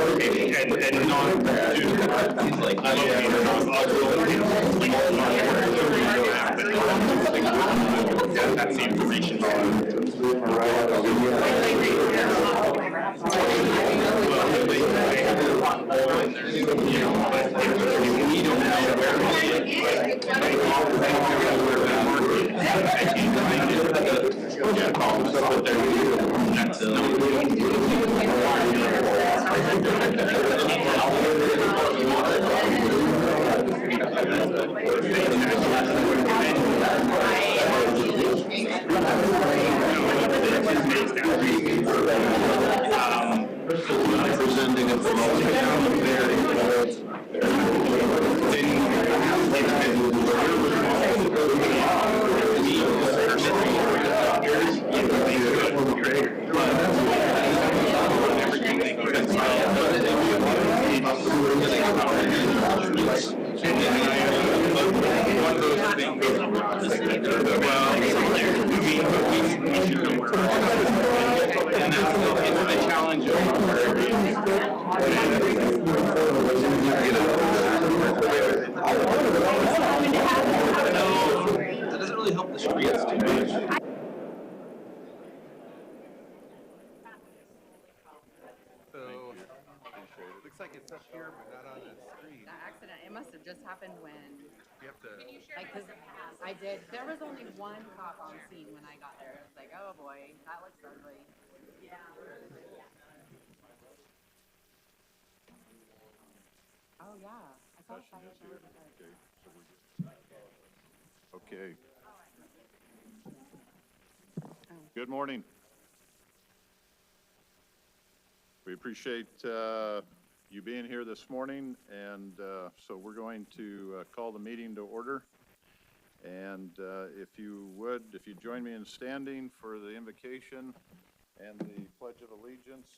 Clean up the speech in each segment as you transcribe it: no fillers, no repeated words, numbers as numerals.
and not do, like, I that's the information. We don't know where it is. Presenting and promoting. That doesn't really help the streets too much. So, looks like it's up here, but not on the screen. That accident, it must have just happened when, You have to, like, cause I did, there was only one cop on scene when I got there. It was like, oh boy, that looks ugly. Yeah. Oh, yeah. I saw fire shower. Okay. Good morning. We appreciate you being here this morning, and so we're going to call the meeting to order. And if you join me in standing for the invocation and the Pledge of Allegiance.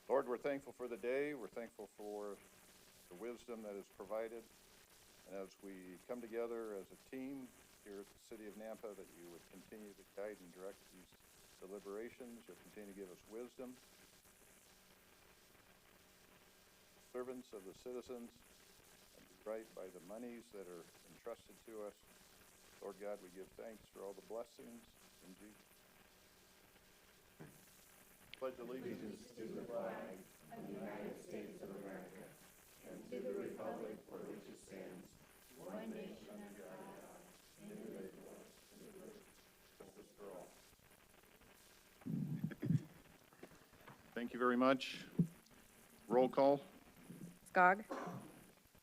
Lord, we're thankful for the day. We're thankful for the wisdom that is provided. And as we come together as a team here at the City of Nampa, that you would continue to guide and direct these deliberations. You'll continue to give us wisdom. Servants of the citizens, and be right by the monies that are entrusted to us. Lord God, we give thanks for all the blessings in Jesus. Pledge allegiance to the flag of the United States of America and to the republic for which it stands, one nation under God, indivisible, with justice for all. Thank you very much. Roll call. Skog.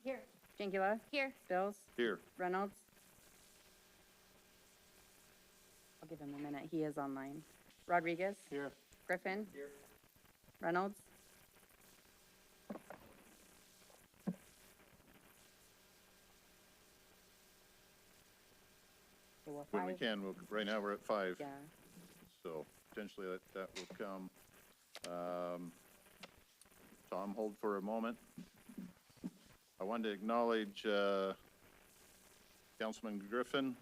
Here. Jingula. Here. Bills. Here. Reynolds. I'll give him a minute. He is online. Rodriguez. Here. Griffin. Here. Reynolds. Okay, well, When we five. can, right now we're at 5. Yeah. So potentially that will come. Tom, hold for a moment. I wanted to acknowledge Councilman Griffin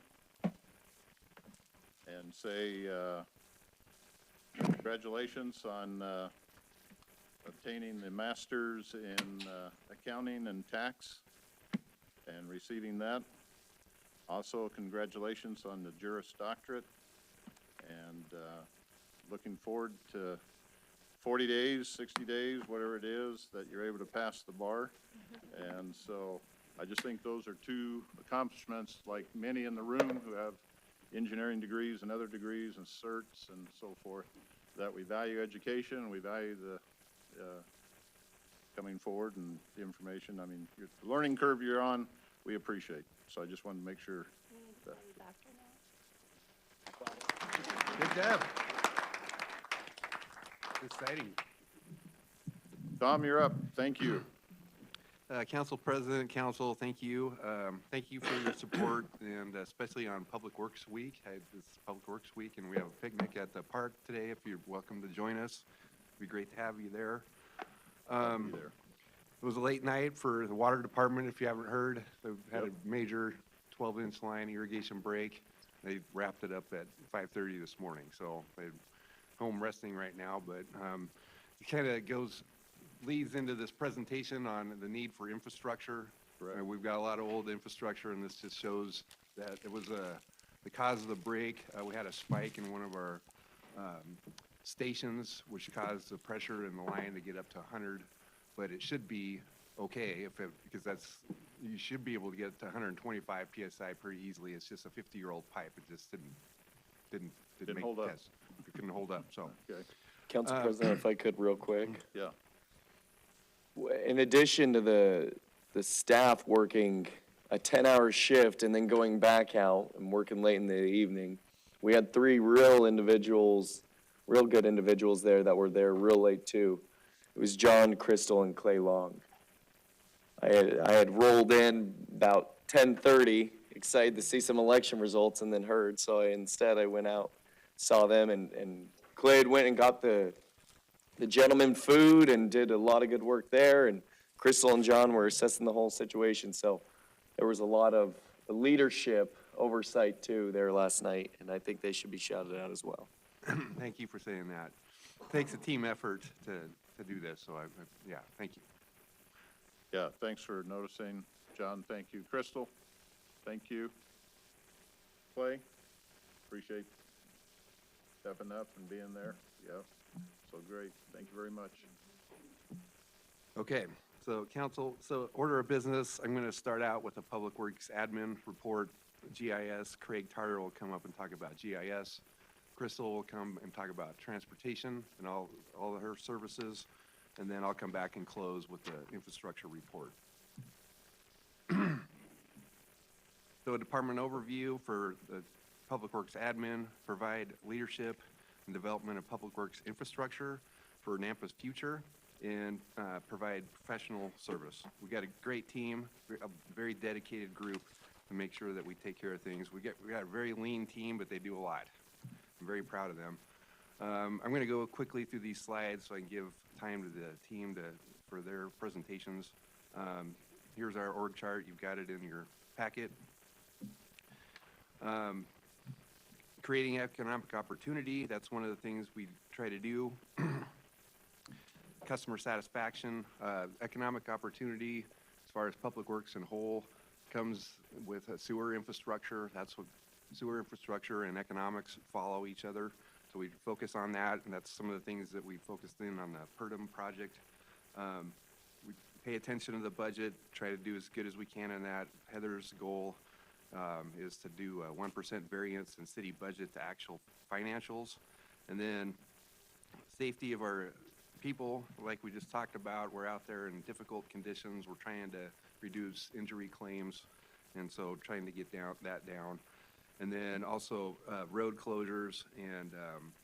and say congratulations on obtaining the master's in accounting and tax and receiving that. Also, congratulations on the Juris Doctorate, and looking forward to 40 days, 60 days, whatever it is, that you're able to pass the bar. And so I just think those are two accomplishments, like many in the room who have engineering degrees and other degrees and certs and so forth, that we value education and we value the coming forward and the information. I mean, the learning curve you're on, we appreciate. So I just wanted to make sure that. good job. Exciting. Tom, you're up. Thank you. Council President, Council, thank you. Thank you for your support, and especially on Public Works Week. This Public Works Week, and we have a picnic at the park today. If you're welcome to join us, it'd be great to have you there. It was a late night for the water department. If you haven't heard, they've had a major 12-inch line irrigation break. They wrapped it up at 5:30 this morning, so they're home resting right now, but it kind of leads into this presentation on the need for infrastructure. Correct. We've got a lot of old infrastructure, and this just shows that it was the cause of the break. We had a spike in one of our stations, which caused the pressure in the line to get up to 100, but it should be okay because you should be able to get to 125 PSI pretty easily. It's just a 50-year-old pipe. It just didn't make hold the up. test. It couldn't hold up, so. Okay, Council President, if I could real quick. yeah, In addition to the staff working a 10-hour shift and then going back out and working late in the evening, we had three real good individuals there that were there real late too. It was John, Crystal, and Clay Long. I had rolled in about 10:30, excited to see some election results, and then heard. So instead I went out, saw them, and Clay had went and got the gentleman food and did a lot of good work there. And Crystal and John were assessing the whole situation. So there was a lot of leadership oversight too there last night, and I think they should be shouted out as well. Thank you for saying that. It takes a team effort to do this, so yeah, thank you. yeah, thanks for noticing. John, thank you. Crystal, thank you. Clay, appreciate stepping up and being there. Yeah, so great. Thank you very much. Okay, so council, order of business, I'm gonna start out with the Public Works Admin Report, GIS. Craig Tarter will come up and talk about GIS. Crystal will come and talk about transportation and all of her services. And then I'll come back and close with the infrastructure report. So a department overview for the Public Works Admin, provide leadership and development of public works infrastructure for Nampa's future, and provide professional service. We got a great team, a very dedicated group to make sure that we take care of things. We got a very lean team, but they do a lot. I'm very proud of them. I'm going to go quickly through these slides so I can give time to the team for their presentations. Here's our org chart. You've got it in your packet. Creating economic opportunity, that's one of the things we try to do. Customer satisfaction, economic opportunity, as far as public works in whole, comes with a sewer infrastructure. That's what sewer infrastructure and economics follow each other. So we focus on that, and that's some of the things that we focused in on the PERDM project. We pay attention to the budget, try to do as good as we can in that. Heather's goal is to do a 1% variance in city budget to actual financials. And then safety of our people, like we just talked about, we're out there in difficult conditions. We're trying to reduce injury claims, and so trying to get that down. And then also road closures and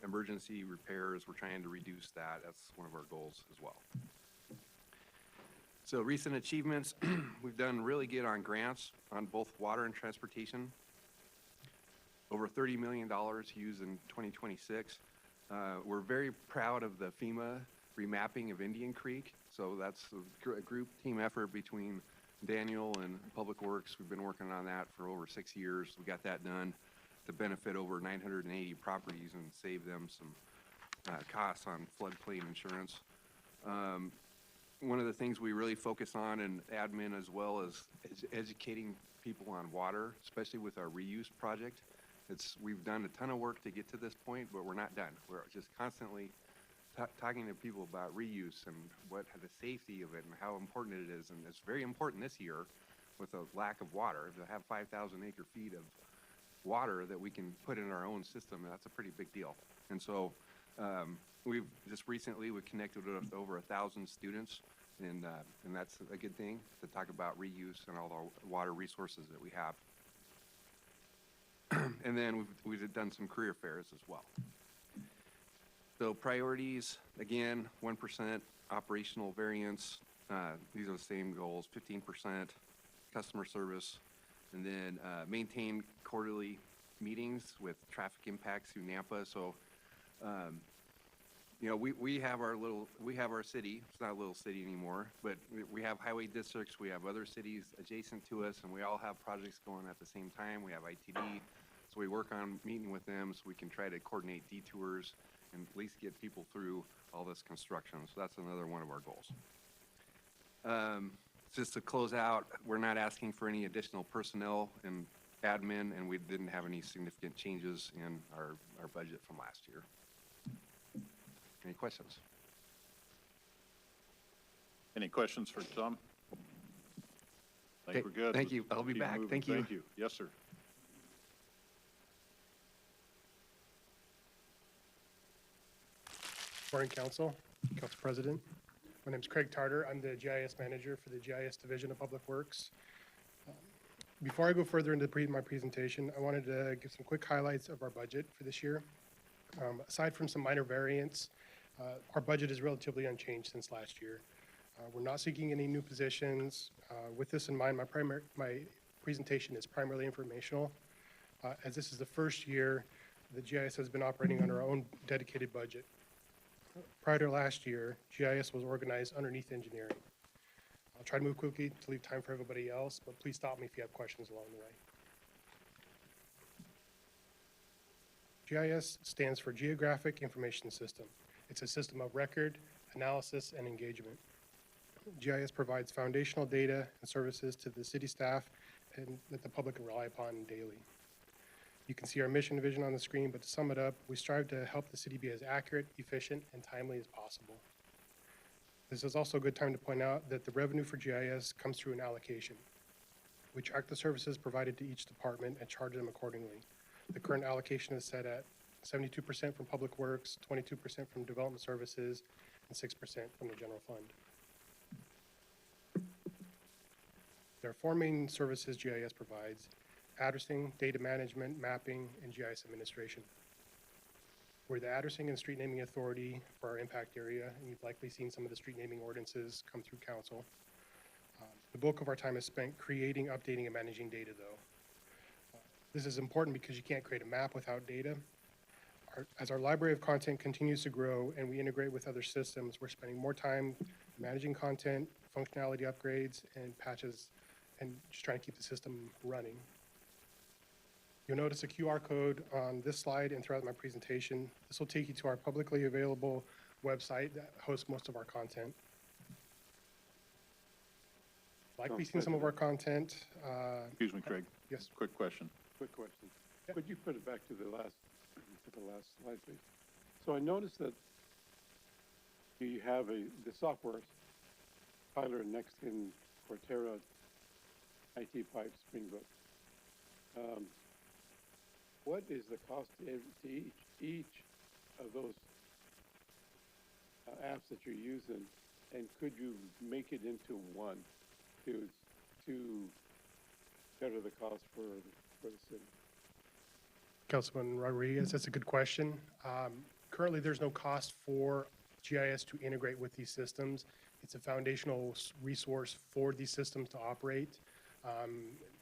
emergency repairs, we're trying to reduce that. That's one of our goals as well. So recent achievements, we've done really good on grants on both water and transportation. Over $30 million used in 2026. We're very proud of the FEMA remapping of Indian Creek. So that's a group team effort between Daniel and Public Works. We've been working on that for over 6 years. We got that done to benefit over 980 properties and save them some costs on floodplain insurance. One of the things we really focus on in admin as well is educating people on water, especially with our reuse project. We've done a ton of work to get to this point, but we're not done. We're just constantly talking to people about reuse and the safety of it and how important it is. And it's very important this year with a lack of water to have 5,000 acre feet of water that we can put in our own system. That's a pretty big deal. And so we've just recently connected with over 1,000 students, and that's a good thing to talk about reuse and all the water resources that we have. And then we've done some career fairs as well. So priorities, again, 1% operational variance. These are the same goals, 15% customer service, and then maintain quarterly meetings with traffic impacts through Nampa. So, you know, we have our city. It's not a little city anymore, but we have highway districts. We have other cities adjacent to us, and we all have projects going at the same time. We have ITD. So we work on meeting with them so we can try to coordinate detours and at least get people through all this construction. So that's another one of our goals. Just to close out, we're not asking for any additional personnel and admin, and we didn't have any significant changes in our budget from last year. Any questions? Any questions for Tom? I think Okay, we're good. thank you. I'll be Keep back. moving. Thank you. Thank you. Yes, sir. Morning, Council, Council President. My name is Craig Tarter. I'm the GIS Manager for the GIS Division of Public Works. Before I go further into my presentation, I wanted to give some quick highlights of our budget for this year. Aside from some minor variants, our budget is relatively unchanged since last year. We're not seeking any new positions. With this in mind, my presentation is primarily informational. As this is the first year, the GIS has been operating under our own dedicated budget. Prior to last year, GIS was organized underneath engineering. I'll try to move quickly to leave time for everybody else, but please stop me if you have questions along the way. GIS stands for Geographic Information System. It's a system of record, analysis, and engagement. GIS provides foundational data and services to the city staff and that the public can rely upon daily. You can see our mission and vision on the screen, but to sum it up, we strive to help the city be as accurate, efficient, and timely as possible. This is also a good time to point out that the revenue for GIS comes through an allocation. We track the services provided to each department and charge them accordingly. The current allocation is set at 72% from Public Works, 22% from Development Services, and 6% from the General Fund. There are four main services GIS provides: addressing, data management, mapping, and GIS administration. We're the addressing and street naming authority for our impact area, and you've likely seen some of the street naming ordinances come through council. The bulk of our time is spent creating, updating, and managing data, though. This is important because you can't create a map without data. As our library of content continues to grow and we integrate with other systems, we're spending more time managing content, functionality upgrades, and patches, and just trying to keep the system running. You'll notice a QR code on this slide and throughout my presentation. This will take you to our publicly available website that hosts most of our content. Likely seen some of our content. Excuse me, Craig. Yes. Quick question. Quick question. Could you put it back to the last slide, please? So I noticed that you have the software, Tyler, Nextgen, Cortera, IT Pipe, Springbok. What is the cost to each of those apps that you're using, and could you make it into one to better the cost for the city? Councilman Rodriguez, that's a good question. Currently, there's no cost for GIS to integrate with these systems. It's a foundational resource for these systems to operate.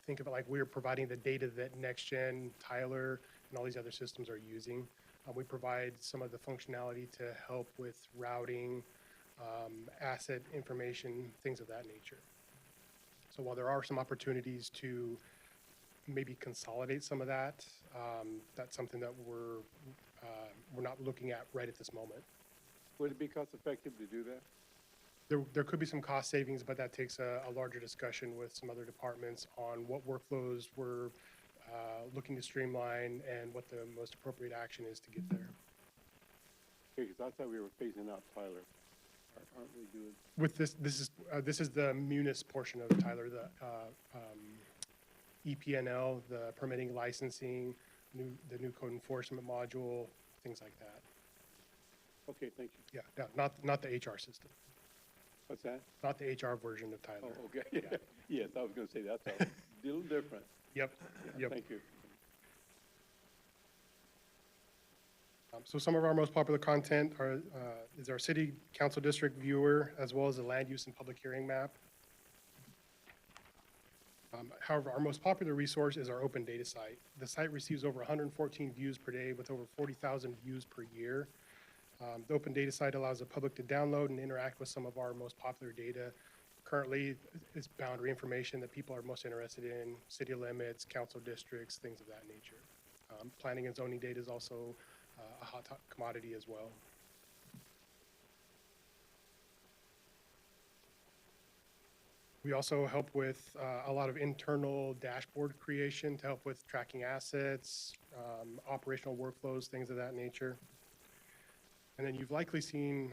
Think of it like we're providing the data that NextGen, Tyler, and all these other systems are using. We provide some of the functionality to help with routing, asset information, things of that nature. So while there are some opportunities to maybe consolidate some of that, that's something that we're not looking at right at this moment. Would it be cost effective to do that? There could be some cost savings, but that takes a larger discussion with some other departments on what workflows we're looking to streamline and what the most appropriate action is to get there. Because I thought we were phasing out Tyler. Aren't we doing? With this is the Munis portion of Tyler, the EPNL, the permitting licensing, the new code enforcement module, things like that. Okay, thank you. Yeah, not the HR system, What's that? not the HR version of Tyler. Oh, okay. Yeah. Yes, I was going to say that's a little different. Yep, Yeah, yep. Thank you. So some of our most popular content is our city council district viewer, as well as the land use and public hearing map. However, our most popular resource is our open data site. The site receives over 114 views per day with over 40,000 views per year. The open data site allows the public to download and interact with some of our most popular data. Currently, it's boundary information that people are most interested in, city limits, council districts, things of that nature. Planning and zoning data is also a hot commodity as well. We also help with a lot of internal dashboard creation to help with tracking assets, operational workflows, things of that nature. And then you've likely seen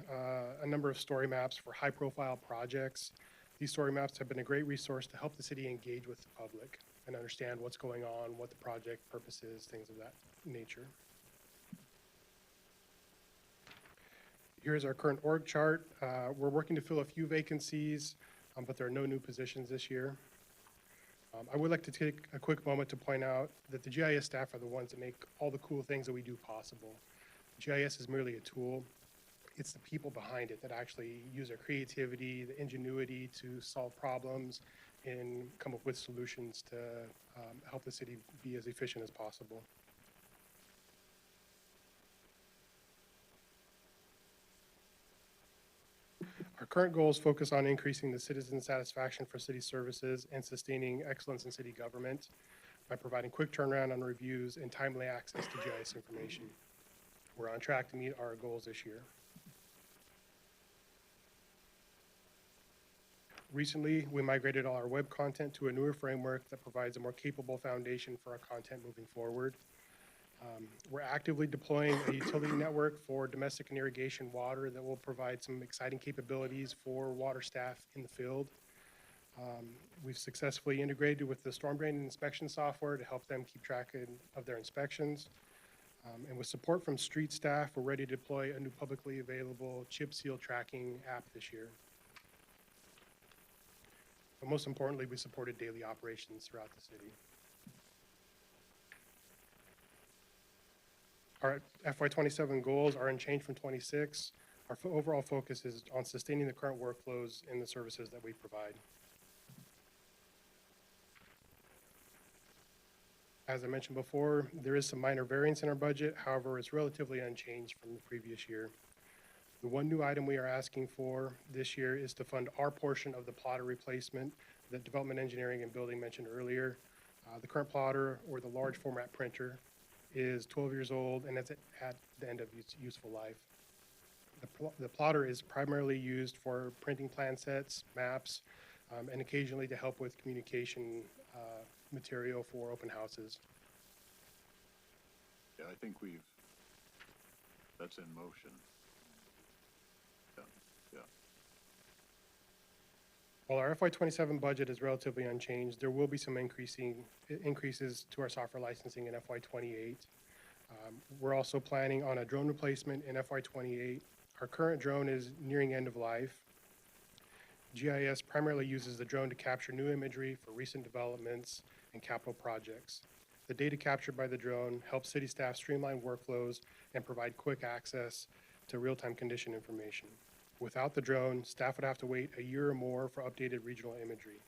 a number of story maps for high-profile projects. These story maps have been a great resource to help the city engage with the public and understand what's going on, what the project purpose is, things of that nature. Here's our current org chart. We're working to fill a few vacancies, but there are no new positions this year. I would like to take a quick moment to point out that the GIS staff are the ones that make all the cool things that we do possible. GIS is merely a tool. It's the people behind it that actually use their creativity, the ingenuity to solve problems and come up with solutions to help the city be as efficient as possible. Our current goals focus on increasing the citizen satisfaction for city services and sustaining excellence in city government by providing quick turnaround on reviews and timely access to GIS information. We're on track to meet our goals this year. Recently, we migrated all our web content to a newer framework that provides a more capable foundation for our content moving forward. We're actively deploying a utility network for domestic and irrigation water that will provide some exciting capabilities for water staff in the field. We've successfully integrated with the storm drain inspection software to help them keep track of their inspections. And with support from street staff, we're ready to deploy a new publicly available chip seal tracking app this year. But most importantly, we supported daily operations throughout the city. Our FY27 goals are unchanged from 26. Our overall focus is on sustaining the current workflows in the services that we provide. As I mentioned before, there is some minor variance in our budget. However, it's relatively unchanged from the previous year. The one new item we are asking for this year is to fund our portion of the plotter replacement that Development Engineering and Building mentioned earlier. The current plotter, or the large format printer, is 12 years old and it's at the end of its useful life. The plotter is primarily used for printing plan sets, maps, and occasionally to help with communication material for open houses. Yeah, I think that's in motion. Yeah, yeah. While our FY27 budget is relatively unchanged, there will be some increases to our software licensing in FY28. We're also planning on a drone replacement in FY28. Our current drone is nearing end of life. GIS primarily uses the drone to capture new imagery for recent developments and capital projects. The data captured by the drone helps city staff streamline workflows and provide quick access to real-time condition information. Without the drone, staff would have to wait a year or more for updated regional imagery.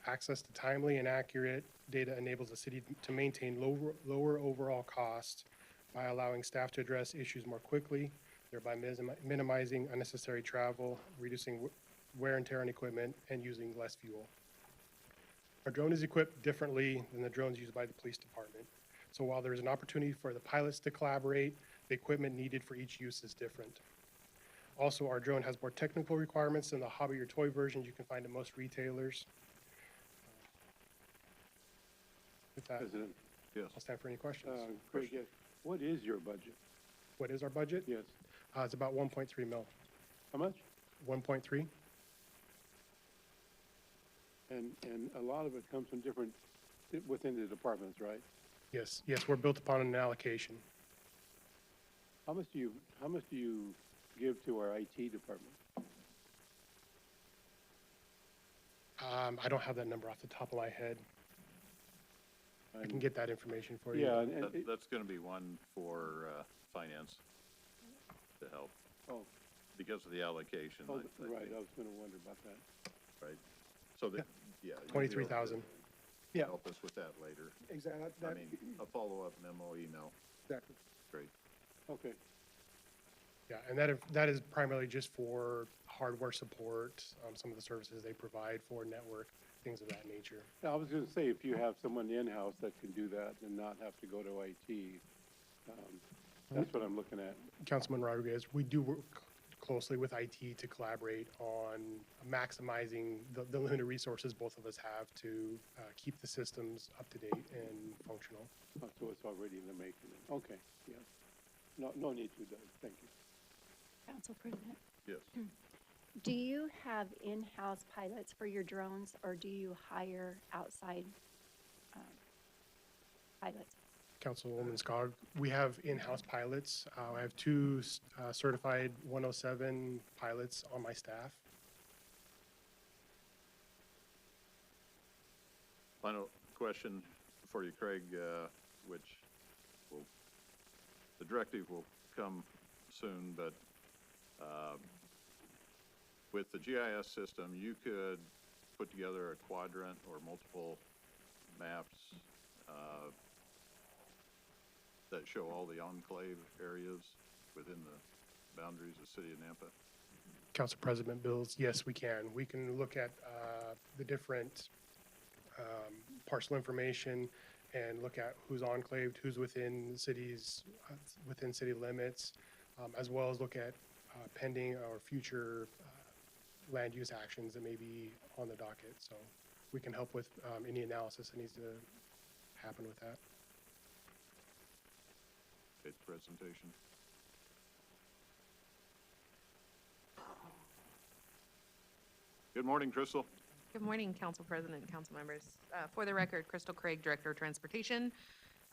Access to timely and accurate data enables the city to maintain lower overall costs by allowing staff to address issues more quickly, thereby minimizing unnecessary travel, reducing wear and tear on equipment, and using less fuel. Our drone is equipped differently than the drones used by the police department. So while there is an opportunity for the pilots to collaborate, the equipment needed for each use is different. Also, our drone has more technical requirements than the hobby or toy versions you can find at most retailers. With that, President, Yes. I'll stand for any questions. Craig, yes. What is your budget? What is our budget? Yes. It's about 1.3 mil. How much? 1.3? And a lot of it comes from different, within the departments, right? Yes, we're built upon an allocation. How much do you give to our IT department? I don't have that number off the top of my head. I can get that information for you. Yeah, That's gonna be one for, finance to help, oh, because of the allocation. I think, right, I was gonna wonder about that. Right, so that, yeah. you'll be able to 23,000. Yeah. Help us with that later. Exactly. I mean, a follow-up memo, email, Exactly. great. Okay, Yeah, and that is primarily just for hardware support, some of the services they provide for network, things of that nature. I was gonna say, if you have someone in-house that can do that and not have to go to IT, that's what I'm looking at. Councilman Rodriguez, we do work closely with IT to collaborate on maximizing the limited resources both of us have to keep the systems up to date and functional. Oh, so it's already in the making. Okay, yeah. No need to, Doug. Thank you. Council President, Yes. do you have in-house pilots for your drones, or do you hire outside pilots? Councilwoman Skog, we have in-house pilots. I have two certified 107 pilots on my staff. Final question for you, Craig, which will, the directive will come soon, but with the GIS system, you could put together a quadrant or multiple maps that show all the enclave areas within the boundaries of the city of Nampa. Council President Bills, yes, we can. We can look at the different parcel information and look at who's enclaved, who's within cities, within city limits, as well as look at pending or future land use actions that may be on the docket. So we can help with any analysis that needs to happen with that. Okay, presentation. Good morning, Crystal. Good morning, Council President and council members. For the record, Crystal Craig, Director of Transportation.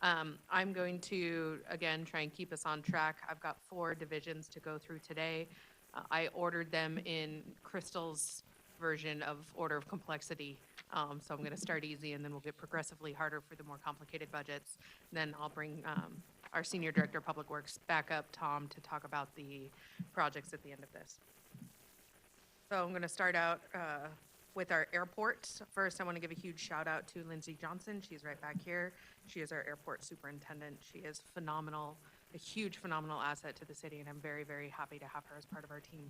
I'm going to, again, try and keep us on track. I've got 4 divisions to go through today. I ordered them in Crystal's version of order of complexity. So I'm going to start easy, and then we'll get progressively harder for the more complicated budgets. Then I'll bring our Senior Director of Public Works back up, Tom, to talk about the projects at the end of this. So I'm going to start out with our airport. First, I want to give a huge shout out to Lindsay Johnson. She's right back here. She is our airport superintendent. She is phenomenal, a huge phenomenal asset to the city, and I'm very, very happy to have her as part of our team.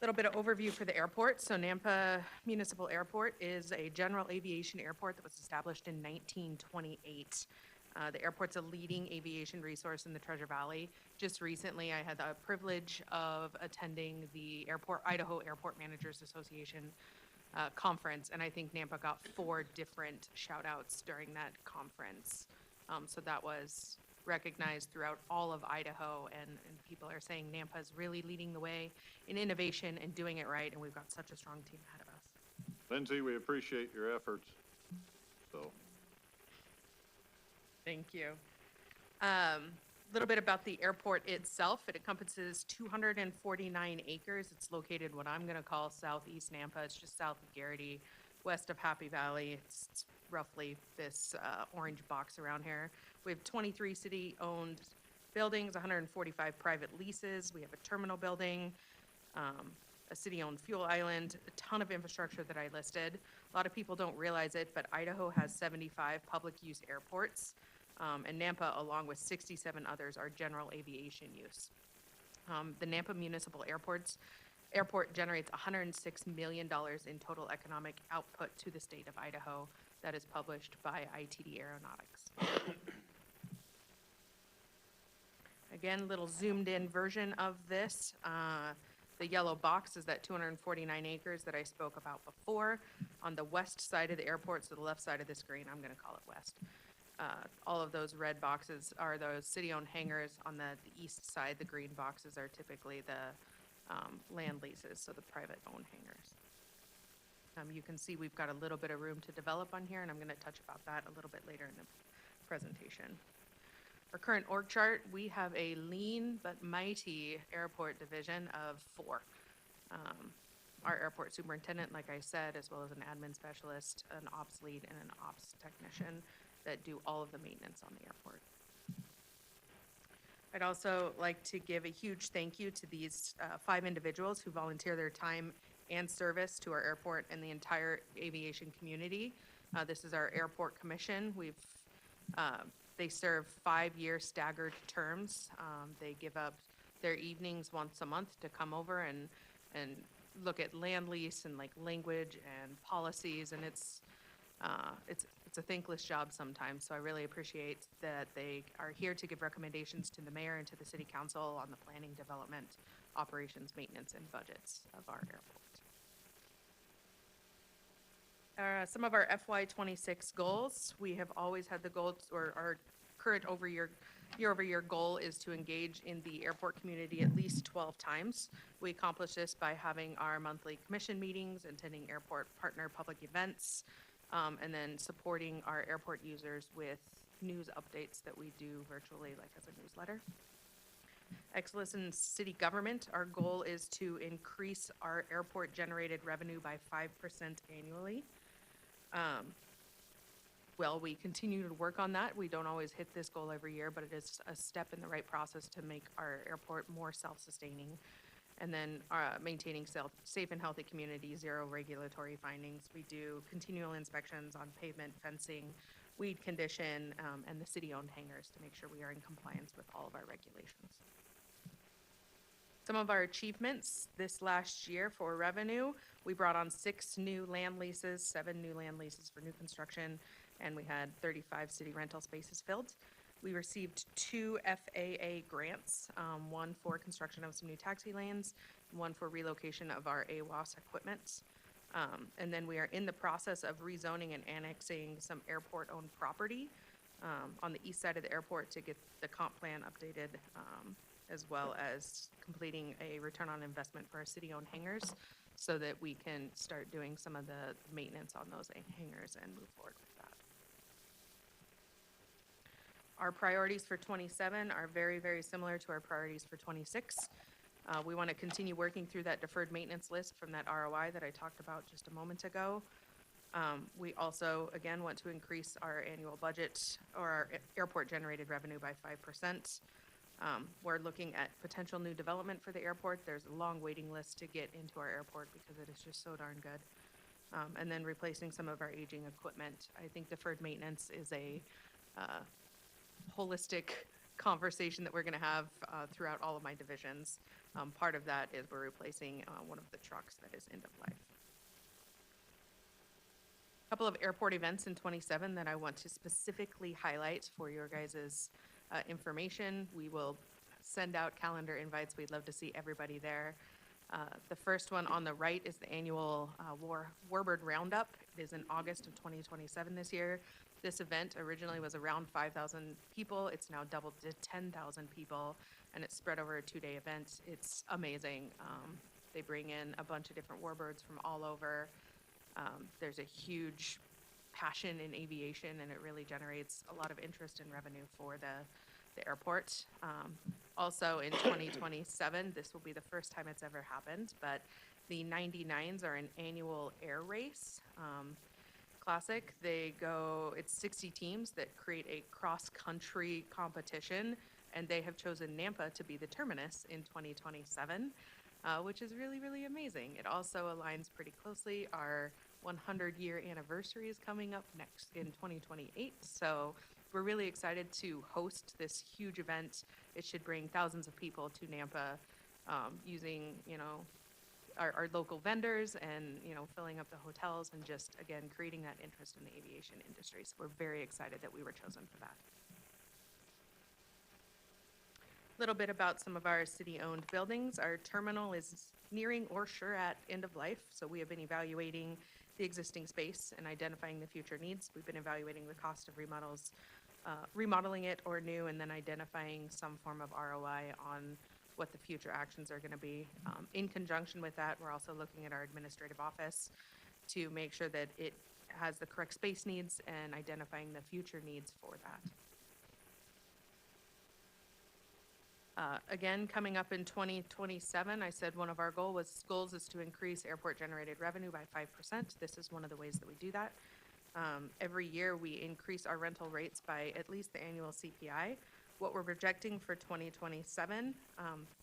Little bit of overview for the airport. So Nampa Municipal Airport is a general aviation airport that was established in 1928. The airport's a leading aviation resource in the Treasure Valley. Just recently, I had the privilege of attending the Idaho Airport Managers Association conference, and I think Nampa got 4 different shout-outs during that conference. So that was recognized throughout all of Idaho, and people are saying Nampa is really leading the way in innovation and doing it right, and we've got such a strong team ahead of us. Lindsay, we appreciate your efforts. So, Thank you. Little bit about the airport itself. It encompasses 249 acres. It's located what I'm going to call southeast Nampa. It's just south of Garrity, west of Happy Valley. It's roughly this orange box around here. We have 23 city-owned buildings, 145 private leases. We have a terminal building, a city-owned fuel island, a ton of infrastructure that I listed. A lot of people don't realize it, but Idaho has 75 public-use airports, and Nampa, along with 67 others, are general aviation use. The Nampa Municipal Airport generates $106 million in total economic output to the state of Idaho. That is published by ITD Aeronautics. Again, little zoomed-in version of this. The yellow box is that 249 acres that I spoke about before. On the west side of the airport, so the left side of the screen, I'm going to call it west. All of those red boxes are those city-owned hangars. On the east side, the green boxes are typically the land leases, so the private-owned hangars. You can see we've got a little bit of room to develop on here, and I'm going to touch about that a little bit later in the presentation. Our current org chart, we have a lean but mighty airport division of 4. Our airport superintendent, like I said, as well as an admin specialist, an ops lead, and an ops technician that do all of the maintenance on the airport. I'd also like to give a huge thank you to these 5 individuals who volunteer their time and service to our airport and the entire aviation community. This is our airport commission. They serve 5-year staggered terms. They give up their evenings once a month to come over and and look at land lease and like language and policies, and it's a thankless job sometimes, so I really appreciate that they are here to give recommendations to the mayor and to the city council on the planning, development, operations, maintenance, and budgets of our airport. Some of our FY '26 goals, we have always had the goals, or our current year-over-year goal is to engage in the airport community at least 12 times. We accomplish this by having our monthly commission meetings, attending airport partner public events, and then supporting our airport users with news updates that we do virtually, like as a newsletter. Excellence in city government, our goal is to increase our airport-generated revenue by 5% annually. Well, we continue to work on that. We don't always hit this goal every year, but it is a step in the right process to make our airport more self-sustaining. And then maintaining safe and healthy communities, 0 regulatory findings. We do continual inspections on pavement, fencing, weed condition, and the city-owned hangars to make sure we are in compliance with all of our regulations. Some of our achievements this last year for revenue, we brought on 6 new land leases, 7 new land leases for new construction, and we had 35 city rental spaces filled. We received 2 FAA grants, one for construction of some new taxi lanes, one for relocation of our AWAS equipment. And then we are in the process of rezoning and annexing some airport-owned property on the east side of the airport to get the comp plan updated, as well as completing a return on investment for our city-owned hangars so that we can start doing some of the maintenance on those hangars and move forward with that. Our priorities for '27 are very, very similar to our priorities for '26. We want to continue working through that deferred maintenance list from that ROI that I talked about just a moment ago. We also, again, want to increase our annual budget or our airport-generated revenue by 5%. We're looking at potential new development for the airport. There's a long waiting list to get into our airport because it is just so darn good. And then replacing some of our aging equipment. I think deferred maintenance is a holistic conversation that we're going to have throughout all of my divisions. Part of that is we're replacing one of the trucks that is end of life. A couple of airport events in '27 that I want to specifically highlight for your guys' information. We will send out calendar invites. We'd love to see everybody there. The first one on the right is the annual Warbird Roundup. It is in August of 2027 this year. This event originally was around 5,000 people. It's now doubled to 10,000 people, and it's spread over a 2-day event. It's amazing. They bring in a bunch of different warbirds from all over. There's a huge passion in aviation, and it really generates a lot of interest and revenue for the airport. Also in 2027, this will be the first time it's ever happened, but the 99s are an annual air race. Classic. It's 60 teams that create a cross-country competition, and they have chosen Nampa to be the terminus in 2027, which is really, really amazing. It also aligns pretty closely. Our 100-year anniversary is coming up next in 2028, so we're really excited to host this huge event. It should bring thousands of people to Nampa, using, our local vendors and, filling up the hotels and just, again, creating that interest in the aviation industry. So we're very excited that we were chosen for that. A little bit about some of our city-owned buildings. Our terminal is nearing or sure at end of life, so we have been evaluating the existing space and identifying the future needs. We've been evaluating the cost of remodeling it or new, and then identifying some form of ROI on what the future actions are going to be. In conjunction with that, we're also looking at our administrative office to make sure that it has the correct space needs and identifying the future needs for that. Again, coming up in 2027, I said one of our goals is to increase airport-generated revenue by 5%. This is one of the ways that we do that. Every year, we increase our rental rates by at least the annual CPI. What we're projecting for 2027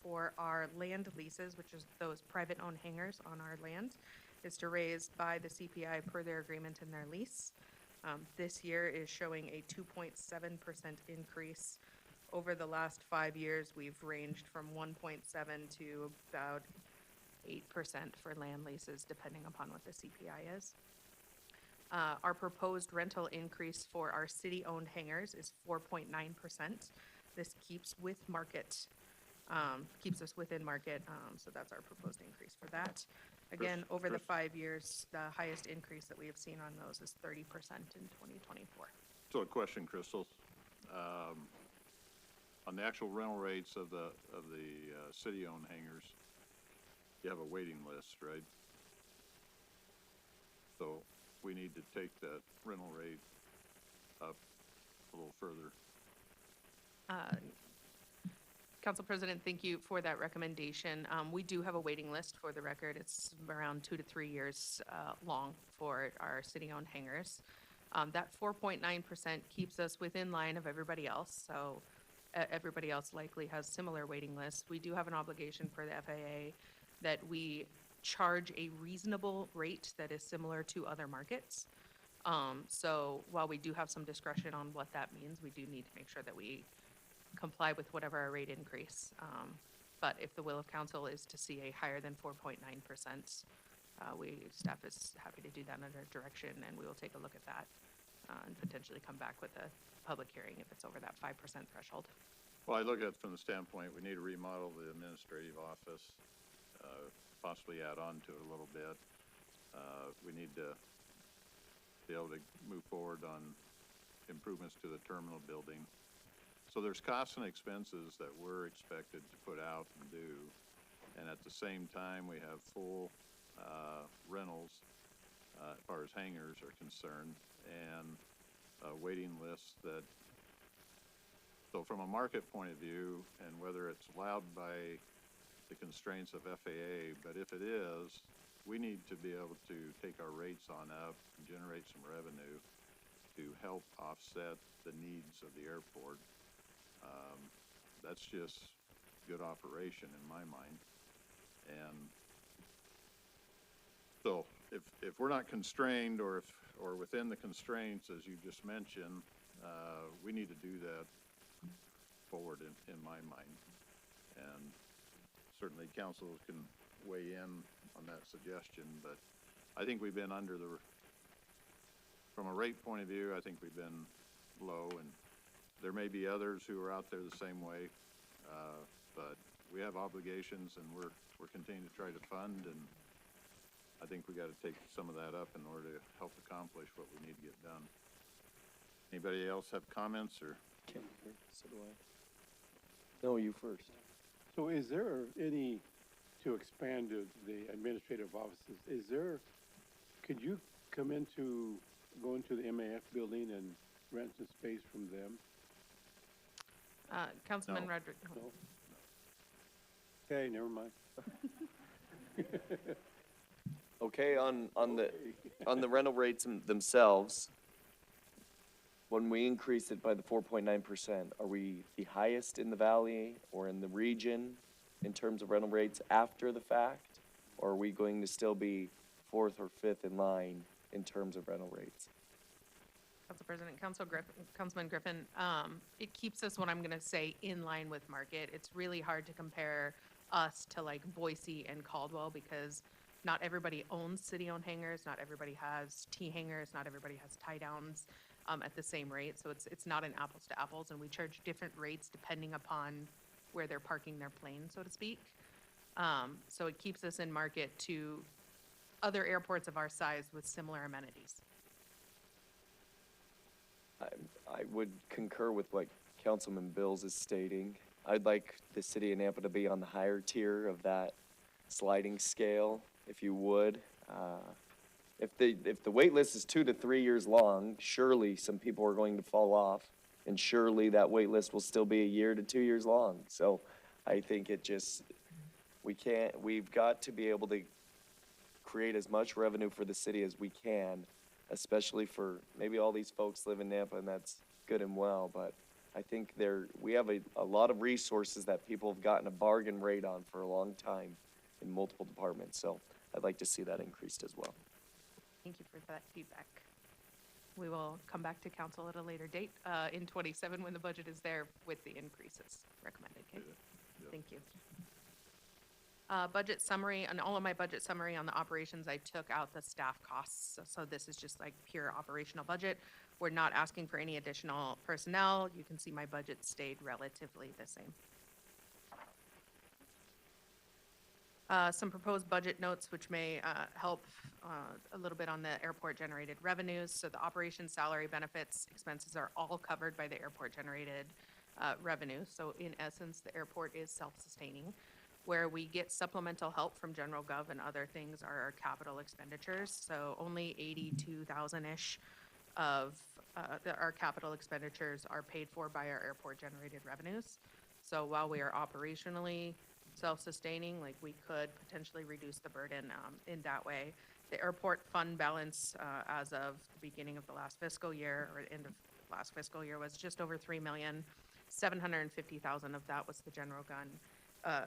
for our land leases, which is those private-owned hangars on our land, is to raise by the CPI per their agreement in their lease. This year is showing a 2.7% increase. Over the last 5 years, we've ranged from 1.7 to about 8% for land leases, depending upon what the CPI is. Our proposed rental increase for our city-owned hangars is 4.9%. This keeps with market, keeps us within market, so that's our proposed increase for that. Again, over the 5 years, the highest increase that we have seen on those is 30% in 2024. So a question, Crystal. On the actual rental rates of the city-owned hangars, you have a waiting list, right? So we need to take that rental rate up a little further. Council President, thank you for that recommendation. We do have a waiting list, for the record. It's around 2 to 3 years long for our city-owned hangars. That 4.9% keeps us within line of everybody else, so everybody else likely has similar waiting lists. We do have an obligation for the FAA that we charge a reasonable rate that is similar to other markets. So while we do have some discretion on what that means, we do need to make sure that we comply with whatever our rate increase. But if the will of council is to see a higher than 4.9%, staff is happy to do that under direction, and we will take a look at that and potentially come back with a public hearing if it's over that 5% threshold. Well, I look at it from the standpoint, we need to remodel the administrative office, possibly add on to it a little bit. We need to be able to move forward on improvements to the terminal building. So there's costs and expenses that we're expected to put out and do. And at the same time, we have full rentals as far as hangars are concerned, and waiting lists that, so from a market point of view, and whether it's allowed by the constraints of FAA, but if it is, we need to be able to take our rates on up and generate some revenue to help offset the needs of the airport. That's just good operation in my mind. And so if we're not constrained, or within the constraints, as you just mentioned, we need to do that forward in my mind. And certainly council can weigh in on that suggestion, but I think we've been under from a rate point of view, I think we've been low, and there may be others who are out there the same way, but we have obligations, and we're continuing to try to fund, and I think we got to take some of that up in order to help accomplish what we need to get done. Anybody else have comments, or? So do I. No, you first. So is there any, to expand the administrative offices, could you go into the MAF building and rent some space from them? Councilman No. Rodriguez. No? Okay, never mind. Okay, on the rental rates themselves, when we increase it by the 4.9%, are we the highest in the valley or in the region in terms of rental rates after the fact? Or are we going to still be fourth or fifth in line in terms of rental rates? Council President, Councilman Griffin, it keeps us, what I'm going to say, in line with market. It's really hard to compare us to like Boise and Caldwell, because not everybody owns city-owned hangars, not everybody has T hangars, not everybody has tie downs at the same rate. So it's not an apples to apples, and we charge different rates depending upon where they're parking their plane, so to speak. So it keeps us in market to other airports of our size with similar amenities. I would concur with what Councilman Bills is stating. I'd like the city of Nampa to be on the higher tier of that sliding scale, if you would. If the wait list is 2 to 3 years long, surely some people are going to fall off, and surely that wait list will still be 1 year to 2 years long. So I think we've got to be able to create as much revenue for the city as we can, especially for, maybe all these folks live in Nampa, and that's good and well, but I think we have a lot of resources that people have gotten a bargain rate on for a long time in multiple departments. So I'd like to see that increased as well. Thank you for that feedback. We will come back to council at a later date in 27 when the budget is there with the increases recommended. Okay? Thank you. Budget summary, and all of my budget summary on the operations, I took out the staff costs. So this is just like pure operational budget. We're not asking for any additional personnel. You can see my budget stayed relatively the same. Some proposed budget notes which may help a little bit on the airport-generated revenues. So the operations, salary, benefits, expenses are all covered by the airport-generated revenue. So in essence, the airport is self-sustaining. Where we get supplemental help from general gov and other things are our capital expenditures. So only 82,000-ish of our capital expenditures are paid for by our airport-generated revenues. So while we are operationally self-sustaining, like we could potentially reduce the burden in that way. The airport fund balance as of the beginning of the last fiscal year or end of last fiscal year was just over 3 million. 750,000 of that was the general gun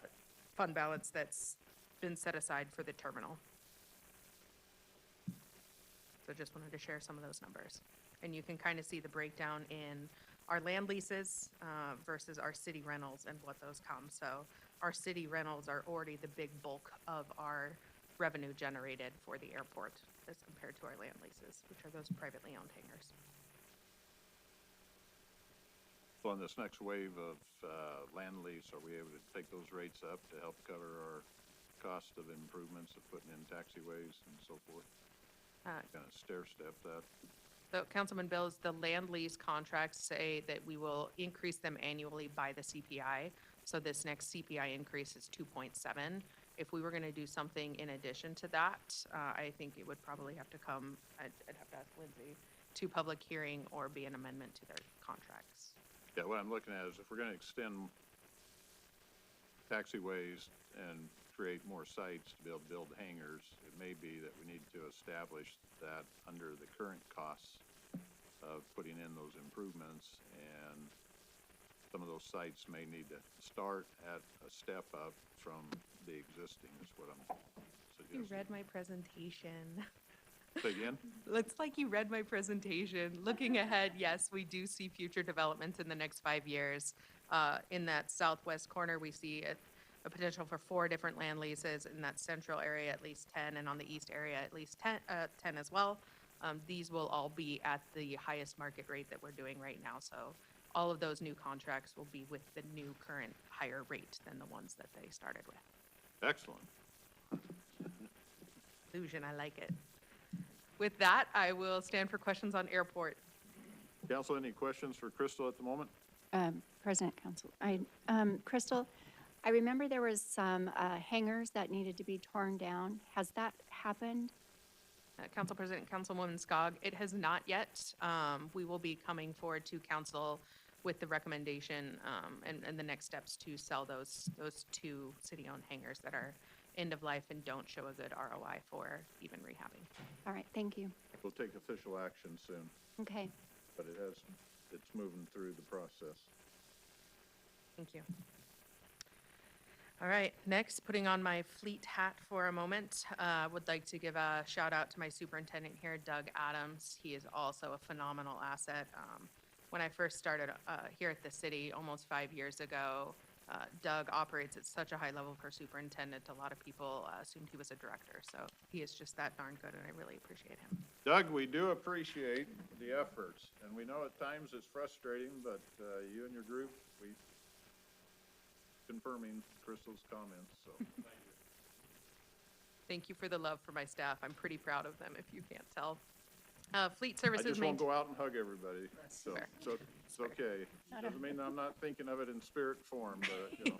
fund balance that's been set aside for the terminal. So just wanted to share some of those numbers. And you can kind of see the breakdown in our land leases versus our city rentals and what those come. So our city rentals are already the big bulk of our revenue generated for the airport as compared to our land leases, which are those privately owned hangars. So on this next wave of land lease, are we able to take those rates up to help cover our cost of improvements of putting in taxiways and so forth? Kind of stair-step that. So Councilman Bills, the land lease contracts say that we will increase them annually by the CPI. So this next CPI increase is 2.7. If we were going to do something in addition to that, I think it would probably have to come, I'd have to ask Lindsay, to public hearing or be an amendment to their contracts. Yeah, what I'm looking at is if we're going to extend taxiways and create more sites to be able to build hangars, it may be that we need to establish that under the current costs of putting in those improvements, and some of those sites may need to start at a step up from the existing, is what I'm You suggesting. read my presentation. Say again? Looks like you read my presentation. Looking ahead, yes, we do see future developments in the next 5 years. In that southwest corner, we see a potential for 4 different land leases. In that central area, at least 10, and on the east area, at least 10 as well. These will all be at the highest market rate that we're doing right now. So all of those new contracts will be with the new current higher rate than the ones that they started with. Excellent. Illusion, I like it. With that, I will stand for questions on airport. Council, any questions for Crystal at the moment? President Council, Crystal, I remember there was some hangars that needed to be torn down. Has that happened? Council President, Councilwoman Skog, it has not yet. We will be coming forward to council with the recommendation and the next steps to sell those 2 city-owned hangars that are end of life and don't show a good ROI for even rehabbing. All right, thank you. We'll take official action soon, Okay. but it's moving through the process. Thank you. All right, next, putting on my fleet hat for a moment, would like to give a shout out to my superintendent here, Doug Adams. He is also a phenomenal asset. When I first started here at the city almost 5 years ago, Doug operates at such a high level for superintendent. A lot of people assumed he was a director, so he is just that darn good, and I really appreciate him. Doug, we do appreciate the efforts, and we know at times it's frustrating, but you and your group, we confirming Crystal's comments, so. Thank you for the love for my staff. I'm pretty proud of them, if you can't tell. Fleet I services. just won't go out and hug everybody, so, Fair. so it's okay. Doesn't mean I'm not thinking of it in spirit form, but, you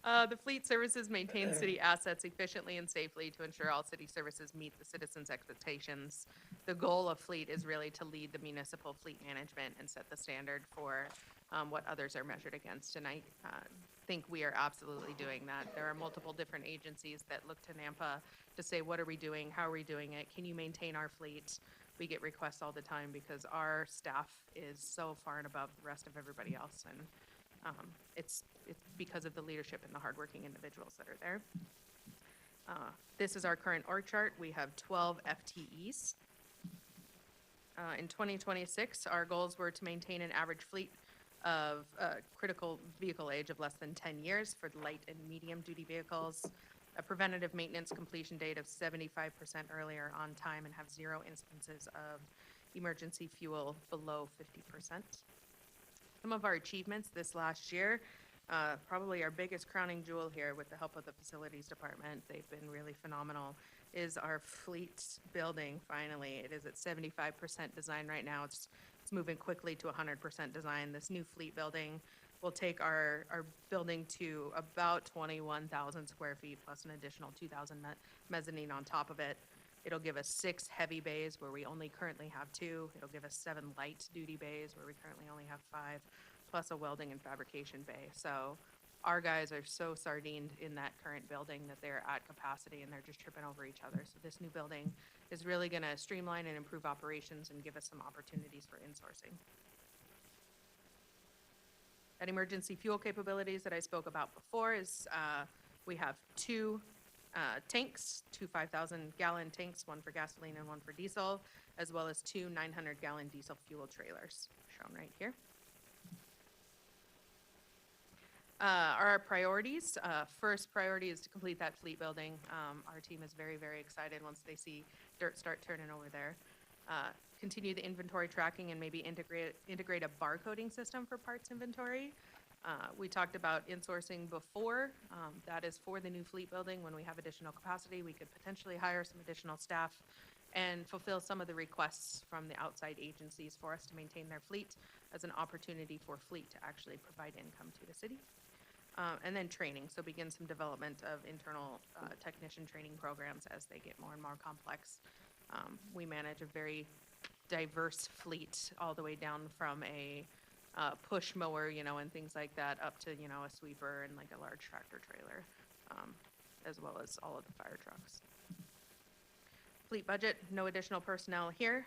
know. The fleet services maintain city assets efficiently and safely to ensure all city services meet the citizens' expectations. The goal of fleet is really to lead the municipal fleet management and set the standard for what others are measured against. And I think we are absolutely doing that. There are multiple different agencies that look to NAMPA to say, what are we doing? How are we doing it? Can you maintain our fleet? We get requests all the time because our staff is so far and above the rest of everybody else. And it's because of the leadership and the hardworking individuals that are there. This is our current org chart. We have 12 FTEs. In 2026, our goals were to maintain an average fleet of critical vehicle age of less than 10 years for light and medium-duty vehicles, a preventative maintenance completion date of 75% earlier on time, and have 0 instances of emergency fuel below 50%. Some of our achievements this last year, probably our biggest crowning jewel here with the help of the facilities department, they've been really phenomenal, is our fleet building, finally. It is at 75% design right now. It's moving quickly to 100% design. This new fleet building will take our building to about 21,000 square feet plus an additional 2,000 mezzanine on top of it. It'll give us 6 heavy bays where we only currently have 2. It'll give us 7 light duty bays where we currently only have 5, plus a welding and fabrication bay. So our guys are so sardined in that current building that they're at capacity and they're just tripping over each other. So this new building is really going to streamline and improve operations and give us some opportunities for insourcing. That emergency fuel capabilities that I spoke about before is we have 2 tanks, 2 5,000-gallon tanks, 1 for gasoline and 1 for diesel, as well as 2 900-gallon diesel fuel trailers, shown right here. Our priorities, first priority is to complete that fleet building. Our team is very, very excited once they see dirt start turning over there. Continue the inventory tracking and maybe integrate a barcoding system for parts inventory. We talked about insourcing before. That is for the new fleet building. When we have additional capacity, we could potentially hire some additional staff and fulfill some of the requests from the outside agencies for us to maintain their fleet as an opportunity for fleet to actually provide income to the city. And then training, so begin some development of internal technician training programs as they get more and more complex. We manage a very diverse fleet, all the way down from a push mower, and things like that, up to, a sweeper and like a large tractor trailer, as well as all of the fire trucks. Fleet budget, no additional personnel here.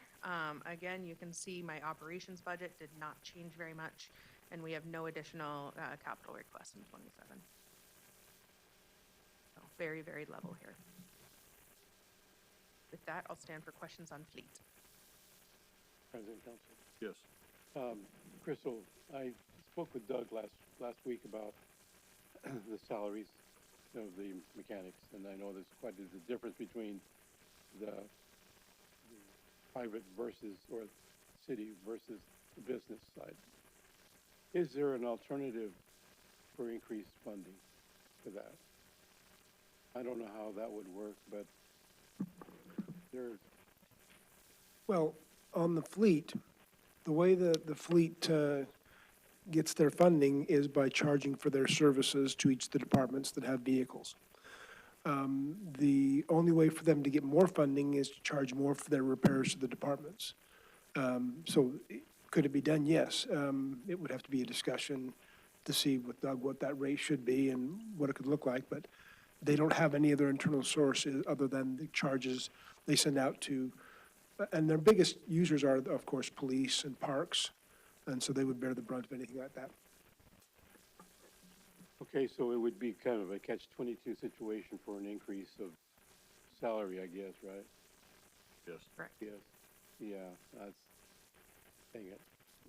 Again, you can see my operations budget did not change very much, and we have no additional capital requests in '27. So very, very level here. With that, I'll stand for questions on fleet. President Council. Yes. Crystal, I spoke with Doug last week about the salaries of the mechanics, and I know there's quite a difference between the private versus, or city versus the business side. Is there an alternative for increased funding for that? I don't know how that would work, but there's, Well, on the fleet, the way the fleet gets their funding is by charging for their services to each of the departments that have vehicles. The only way for them to get more funding is to charge more for their repairs to the departments. So could it be done? Yes. It would have to be a discussion to see with Doug what that rate should be and what it could look like, but they don't have any other internal sources other than the charges they send out to, and their biggest users are, of course, police and parks, and so they would bear the brunt of anything like that. okay, so it would be kind of a catch-22 situation for an increase of salary, I guess, right? Yes. Correct. Yes. Yeah, that's, dang it.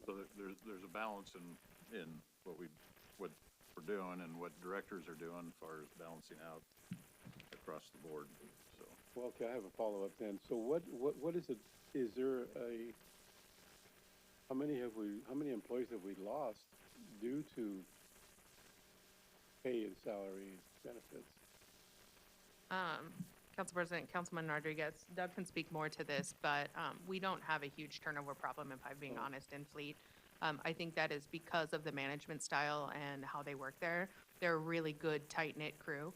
So there's a balance in what we're doing and what directors are doing as far as balancing out across the board, so. Well, okay, I have a follow-up then. So what is it, is there a, how many employees have we lost due to pay and salary benefits? Council President, Councilman Rodriguez, Doug can speak more to this, but we don't have a huge turnover problem, if I'm being honest, in fleet. I think that is because of the management style and how they work there. They're a really good, tight-knit crew.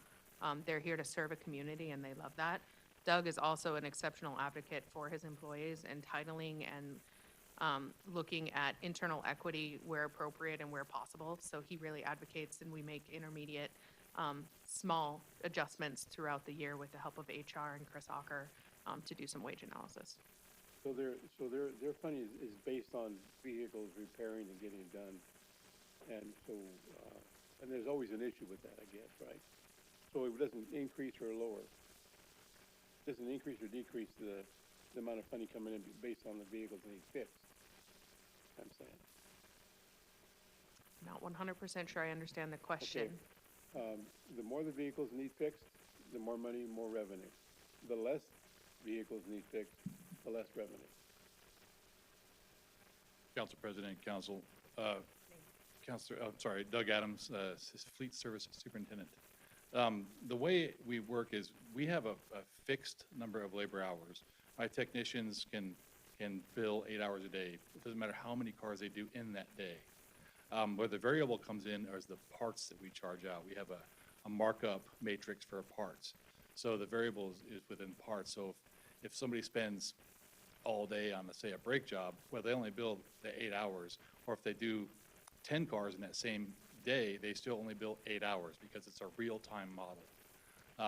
They're here to serve a community, and they love that. Doug is also an exceptional advocate for his employees and titling and looking at internal equity where appropriate and where possible. So he really advocates, and we make intermediate small adjustments throughout the year with the help of HR and Chris Ocker to do some wage analysis. So their funding is based on vehicles repairing and getting done. And so, and there's always an issue with that, I guess, right? So it doesn't increase or lower. It doesn't increase or decrease the amount of funding coming in based on the vehicles being fixed, I'm saying. Not 100% sure I understand the question. The more the vehicles need fixed, the more money, more revenue. The less vehicles need fixed, the less revenue. Council President, Council, Doug Adams, Fleet Service Superintendent. The way we work is we have a fixed number of labor hours. My technicians can bill 8 hours a day. It doesn't matter how many cars they do in that day. Where the variable comes in is the parts that we charge out. We have a markup matrix for parts. So the variable is within parts. So if somebody spends all day on, let's say, a brake job, well, they only bill the 8 hours. Or if they do 10 cars in that same day, they still only bill 8 hours because it's a real-time model.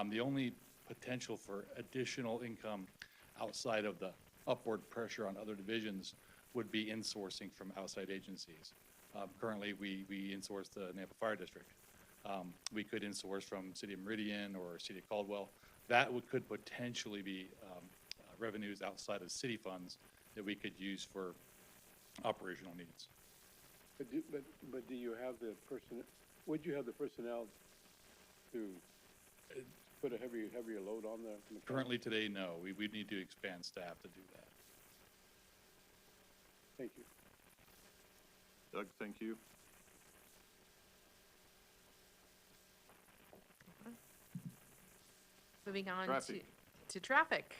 The only potential for additional income outside of the upward pressure on other divisions would be insourcing from outside agencies. Currently, we insource the Nampa Fire District. We could insource from City of Meridian or City of Caldwell. That could potentially be revenues outside of city funds that we could use for operational needs. But do you have the would you have the personnel to put a heavier load on the mechanics? Currently today, no. We need to expand staff to do that. Thank you. Doug, thank you. Moving on Traffic. to traffic.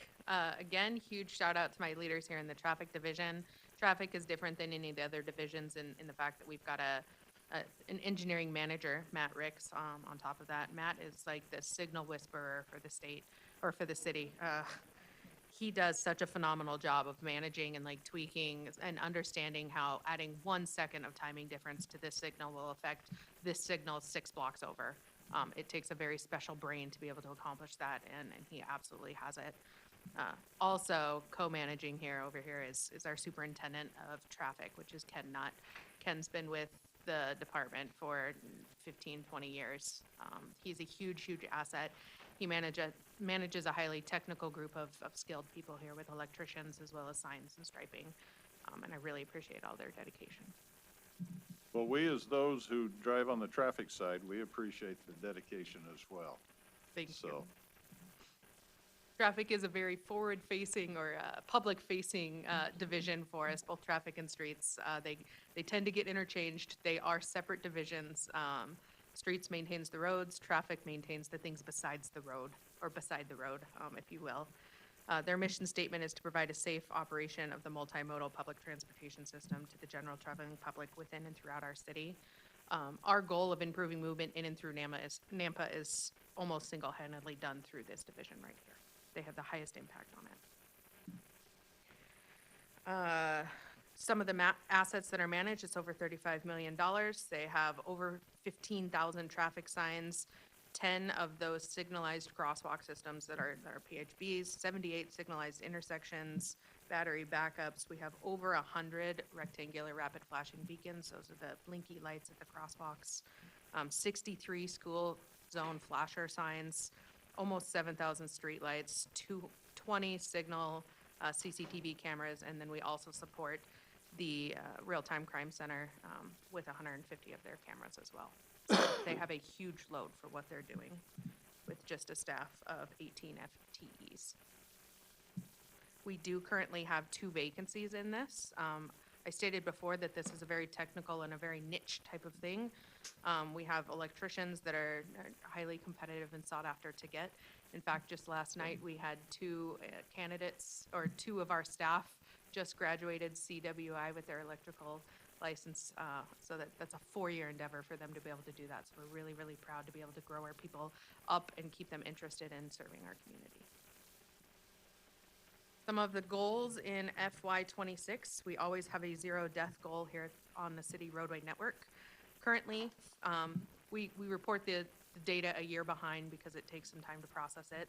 Again, huge shout out to my leaders here in the traffic division. Traffic is different than any of the other divisions in the fact that we've got an engineering manager, Matt Ricks, on top of that. Matt is like the signal whisperer for the state, or for the city. He does such a phenomenal job of managing and like tweaking and understanding how adding 1 second of timing difference to this signal will affect this signal 6 blocks over. It takes a very special brain to be able to accomplish that, and he absolutely has it. Also, co-managing over here is our superintendent of traffic, which is Ken Nutt. Ken's been with the department for 15, 20 years. He's a huge, huge asset. He manages a highly technical group of skilled people here with electricians as well as signs and striping, and I really appreciate all their dedication. Well, we as those who drive on the traffic side, we appreciate the dedication as well. Thank you. So, Traffic is a very forward-facing or public-facing division for us, both traffic and streets. They tend to get interchanged. They are separate divisions. Streets maintains the roads, traffic maintains the things besides the road, or beside the road, if you will. Their mission statement is to provide a safe operation of the multimodal public transportation system to the general traveling public within and throughout our city. Our goal of improving movement in and through Nampa is almost single-handedly done through this division right here. They have the highest impact on it. Some of the assets that are managed, it's over $35 million. They have over 15,000 traffic signs, 10 of those signalized crosswalk systems that are PHBs, 78 signalized intersections, battery backups. We have over 100 rectangular rapid flashing beacons. Those are the blinky lights at the crosswalks. 63 school zone flasher signs, almost 7,000 streetlights, 20 signal CCTV cameras, and then we also support the real-time crime center with 150 of their cameras as well. So they have a huge load for what they're doing with just a staff of 18 FTEs. We do currently have 2 vacancies in this. I stated before that this is a very technical and a very niche type of thing. We have electricians that are highly competitive and sought after to get. In fact, just last night, we had 2 candidates, or 2 of our staff just graduated CWI with their electrical license. So that's a 4-year endeavor for them to be able to do that. So we're really, really proud to be able to grow our people up and keep them interested in serving our community. Some of the goals in FY26, we always have a 0 death goal here on the city roadway network. Currently, we report the data a year behind because it takes some time to process it.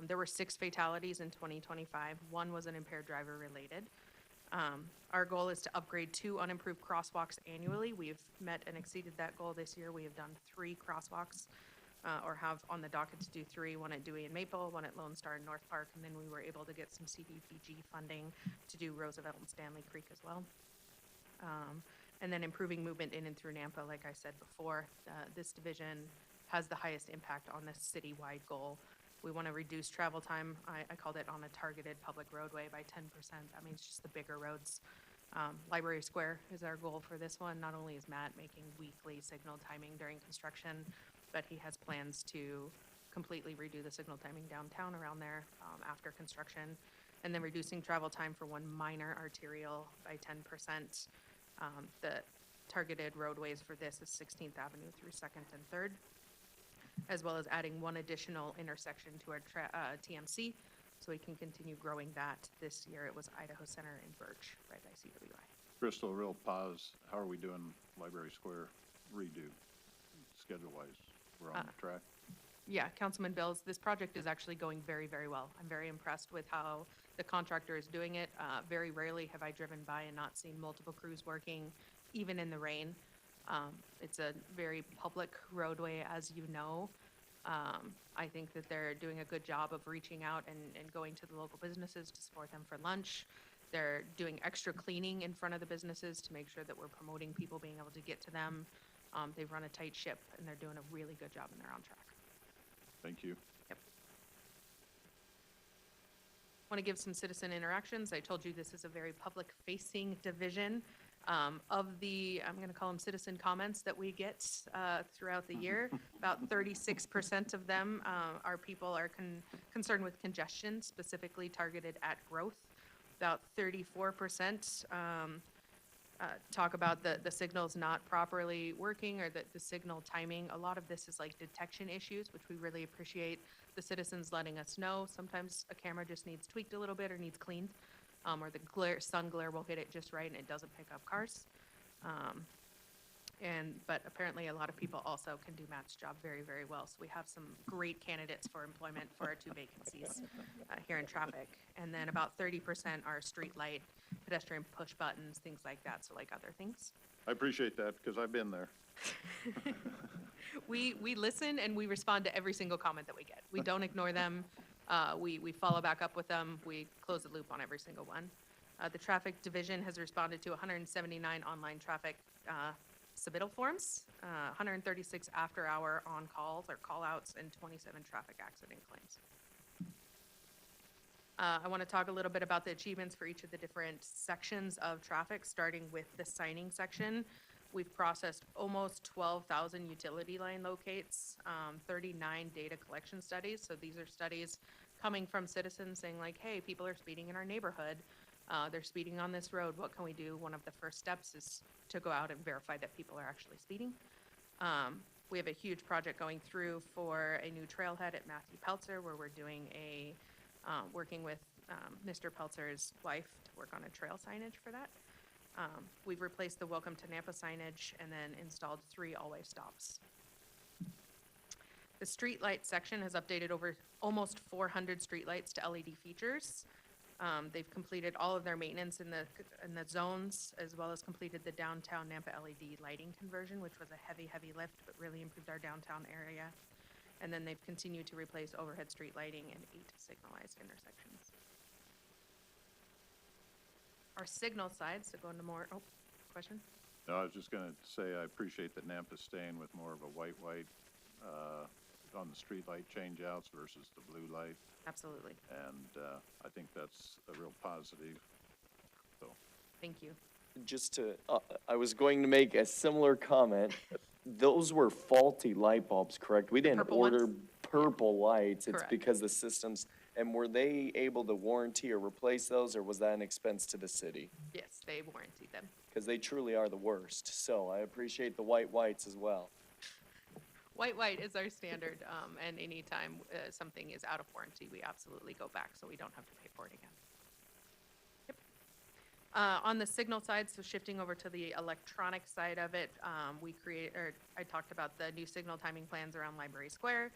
There were 6 fatalities in 2025. 1 was an impaired driver related. Our goal is to upgrade 2 unimproved crosswalks annually. We've met and exceeded that goal this year. We have done 3 crosswalks, or have on the docket to do 3, 1 at Dewey and Maple, 1 at Lone Star and North Park, and then we were able to get some CDBG funding to do Roosevelt and Stanley Creek as well. And then improving movement in and through Nampa, like I said before, this division has the highest impact on this citywide goal. We want to reduce travel time. I called it on a targeted public roadway by 10%. That means just the bigger roads. Library Square is our goal for this one. Not only is Matt making weekly signal timing during construction, but he has plans to completely redo the signal timing downtown around there after construction. And then reducing travel time for one minor arterial by 10%. The targeted roadways for this is 16th Avenue through 2nd and 3rd, as well as adding one additional intersection to our TMC, so we can continue growing that. This year, it was Idaho Center in Birch, right by CWI. Crystal, real pause. How are we doing Library Square redo, schedule-wise? We're on track? Yeah, Councilman Bills, this project is actually going very, very well. I'm very impressed with how the contractor is doing it. Very rarely have I driven by and not seen multiple crews working, even in the rain. It's a very public roadway, as you know. I think that they're doing a good job of reaching out and going to the local businesses to support them for lunch. They're doing extra cleaning in front of the businesses to make sure that we're promoting people being able to get to them. They've run a tight ship, and they're doing a really good job, and they're on track. Thank you. Yep. Want to give some citizen interactions. I told you this is a very public-facing division. Of the, I'm going to call them citizen comments that we get throughout the year, about 36% of them are people are concerned with congestion, specifically targeted at growth. About 34% talk about the signals not properly working or the signal timing. A lot of this is like detection issues, which we really appreciate the citizens letting us know. Sometimes a camera just needs tweaked a little bit or needs cleaned. Or the sun glare will hit it just right and it doesn't pick up cars. But apparently a lot of people also can do Matt's job very, very well. So we have some great candidates for employment for our 2 vacancies here in traffic. And then about 30% are street light, pedestrian push buttons, things like that, so like other things. I appreciate that, because I've been there. We listen and we respond to every single comment that we get. We don't ignore them. We follow back up with them. We close the loop on every single one. The traffic division has responded to 179 online traffic submittal forms, 136 after-hour on-calls or call-outs, and 27 traffic accident claims. I want to talk a little bit about the achievements for each of the different sections of traffic, starting with the signing section. We've processed almost 12,000 utility line locates, 39 data collection studies. So these are studies coming from citizens saying like, hey, people are speeding in our neighborhood. They're speeding on this road. What can we do? One of the first steps is to go out and verify that people are actually speeding. We have a huge project going through for a new trailhead at Matthew Peltzer, where we're doing working with Mr. Peltzer's wife to work on a trail signage for that. We've replaced the Welcome to Nampa signage and then installed 3 all-way stops. The streetlight section has updated over almost 400 streetlights to LED features. They've completed all of their maintenance in the zones, as well as completed the downtown Nampa LED lighting conversion, which was a heavy, heavy lift, but really improved our downtown area. And then they've continued to replace overhead street lighting in 8 signalized intersections. Our signal side, so go into more, question? No, I was just going to say, I appreciate that Nampa's staying with more of a white on the street light change-outs versus the blue light. Absolutely. And I think that's a real positive, so. Thank you. Just to, I was going to make a similar comment. Those were faulty light bulbs, correct? We didn't purple order ones? purple lights. It's Correct. because the systems, and were they able to warranty or replace those, or was that an expense to the city? Yes, they warranty them. Because they truly are the worst. So I appreciate the whites as well. White is our standard, and anytime something is out of warranty, we absolutely go back, so we don't have to pay for it again. Yep. On the signal side, so shifting over to the electronic side of it, I talked about the new signal timing plans around Library Square.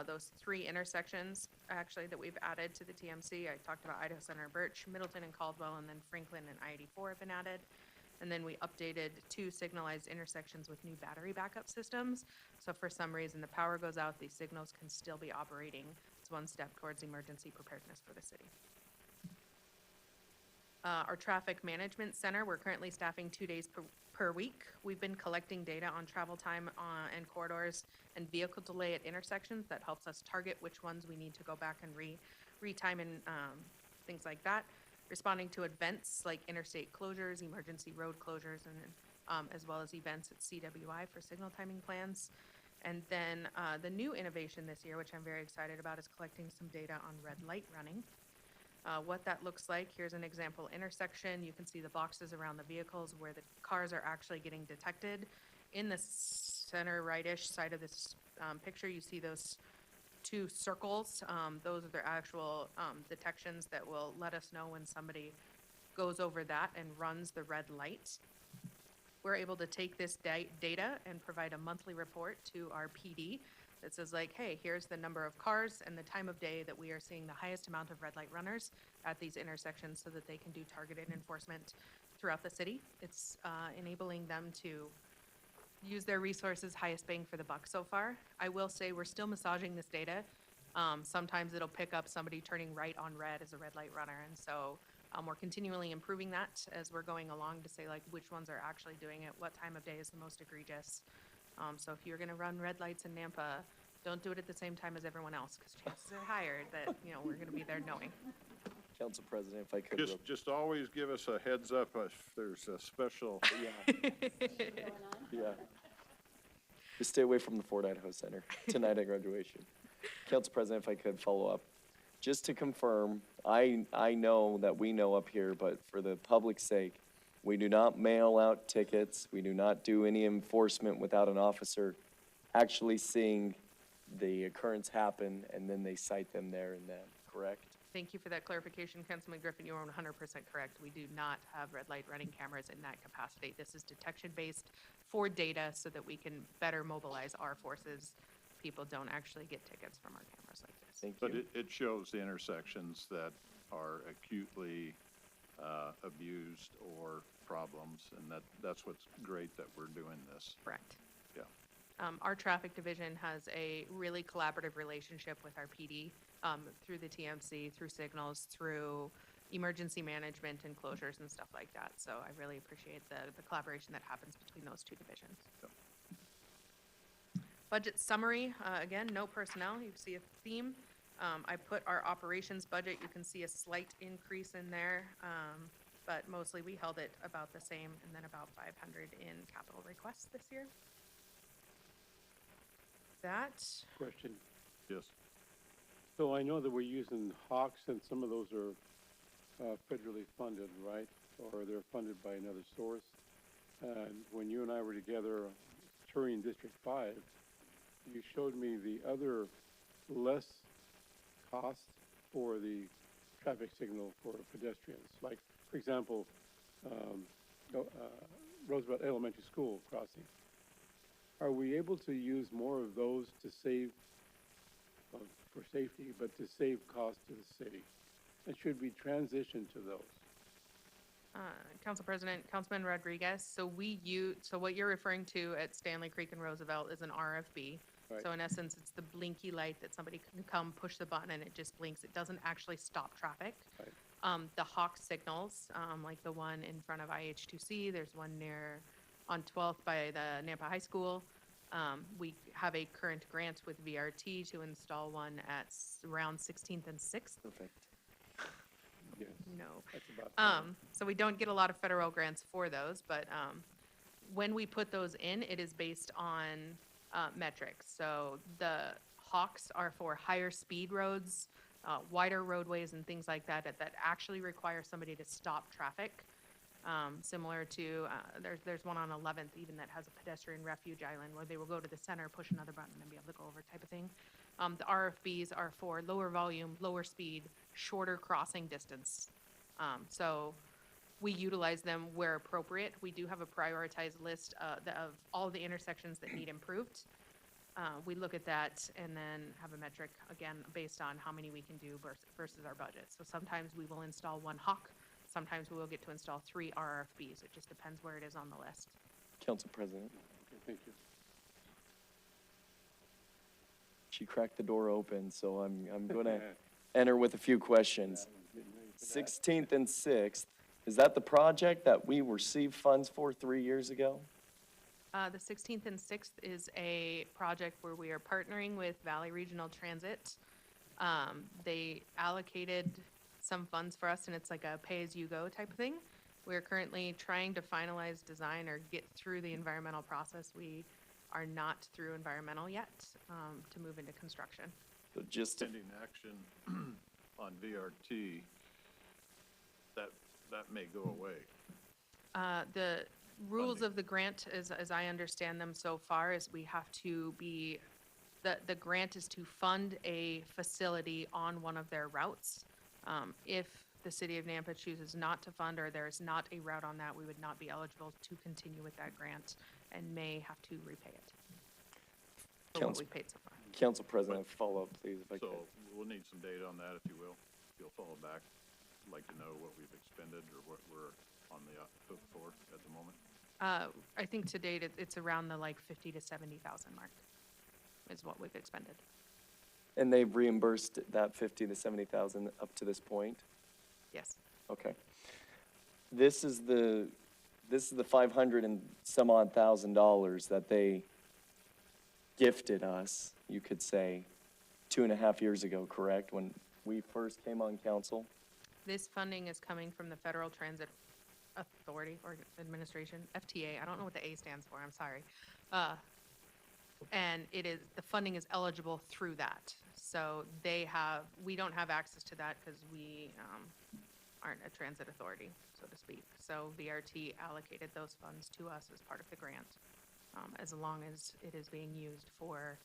Those 3 intersections, actually, that we've added to the TMC. I talked about Idaho Center, Birch, Middleton, and Caldwell, and then Franklin and I-84 have been added. And then we updated 2 signalized intersections with new battery backup systems. So if for some reason the power goes out, these signals can still be operating. It's one step towards emergency preparedness for the city. Our traffic management center, we're currently staffing 2 days per week. We've been collecting data on travel time and corridors and vehicle delay at intersections. That helps us target which ones we need to go back and retime and things like that. Responding to events like interstate closures, emergency road closures, and as well as events at CWI for signal timing plans. And then the new innovation this year, which I'm very excited about, is collecting some data on red light running. What that looks like, here's an example intersection. You can see the boxes around the vehicles where the cars are actually getting detected. In the center right-ish side of this picture, you see those 2 circles. Those are the actual detections that will let us know when somebody goes over that and runs the red light. We're able to take this data and provide a monthly report to our PD that says like, hey, here's the number of cars and the time of day that we are seeing the highest amount of red light runners at these intersections so that they can do targeted enforcement throughout the city. It's enabling them to use their resources highest bang for the buck so far. I will say we're still massaging this data. Sometimes it'll pick up somebody turning right on red as a red light runner. And so we're continually improving that as we're going along to say like which ones are actually doing it, what time of day is the most egregious. So if you're gonna run red lights in Nampa, don't do it at the same time as everyone else, because chances are higher that, we're gonna be there knowing. Council President, if I could. Just always give us a heads up if there's a special, Yeah. Just stay away from the Ford Idaho Center tonight at graduation. Council President, if I could follow up. Just to confirm, I know that we know up here, but for the public's sake, we do not mail out tickets. We do not do any enforcement without an officer actually seeing the occurrence happen, and then they cite them there and then, correct? Thank you for that clarification, Councilman Griffin. You are 100% correct. We do not have red light running cameras in that capacity. This is detection-based for data so that we can better mobilize our forces. People don't actually get tickets from our cameras like this. Thank but you. it shows the intersections that are acutely abused or problems, and that's what's great that we're doing this. Correct. Yeah. Our traffic division has a really collaborative relationship with our PD through the TMC, through signals, through emergency management and closures and stuff like that. So I really appreciate the collaboration that happens between those 2 divisions. Yep. Budget summary, again, no personnel. You see a theme. I put our operations budget. You can see a slight increase in there, but mostly we held it about the same, and then about 500 in capital requests this year. That, Question. Yes. So I know that we're using Hawks, and some of those are federally funded, right? Or they're funded by another source. And when you and I were together touring District 5, you showed me the other less cost for the traffic signal for pedestrians. Like, for example, Roosevelt Elementary School crossing. Are we able to use more of those to save, for safety, but to save cost to the city? And should we transition to those? Council President, Councilman Rodriguez, so what you're referring to at Stanley Creek and Roosevelt is an RFB. Right. So in essence, it's the blinky light that somebody can come, push the button, and it just blinks. It doesn't actually stop traffic. Right. The Hawk signals, like the one in front of IH2C, there's one on 12th by the Nampa High School. We have a current grant with VRT to install one at around 16th and 6th. Perfect. Yes, No. that's about. So we don't get a lot of federal grants for those, but when we put those in, it is based on metrics. So the Hawks are for higher speed roads, wider roadways and things like that actually require somebody to stop traffic. Similar to, there's one on 11th even that has a pedestrian refuge island where they will go to the center, push another button and be able to go over type of thing. The RFBs are for lower volume, lower speed, shorter crossing distance. So we utilize them where appropriate. We do have a prioritized list of all the intersections that need improved. We look at that and then have a metric, again, based on how many we can do versus our budget. So sometimes we will install 1 Hawk. Sometimes we will get to install 3 RFBs. It just depends where it is on the list. Council President, Okay, thank you. she cracked the door open, so I'm going to enter with a few questions. 16th and 6th, Is that the project that we received funds for 3 years ago? The 16th and 6th is a project where we are partnering with Valley Regional Transit. They allocated some funds for us, and it's like a pay-as-you-go type of thing. We're currently trying to finalize design or get through the environmental process. We are not through environmental yet, to move into construction. So just to, Pending action on VRT, that may go away. The rules of the grant, as I understand them so far, is we have to be, the grant is to fund a facility on one of their routes. If the city of Nampa chooses not to fund, or there is not a route on that, we would not be eligible to continue with that grant and may have to repay it. For what Council- we paid so far. Council President, follow-up, please, if I could. So we'll need some data on that, if you will. If you'll follow back, I'd like to know what we've expended or what we're on the hook for at the moment. I think to date, it's around the like 50 to 70,000 mark is what we've expended. And they've reimbursed that 50 to 70,000 up to this point? Yes. Okay. This is the 500 and some odd $1,000 that they gifted us, you could say, 2.5 years ago, correct? When we first came on council? This funding is coming from the Federal Transit Authority or Administration, FTA. I don't know what the A stands for, I'm sorry. And it is, the funding is eligible through that. So we don't have access to that because we aren't a transit authority, so to speak. So VRT allocated those funds to us as part of the grant, as long as it is being used for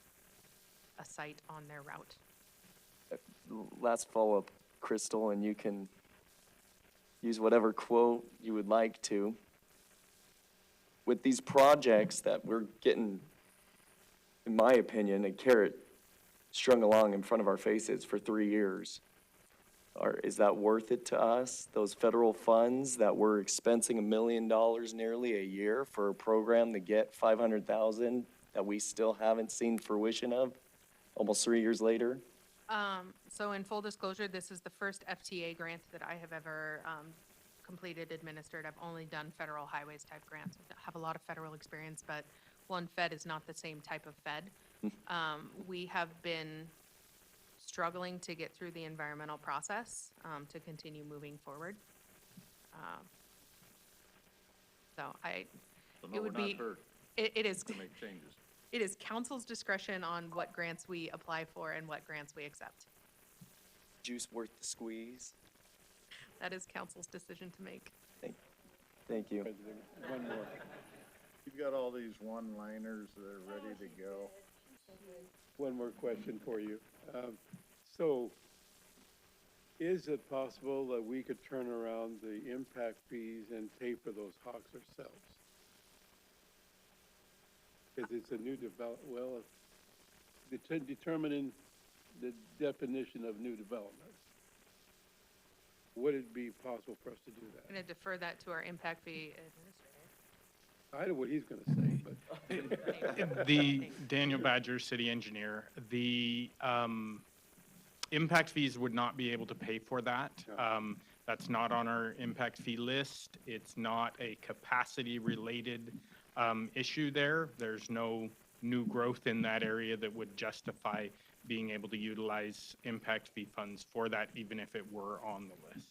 a site on their route. Last follow-up, Crystal, and you can use whatever quote you would like to. With these projects that we're getting, in my opinion, a carrot strung along in front of our faces for 3 years, is that worth it to us? Those federal funds that we're expensing $1 million nearly a year for a program to get 500,000 that we still haven't seen fruition of, almost 3 years later? So in full disclosure, this is the first FTA grant that I have ever completed, administered. I've only done federal highways type grants. I have a lot of federal experience, but one Fed is not the same type of Fed. We have been struggling to get through the environmental process to continue moving forward. So So it no, we're would not be, hurt it is. to make changes. It is council's discretion on what grants we apply for and what grants we accept. Juice worth the squeeze? That is council's decision to make. Thank you. President, one more. You've got all these one-liners that are ready to go. One more question for you. So, is it possible that we could turn around the impact fees and pay for those hawks ourselves? Because it's a new determining the definition of new development. Would it be possible for us to do I'm that? going to defer that to our impact fee administrator. I know what he's gonna say, but The Daniel Badger, city engineer, the impact fees would not be able to pay for that. That's not on our impact fee list. It's not a capacity-related issue there. There's no new growth in that area that would justify being able to utilize impact fee funds for that, even if it were on the list.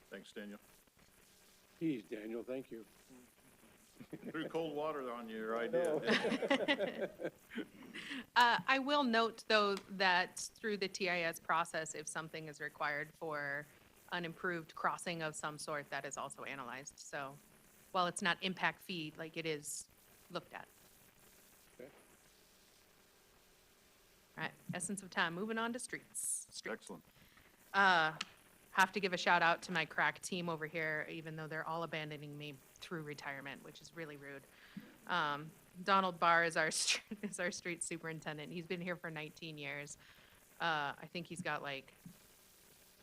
Thanks, Daniel. geez, Daniel, thank you. Threw cold water on your idea. I will note, though, that through the TIS process, if something is required for an improved crossing of some sort, that is also analyzed. So while it's not impact fee, like it is looked at. Okay. All right, essence of time, moving on to streets. Excellent. Have to give a shout out to my crack team over here, even though they're all abandoning me through retirement, which is really rude. Donald Barr is our street superintendent. He's been here for 19 years. I think he's got like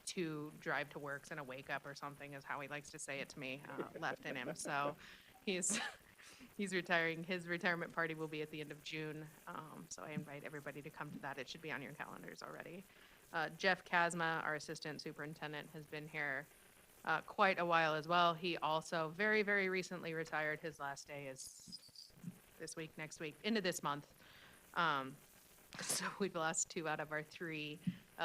2 drive to works and a wake up or something is how he likes to say it to me, left in him. So he's retiring. His retirement party will be at the end of June. So I invite everybody to come to that. It should be on your calendars already. Jeff Kasma, our assistant superintendent, has been here quite a while as well. He also very, very recently retired. His last day is this week, next week, into this month. So we've lost 2 out of our 3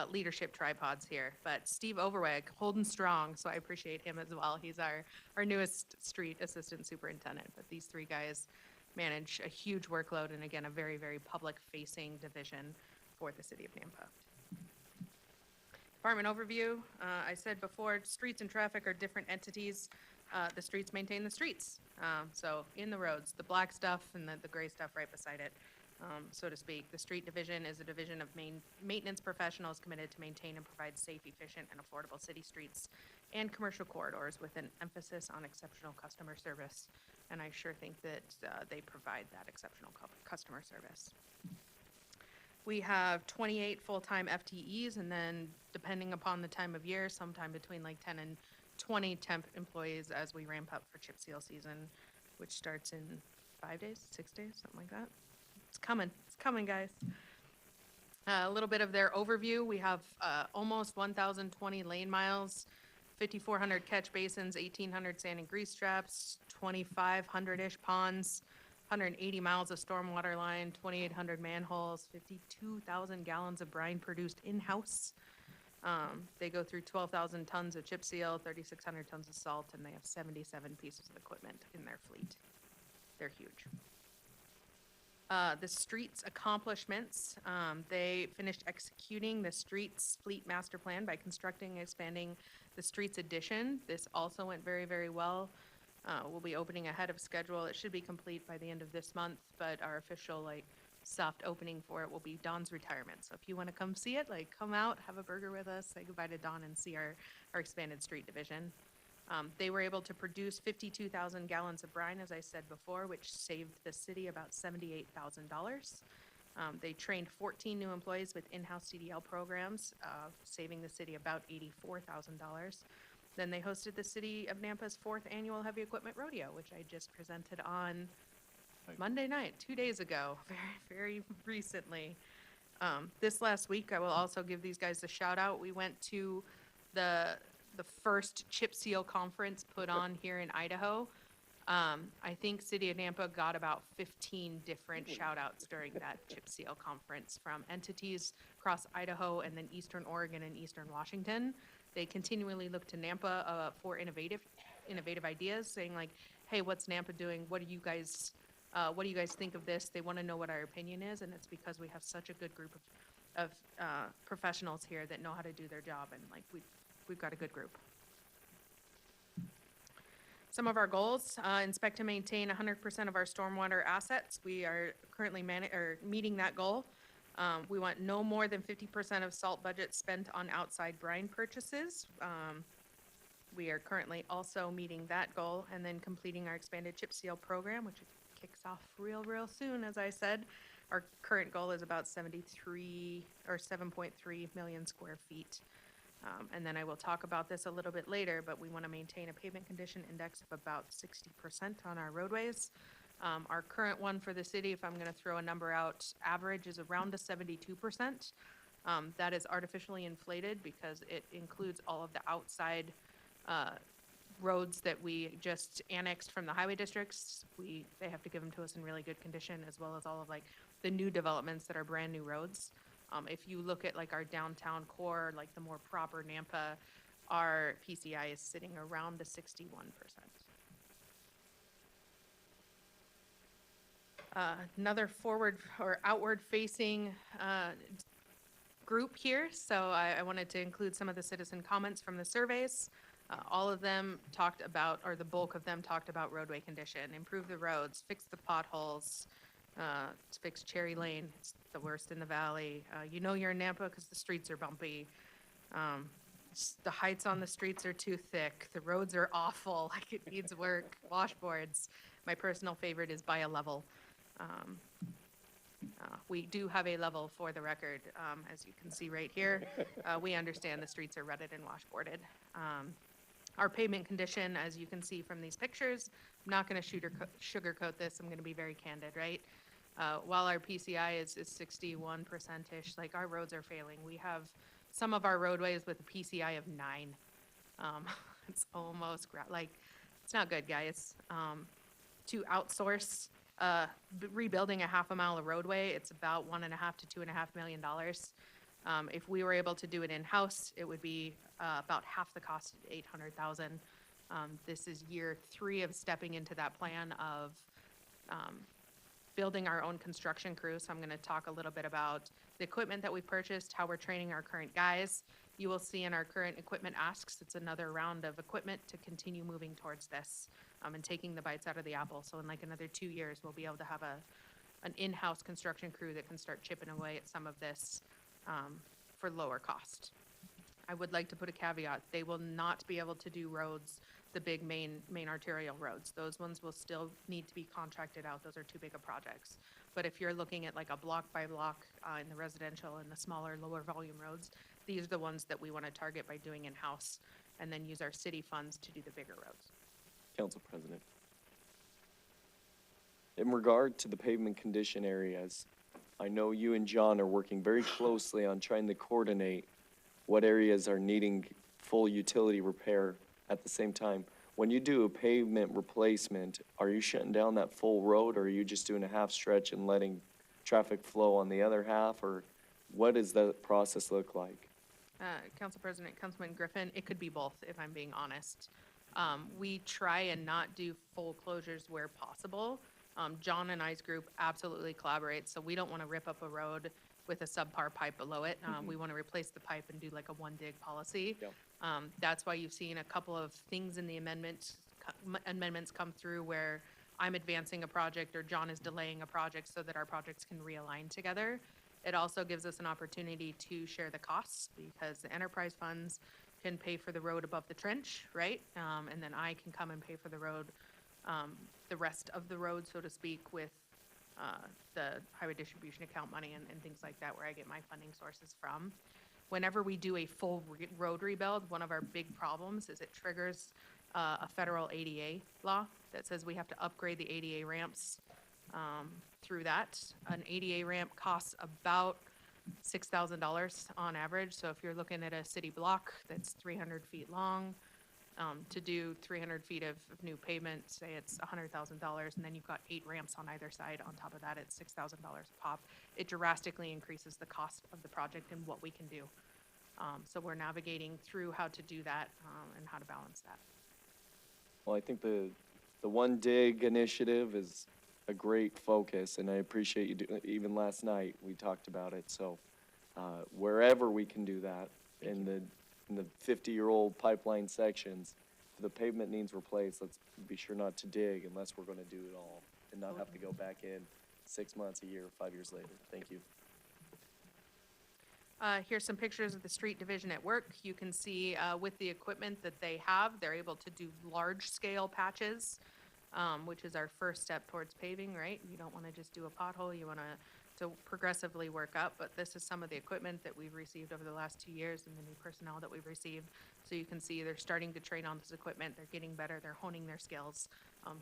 leadership tripods here. But Steve Overweg, holding strong, so I appreciate him as well. He's our newest street assistant superintendent. But these 3 guys manage a huge workload and again, a very, very public-facing division for the city of Nampa. Department overview, I said before, streets and traffic are different entities. The streets maintain the streets. So in the roads, the black stuff and the gray stuff right beside it, so to speak. The street division is a division of maintenance professionals committed to maintain and provide safe, efficient, and affordable city streets and commercial corridors with an emphasis on exceptional customer service. And I sure think that they provide that exceptional customer service. We have 28 full-time FTEs, and then depending upon the time of year, sometime between like 10 and 20 temp employees as we ramp up for chip seal season, which starts in 5 days, 6 days, something like that. It's coming, guys. A little bit of their overview. We have almost 1,020 lane miles, 5,400 catch basins, 1,800 sand and grease traps, 2,500-ish ponds, 180 miles of stormwater line, 2,800 manholes, 52,000 gallons of brine produced in-house. They go through 12,000 tons of chip seal, 3,600 tons of salt, and they have 77 pieces of equipment in their fleet. They're huge. The streets accomplishments, they finished executing the streets fleet master plan by constructing and expanding the streets addition. This also went very, very well. We'll be opening ahead of schedule. It should be complete by the end of this month, but our official soft opening for it will be Dawn's retirement. So if you want to come see it, come out, have a burger with us, say goodbye to Dawn, and see our expanded street division. They were able to produce 52,000 gallons of brine, as I said before, which saved the city about $78,000. They trained 14 new employees with in-house CDL programs, saving the city about $84,000. Then they hosted the city of Nampa's 4th annual heavy equipment rodeo, which I just presented on Monday night, 2 days ago, very, very recently. This last week, I will also give these guys a shout out. We went to the first chip seal conference put on here in Idaho. I think City of Nampa got about 15 different shout outs during that chip seal conference from entities across Idaho and then Eastern Oregon and Eastern Washington. They continually look to Nampa for innovative ideas, saying hey, what's Nampa doing? What do you guys think of this? They want to know what our opinion is, and it's because we have such a good group of professionals here that know how to do their job, and we've got a good group. Some of our goals, inspect and maintain 100% of our stormwater assets. We are currently meeting that goal. We want no more than 50% of salt budget spent on outside brine purchases. We are currently also meeting that goal and then completing our expanded chip seal program, which kicks off real soon, as I said. Our current goal is about 7.3 million square feet. And then I will talk about this a little bit later, but we want to maintain a pavement condition index of about 60% on our roadways. Our current one for the city, if I'm going to throw a number out, average is around a 72%. That is artificially inflated because it includes all of the outside roads that we just annexed from the highway districts. They have to give them to us in really good condition, as well as all of the new developments that are brand new roads. If you look at our downtown core, the more proper Nampa, our PCI is sitting around the 61%. Another forward or outward facing group here. So I wanted to include some of the citizen comments from the surveys. All of them talked about, or the bulk of them talked about roadway condition, improve the roads, fix the potholes, fix Cherry Lane. It's the worst in the valley. You're in Nampa because the streets are bumpy. The heights on the streets are too thick. The roads are awful. It needs work. Washboards. My personal favorite is by a level. We do have a level for the record, as you can see right here. We understand the streets are rutted and washboarded. Our pavement condition, as you can see from these pictures, I'm not going to sugarcoat this. I'm going to be very candid, right? While our PCI is 61%-ish, our roads are failing. We have some of our roadways with a PCI of 9. It's almost, it's not good, guys. To outsource rebuilding a half a mile of roadway, it's about $1.5 to $2.5 million. If we were able to do it in-house, it would be about half the cost at $800,000. This is year 3 of stepping into that plan of building our own construction crew. So I'm going to talk a little bit about the equipment that we purchased, how we're training our current guys. You will see in our current equipment asks, it's another round of equipment to continue moving towards this and taking the bites out of the apple. So in like another 2 years, we'll be able to have an in-house construction crew that can start chipping away at some of this for lower cost. I would like to put a caveat. They will not be able to do roads, the big main arterial roads. Those ones will still need to be contracted out. Those are too big of projects. But if you're looking at like a block by block in the residential and the smaller, lower volume roads, these are the ones that we want to target by doing in-house and then use our city funds to do the bigger roads. Council President. In regard to the pavement condition areas, I know you and John are working very closely on trying to coordinate what areas are needing full utility repair at the same time. When you do a pavement replacement, are you shutting down that full road, or are you just doing a half stretch and letting traffic flow on the other half, or what does the process look like? Council President, Councilman Griffin, it could be both, if I'm being honest. We try and not do full closures where possible. John and I's group absolutely collaborate, so we don't want to rip up a road with a subpar pipe below it. We want to replace the pipe and do like a one dig policy. Yep. That's why you've seen a couple of things in the amendments come through where I'm advancing a project or John is delaying a project so that our projects can realign together. It also gives us an opportunity to share the costs because the enterprise funds can pay for the road above the trench, right? And then I can come and pay for the road, the rest of the road, so to speak, with the highway distribution account money and things like that, where I get my funding sources from. Whenever we do a full road rebuild, one of our big problems is it triggers a federal ADA law that says we have to upgrade the ADA ramps through that. An ADA ramp costs about $6,000 on average. So if you're looking at a city block that's 300 feet long, to do 300 feet of new pavement, say it's $100,000, and then you've got 8 ramps on either side. On top of that, it's $6,000 a pop. It drastically increases the cost of the project and what we can do. So we're navigating through how to do that and how to balance that. Well, I think the One Dig initiative is a great focus, and I appreciate you doing, even last night, we talked about it. So wherever we can do that in the 50-year-old pipeline sections, if the pavement needs replaced, let's be sure not to dig unless we're going to do it all and not have to go back in 6 months, a year, 5 years later. Thank you. Here's some pictures of the street division at work. You can see with the equipment that they have, they're able to do large-scale patches, which is our first step towards paving, right? You don't want to just do a pothole. You want to progressively work up, but this is some of the equipment that we've received over the last 2 years and the new personnel that we've received. So you can see they're starting to train on this equipment. They're getting better. They're honing their skills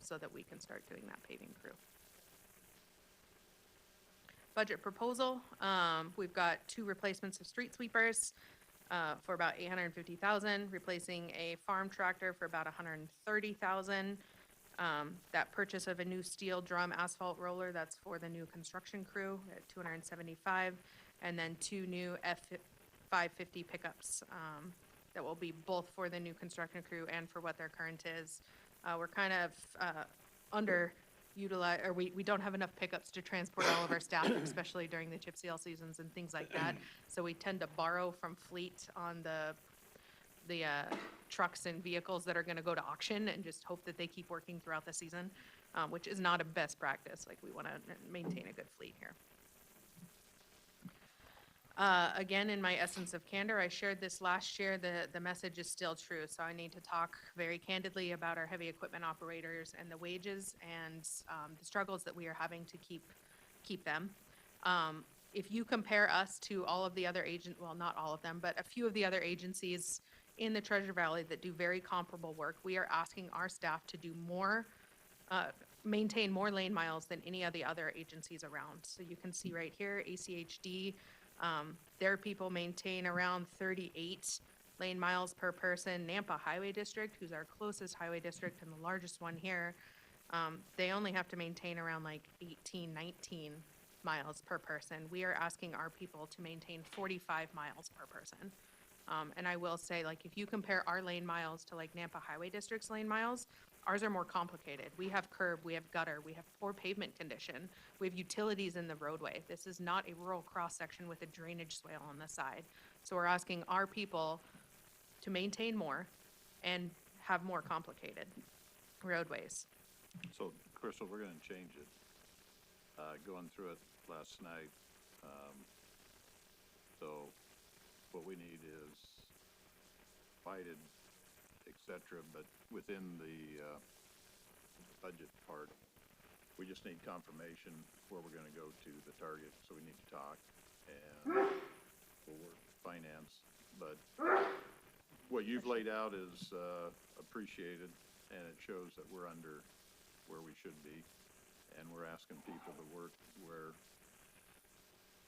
so that we can start doing that paving crew. Budget proposal, we've got 2 replacements of street sweepers for about $850,000, replacing a farm tractor for about $130,000. That purchase of a new steel drum asphalt roller, that's for the new construction crew at $275, and then 2 new F-550 pickups that will be both for the new construction crew and for what their current is. We're kind of underutilized, or we don't have enough pickups to transport all of our staff, especially during the chip seal seasons and things like that. So we tend to borrow from fleet on the trucks and vehicles that are going to go to auction and just hope that they keep working throughout the season, which is not a best practice. Like, we want to maintain a good fleet here. Again, in my essence of candor, I shared this last year. The message is still true. So I need to talk very candidly about our heavy equipment operators and the wages and the struggles that we are having to keep them. If you compare us to all of the other well, not all of them, but a few of the other agencies in the Treasure Valley that do very comparable work, we are asking our staff to do more, maintain more lane miles than any of the other agencies around. So you can see right here, ACHD, their people maintain around 38 lane miles per person. Nampa Highway District, who's our closest highway district and the largest one here, they only have to maintain around like 18, 19 miles per person. We are asking our people to maintain 45 miles per person. And I will say, like, if you compare our lane miles to like Nampa Highway District's lane miles, ours are more complicated. We have curb, we have gutter, we have poor pavement condition, we have utilities in the roadway. This is not a rural cross-section with a drainage swale on the side. So we're asking our people to maintain more and have more complicated roadways. So, Crystal, we're gonna change it. Going through it last night, so what we need is divided, et cetera, but within the budget part, we just need confirmation where we're gonna go to the target, so we need to talk, and we'll work with finance, but what you've laid out is appreciated, and it shows that we're under where we should be, and we're asking people to work where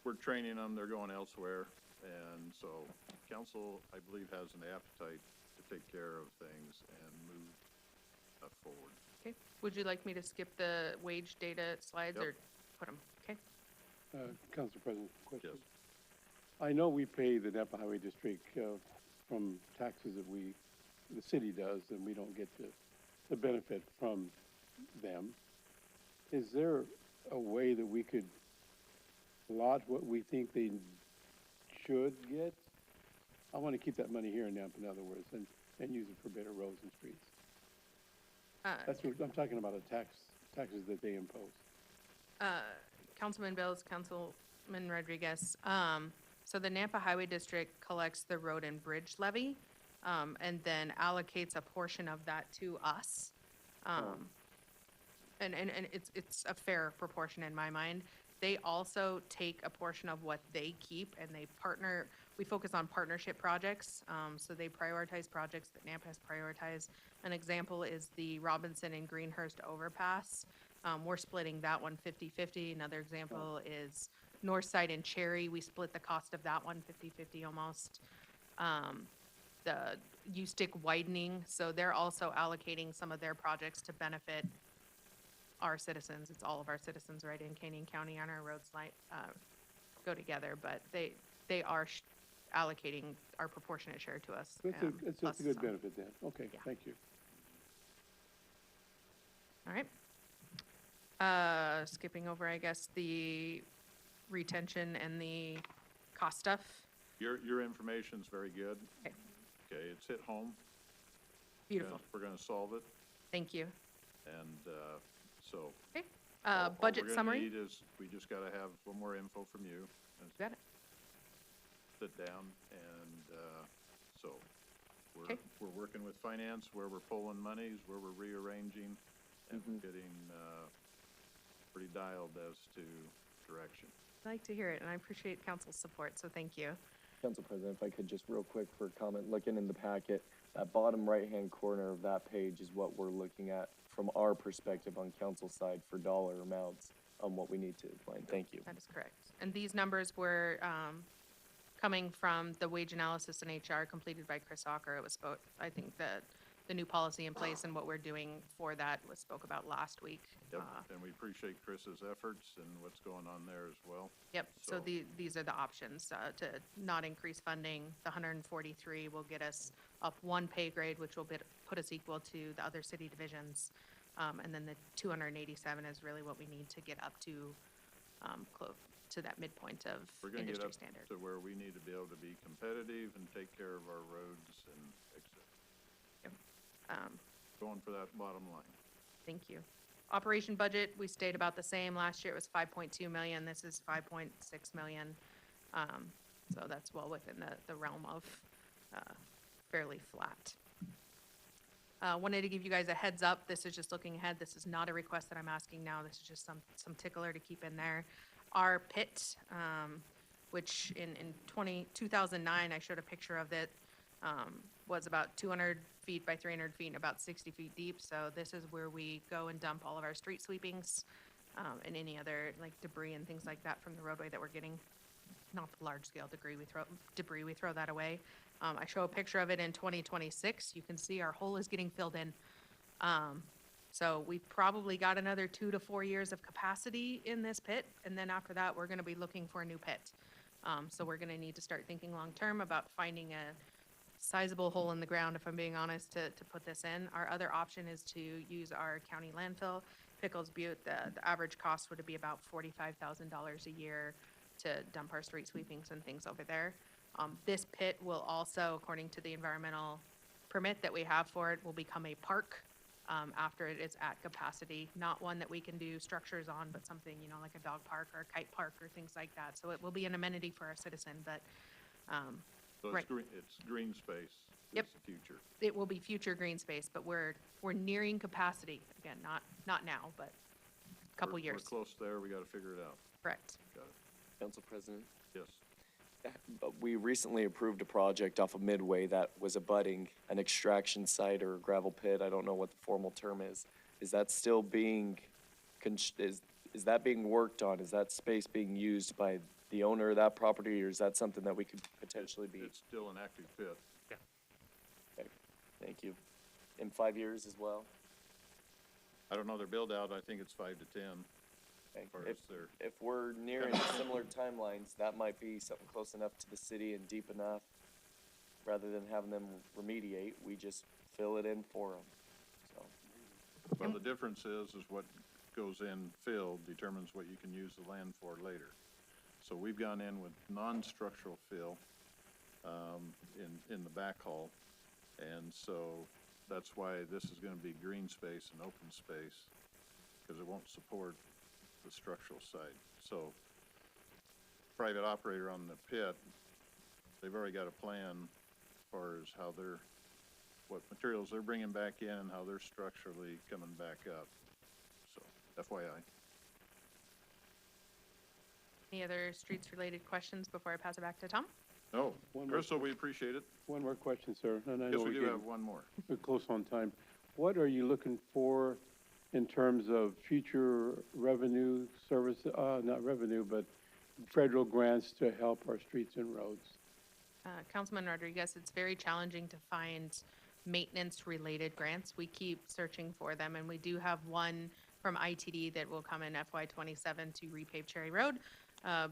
we're training them, they're going elsewhere, and so council, I believe, has an appetite to take care of things and move forward. Okay, would you like me to skip the wage data slides Yep. or put them? Okay, Council President, question. Yes. I know we pay the Napa Highway District from taxes that the city does, and we don't get the benefit from them. Is there a way that we could lot what we think they should get? I want to keep that money here in Napa, in other words, and use it for better roads and streets. That's what, I'm talking about taxes that they impose. Councilman Bills, Councilman Rodriguez. So the Nampa Highway District collects the road and bridge levy, and then allocates a portion of that to us. And it's a fair proportion in my mind. They also take a portion of what they keep and they partner, we focus on partnership projects. So they prioritize projects that Nampa has prioritized. An example is the Robinson and Greenhurst overpass. We're splitting that one 50-50. Another example is Northside and Cherry. We split the cost of that one 50-50 almost. The U-Stick widening, so they're also allocating some of their projects to benefit our citizens. It's all of our citizens, right, in Canyon County on our roads go together, but they are allocating our proportionate share to us. It's plus a good some. benefit then. Okay, Yeah. thank you. All right. Skipping over, I guess, the retention and the cost stuff. Your information's very good. Okay. Okay, it's hit home. Beautiful. We're gonna solve it, Thank you. and, so. Okay. all Budget we're gonna summary. need is, we just gotta have a little more info from you, and Got it. sit down, and, so. Okay. We're working with finance, where we're pulling monies, where we're rearranging, and we're getting, pretty dialed as to direction. I like to hear it, and I appreciate council's support, so thank you. Council President, if I could just real quick for comment, looking in the packet, that bottom right-hand corner of that page is what we're looking at from our perspective on council side for dollar amounts on what we need to find. Thank you. That is correct. And these numbers were coming from the wage analysis in HR completed by Chris Ocker. It was I think the new policy in place and what we're doing for that was spoke about last week. Yep, and we appreciate Chris's efforts and what's going on there as well. Yep, so So- these are the options, to not increase funding. The 143 will get us up one pay grade, which will put us equal to the other city divisions. And then the 287 is really what we need to get up to, close to that midpoint of We're gonna get industry up standard. to where we need to be able to be competitive and take care of our roads and et cetera. Going for that bottom line. Thank you. Operation budget, we stayed about the same. Last year it was 5.2 million. This is 5.6 million. So that's well within the realm of fairly flat. Wanted to give you guys a heads up. This is just looking ahead. This is not a request that I'm asking now. This is just some tickler to keep in there. Our pit, which in 2009, I showed a picture of it, was about 200 feet by 300 feet and about 60 feet deep. So this is where we go and dump all of our street sweepings and any other like debris and things like that from the roadway that we're getting. not the large-scale debris, we throw that away. I show a picture of it in 2026. You can see our hole is getting filled in. So we've probably got another 2 to 4 years of capacity in this pit, and then after that, we're gonna be looking for a new pit. So we're gonna need to start thinking long-term about finding a sizable hole in the ground, if I'm being honest, to put this in. Our other option is to use our county landfill. Pickles Butte, the average cost would be about $45,000 a year to dump our street sweepings and things over there. This pit will also, according to the environmental permit that we have for it, will become a park after it is at capacity. Not one that we can do structures on, but something, you know, like a dog park or a kite park or things like that. So it will be an amenity for our citizen, but So Right. it's green space Yep. is the future. it will be future green space, but we're nearing capacity. Again, not now, but a couple We're years. close there, we gotta figure it out. Correct. Got it. Council President? Yes. We recently approved a project off of Midway that was abutting an extraction site or a gravel pit. I don't know what the formal term is. Is that still being, is that being worked on? Is that space being used by the owner of that property, or is that something that we could potentially be? It's still an active pit. Okay, thank you. In 5 years as well? I don't know their build out, I think it's 5 to 10. Okay. Or is there- If we're nearing similar timelines, that might be something close enough to the city and deep enough, rather than having them remediate, we just fill it in for them, so. Well, the difference is what goes in filled determines what you can use the land for later. So we've gone in with non-structural fill, in the backhaul. And so that's why this is gonna be green space and open space, because it won't support the structural side. So private operator on the pit, they've already got a plan as far as how what materials they're bringing back in and how they're structurally coming back up. So FYI. Any other streets-related questions before I pass it back to Tom? No, One more Crystal, we appreciate it. One more question, sir, and I Yes, know we we're do have getting, one more. we're close on time. What are you looking for in terms of future revenue service, not revenue, but federal grants to help our streets and roads? Councilman Rodriguez, it's very challenging to find maintenance-related grants. We keep searching for them, and we do have one from ITD that will come in FY '27 to repave Cherry Road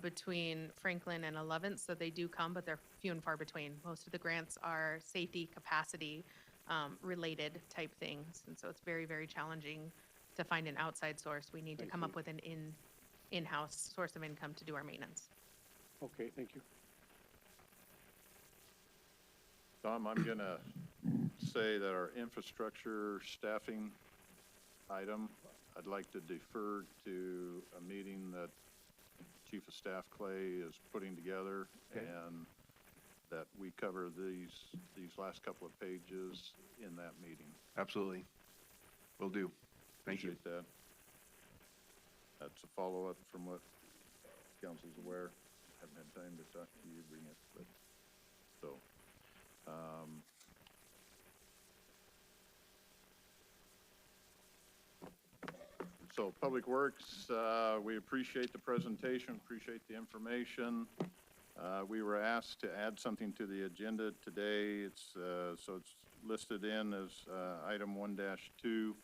between Franklin and 11th, so they do come, but they're few and far between. Most of the grants are safety, capacity related type things, and so it's very, very challenging to find an outside source. We need to I come up see. with an in-house source of income to do our maintenance. Okay, thank you. Tom, I'm gonna say that our infrastructure staffing item, I'd like to defer to a meeting that Chief of Staff Clay is putting together, and that we cover these last couple of pages in that meeting. Absolutely. Will do. Thank you. Appreciate that. That's a follow-up from what council's aware. Haven't had time to talk to you, bring it, but, so. So Public Works, we appreciate the presentation, appreciate the information. We were asked to add something to the agenda today. It's, so it's listed in as, item 1-2,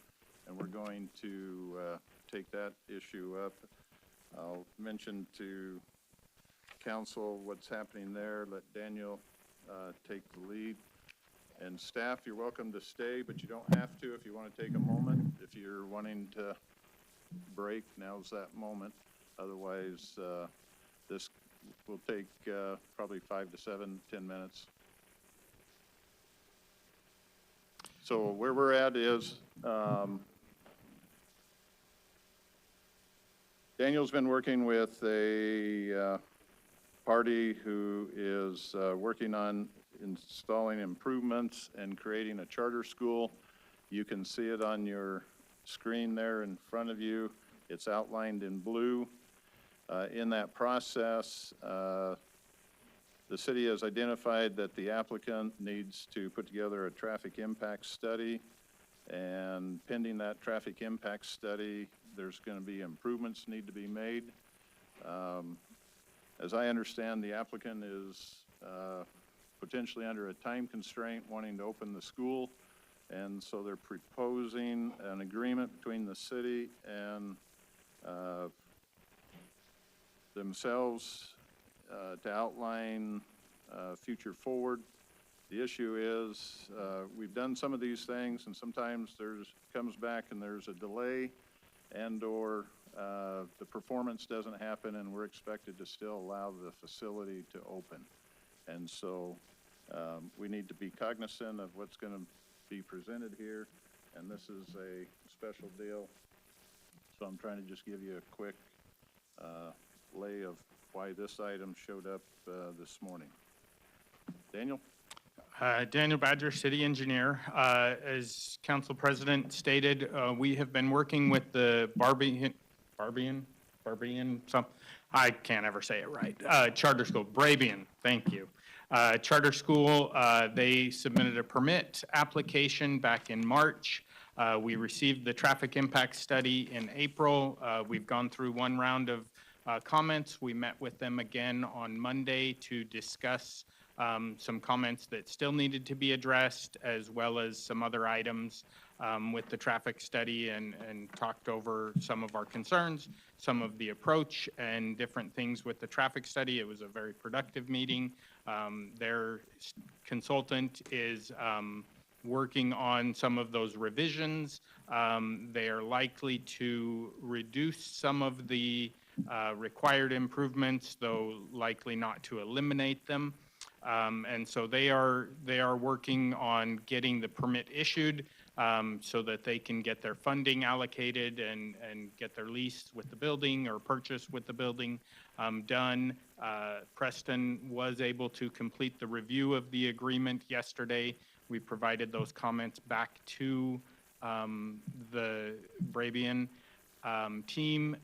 and we're going to, take that issue up. I'll mention to council what's happening there. Let Daniel, take the lead. And staff, you're welcome to stay, but you don't have to if you want to take a moment. If you're wanting to break, now's that moment. Otherwise, this will take probably 5 to 7, 10 minutes. So where we're at is, Daniel's been working with a party who is working on installing improvements and creating a charter school. You can see it on your screen there in front of you. It's outlined in blue. In that process, the city has identified that the applicant needs to put together a traffic impact study. And pending that traffic impact study, there's going to be improvements need to be made. As I understand, the applicant is potentially under a time constraint, wanting to open the school, and so they're proposing an agreement between the city and themselves to outline future forward. The issue is, we've done some of these things, and sometimes comes back and there's a delay, and/or the performance doesn't happen, and we're expected to still allow the facility to open. And so we need to be cognizant of what's going to be presented here, and this is a special deal. So I'm trying to just give you a quick lay of why this item showed up this morning. Daniel? Daniel Badger, City Engineer. As Council President stated, we have been working with the I can't ever say it right, charter school, Brabian, thank you. Charter school, they submitted a permit application back in March. We received the traffic impact study in April. We've gone through one round of comments. We met with them again on Monday to discuss some comments that still needed to be addressed, as well as some other items with the traffic study, and talked over some of our concerns, some of the approach, and different things with the traffic study. It was a very productive meeting. Their consultant is working on some of those revisions. They are likely to reduce some of the required improvements, though likely not to eliminate them. And so they are working on getting the permit issued so that they can get their funding allocated and get their lease with the building or purchase with the building done. Preston was able to complete the review of the agreement yesterday. We provided those comments back to the Brabian team.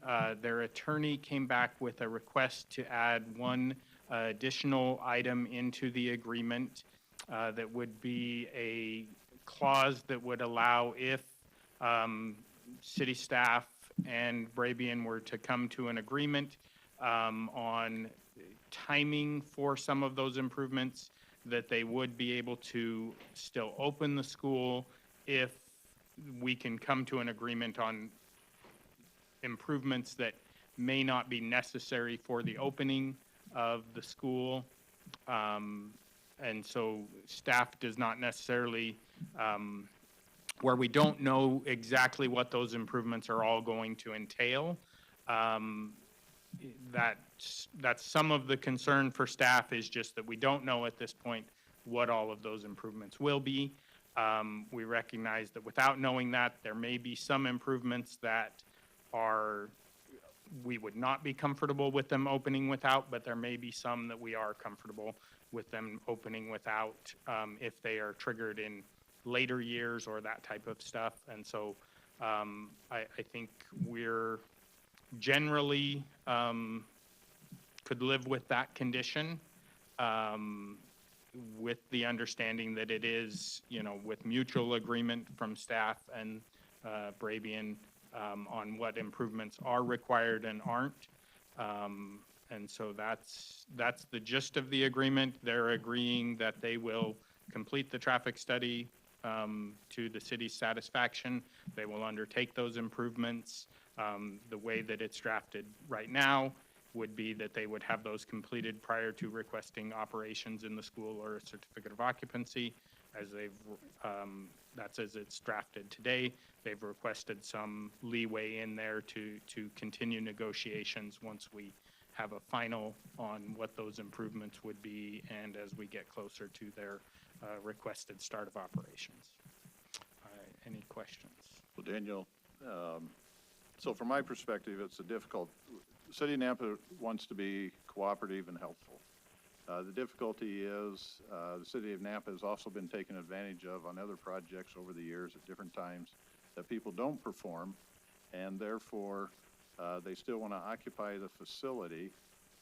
Their attorney came back with a request to add one additional item into the agreement that would be a clause that would allow, if city staff and Brabian were to come to an agreement on timing for some of those improvements, that they would be able to still open the school if we can come to an agreement on improvements that may not be necessary for the opening of the school. And so staff does not necessarily, where we don't know exactly what those improvements are all going to entail, that's some of the concern for staff, is just that we don't know at this point what all of those improvements will be. We recognize that without knowing that, there may be some improvements that we would not be comfortable with them opening without, but there may be some that we are comfortable with them opening without if they are triggered in later years or that type of stuff. And so I think we're generally could live with that condition, with the understanding that it is, with mutual agreement from staff and Brabian on what improvements are required and aren't. And so that's the gist of the agreement. They're agreeing that they will complete the traffic study to the city's satisfaction. They will undertake those improvements. The way that it's drafted right now would be that they would have those completed prior to requesting operations in the school or a certificate of occupancy. That's as it's drafted today. They've requested some leeway in there to continue negotiations once we have a final on what those improvements would be, and as we get closer to their requested start of operations. Any questions? Well, Daniel, so from my perspective, it's a difficult, the city of Nampa wants to be cooperative and helpful. The difficulty is the city of Nampa has also been taken advantage of on other projects over the years at different times that people don't perform, and therefore they still want to occupy the facility,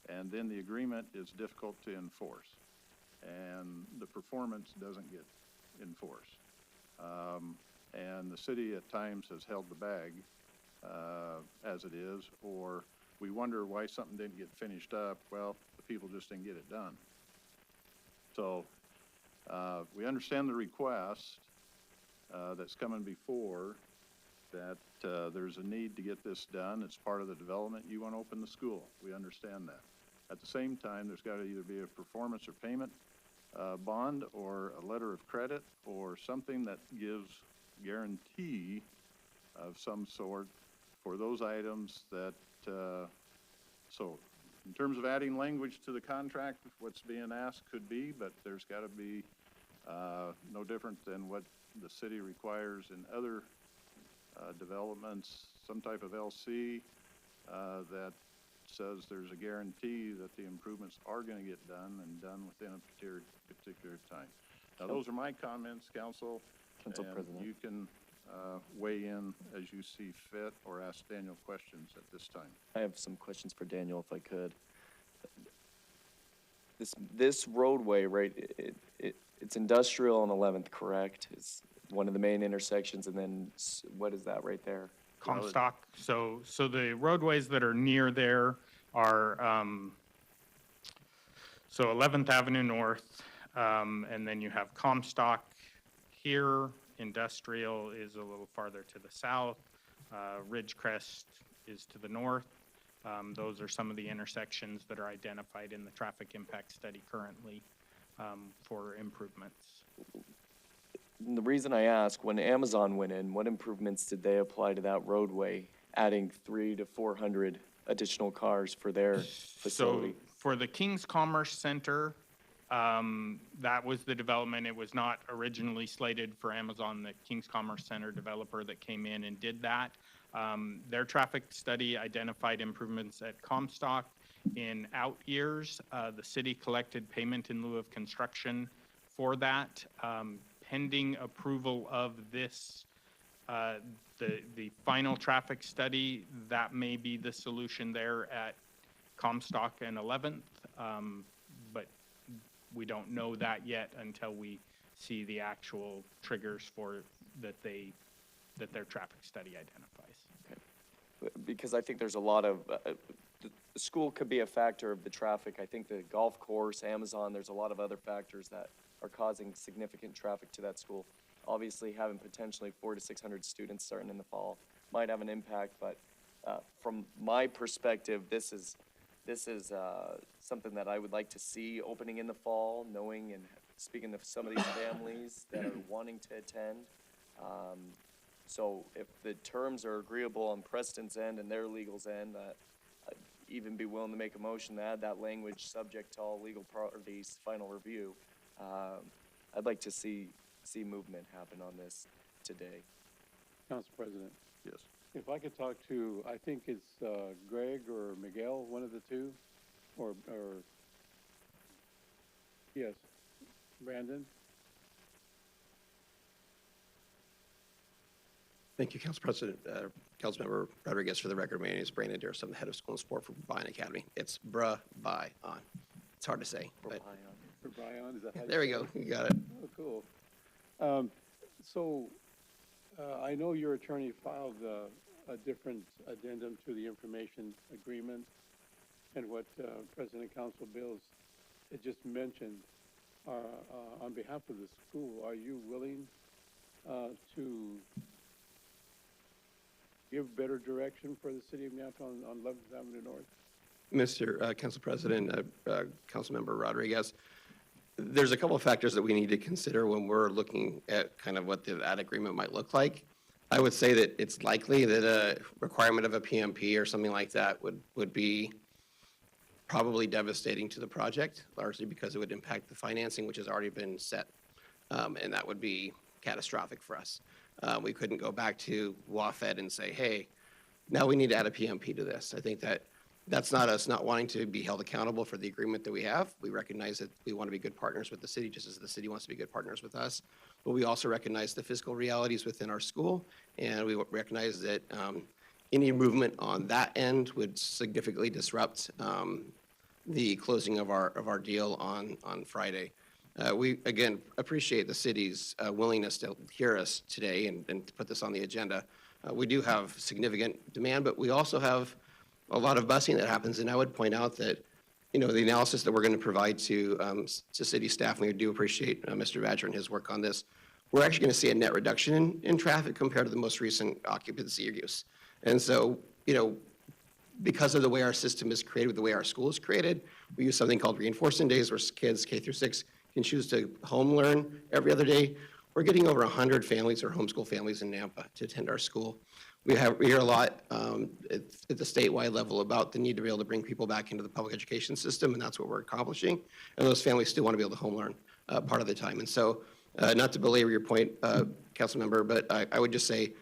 and then the agreement is difficult to enforce, and the performance doesn't get enforced. And the city at times has held the bag as it is, or we wonder why something didn't get finished up. Well, the people just didn't get it done. So, we understand the request, that's coming before, that, there's a need to get this done. It's part of the development. You want to open the school. We understand that. At the same time, there's got to either be a performance or payment, bond, or a letter of credit, or something that gives guarantee of some sort for those items that, so in terms of adding language to the contract, what's being asked could be, but there's got to be no different than what the city requires in other developments, some type of LC that says there's a guarantee that the improvements are going to get done and done within a particular time. Now, those are my comments, Council. Council and President. you can weigh in as you see fit or ask Daniel questions at this time. I have some questions for Daniel, if I could. This roadway, right, it's industrial on 11th, correct? It's one of the main intersections, and then what is that right there? Comstock, so the roadways that are near there are, so 11th Avenue North, and then you have Comstock here, Industrial is a little farther to the south, Ridgecrest is to the north. Those are some of the intersections that are identified in the traffic impact study currently for improvements. The reason I ask, when Amazon went in, what improvements did they apply to that roadway, adding 300 to 400 additional cars for their facility? So for the King's Commerce Center, that was the development. It was not originally slated for Amazon, the King's Commerce Center developer that came in and did that. Their traffic study identified improvements at Comstock. In out years, the city collected payment in lieu of construction for that. Pending approval of this, the final traffic study, that may be the solution there at Comstock and 11th, but we don't know that yet until we see the actual triggers for that their traffic study identifies. Because I think there's a lot of, the school could be a factor of the traffic. I think the golf course, Amazon, there's a lot of other factors that are causing significant traffic to that school. Obviously, having potentially 400 to 600 students starting in the fall might have an impact, but from my perspective, this is something that I would like to see opening in the fall, knowing and speaking to some of these families that are wanting to attend. So if the terms are agreeable on Preston's end and their legal's end, I'd even be willing to make a motion to add that language subject to all legal parties' final review. I'd like to see movement happen on this today. Council President, Yes. if I could talk to, I think it's Greg or Miguel, one of the two, or yes, Brandon? Thank you, Council President. Councilmember Rodriguez, for the record, my name is Brandon Dearest. I'm the head of school and sport for Bryan Academy. It's Bra-Bi-On. It's hard to say, but For Brian, is that how you there we say go. it? You got it. Oh, cool. I know your attorney filed a different addendum to the information agreement, and what President Council Bills had just mentioned. On behalf of the school, are you willing to give better direction for the city of Napa on 11th Avenue North? Mr. Council President, Councilmember Rodriguez, there's a couple of factors that we need to consider when we're looking at kind of what that agreement might look like. I would say that it's likely that a requirement of a PMP or something like that would be probably devastating to the project, largely because it would impact the financing, which has already been set, and that would be catastrophic for us. We couldn't go back to WAFED and say, hey, now we need to add a PMP to this. I think that's not us not wanting to be held accountable for the agreement that we have. We recognize that we want to be good partners with the city, just as the city wants to be good partners with us. But we also recognize the fiscal realities within our school, and we recognize that any movement on that end would significantly disrupt the closing of our deal on Friday. We, again, appreciate the city's willingness to hear us today and to put this on the agenda. We do have significant demand, but we also have a lot of busing that happens. And I would point out that, you know, the analysis that we're going to provide to city staff, and we do appreciate Mr. Badger and his work on this, we're actually going to see a net reduction in traffic compared to the most recent occupancy use. And so, you know, because of the way our system is created, the way our school is created, we use something called reinforcement days where kids K through 6 can choose to home learn every other day. We're getting over 100 families or homeschool families in Nampa to attend our school. We hear a lot at the statewide level about the need to be able to bring people back into the public education system, and that's what we're accomplishing. And those families still want to be able to home learn part of the time. And so, not to belabor your point, council member, but I would just say,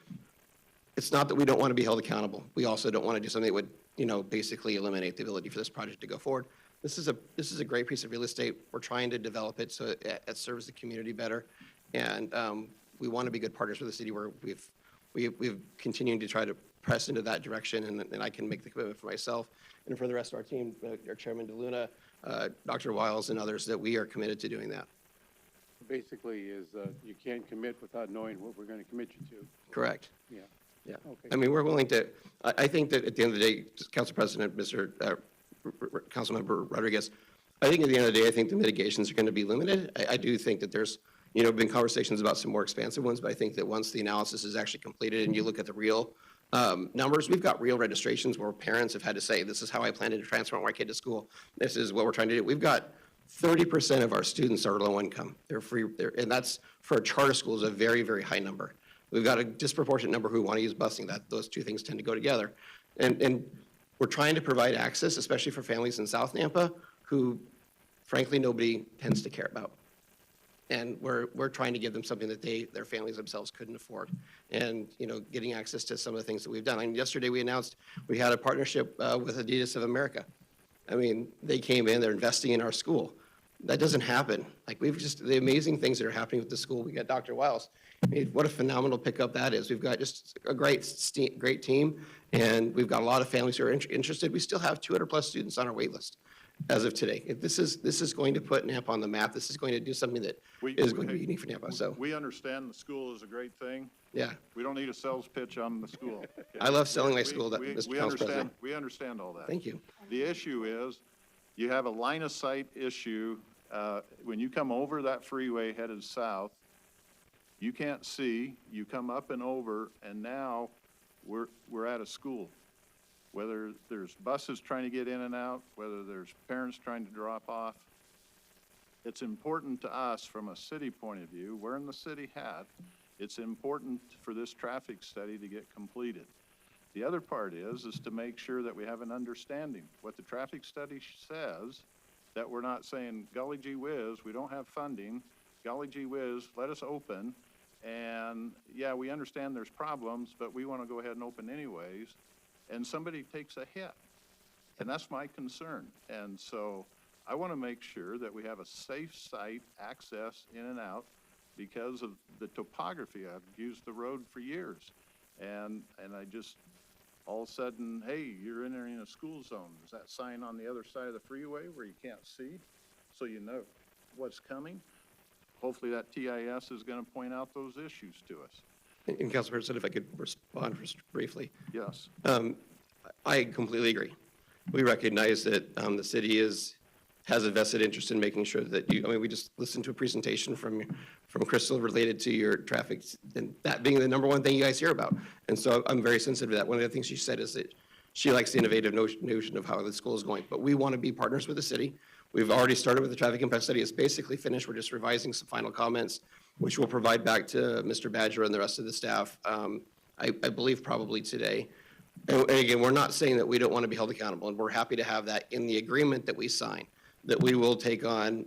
it's not that we don't want to be held accountable. We also don't want to do something that would, you know, basically eliminate the ability for this project to go forward. This is a great piece of real estate. We're trying to develop it so it serves the community better. And we want to be good partners with the city where we've continued to try to press into that direction, and I can make the commitment for myself and for the rest of our team, our Chairman DeLuna, Dr. Wiles, and others, that we are committed to doing that. Basically is, you can't commit without knowing what we're going to commit you to. Correct. Yeah. Yeah. Okay. I mean, we're willing to, I think that at the end of the day, Council President, Councilmember Rodriguez, I think at the end of the day, I think the mitigations are going to be limited. I do think that there's, you know, been conversations about some more expansive ones, but I think that once the analysis is actually completed and you look at the real numbers, we've got real registrations where parents have had to say, this is how I plan to transfer my kid to school. This is what we're trying to do. We've got 30% of our students are low income. They're free, and that's for a charter school is a very, very high number. We've got a disproportionate number who want to use busing. Those two things tend to go together. And we're trying to provide access, especially for families in South Nampa, who frankly nobody tends to care about. And we're trying to give them something that their families themselves couldn't afford. And, you know, getting access to some of the things that we've done. I mean, yesterday we announced we had a partnership with Adidas of America. I mean, they came in, they're investing in our school. That doesn't happen. Like, the amazing things that are happening with the school. We got Dr. Wiles. I mean, what a phenomenal pickup that is. We've got just a great team, and we've got a lot of families who are interested. We still have 200+ students on our wait list as of today. This is going to put Nampa on the map. This is going to do something that is going to be unique for Nampa, so. We understand the school is a great thing. Yeah. We don't need a sales pitch on the school. Okay? I love selling my We- school, we- Mr. we Council understand- President. We understand all that. Thank you. The issue is, you have a line of sight issue. When you come over that freeway headed south, you can't see, you come up and over, and now we're at a school. Whether there's buses trying to get in and out, whether there's parents trying to drop off, it's important to us from a city point of view, wearing the city hat, it's important for this traffic study to get completed. The other part is to make sure that we have an understanding. What the traffic study says, that we're not saying, golly gee whiz, we don't have funding, golly gee whiz, let us open, and yeah, we understand there's problems, but we want to go ahead and open anyways, and somebody takes a hit. And that's my concern. And so I want to make sure that we have a safe site access in and out because of the topography. I've used the road for years. And I just, all of a sudden, hey, you're entering a school zone. Is that sign on the other side of the freeway where you can't see? So you know what's coming. Hopefully that TIS is going to point out those issues to us. And Council President, if I could respond just briefly. Yes. I completely agree. We recognize that the city has a vested interest in making sure that we just listened to a presentation from Crystal related to your traffic, and that being the number one thing you guys hear about. And so I'm very sensitive to that. One of the things she said is that she likes the innovative notion of how the school is going, but we want to be partners with the city. We've already started with the traffic impact study. It's basically finished. We're just revising some final comments, which we'll provide back to Mr. Badger and the rest of the staff, I believe probably today. And again, we're not saying that we don't want to be held accountable, and we're happy to have that in the agreement that we sign, that we will take on,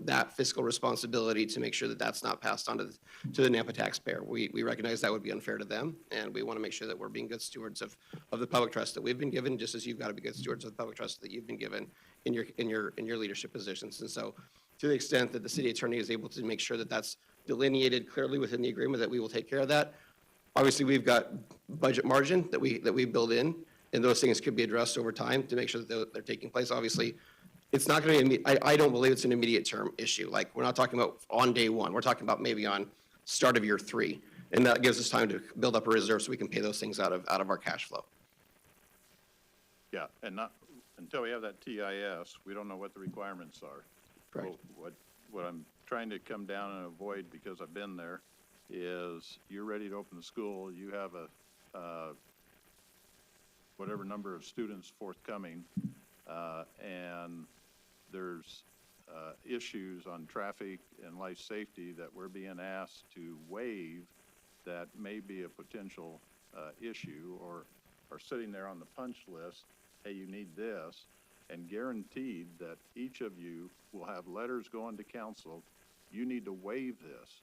that fiscal responsibility to make sure that that's not passed on to the Nampa taxpayer. We recognize that would be unfair to them, and we want to make sure that we're being good stewards of the public trust that we've been given, just as you've got to be good stewards of the public trust that you've been given in your leadership positions. And so, to the extent that the city attorney is able to make sure that that's delineated clearly within the agreement, that we will take care of that. Obviously, we've got budget margin that we build in, and those things could be addressed over time to make sure that they're taking place. Obviously, it's not going to be, I don't believe it's an immediate term issue. Like, we're not talking about on day one. We're talking about maybe on start of year 3. And that gives us time to build up a reserve so we can pay those things out of our cash flow. Yeah, and not, until we have that TIS, we don't know what the requirements are. Correct. So what I'm trying to come down and avoid, because I've been there, is you're ready to open the school, you have whatever number of students forthcoming, and there's issues on traffic and life safety that we're being asked to waive that may be a potential issue, or are sitting there on the punch list, hey, you need this, and guaranteed that each of you will have letters going to council, you need to waive this.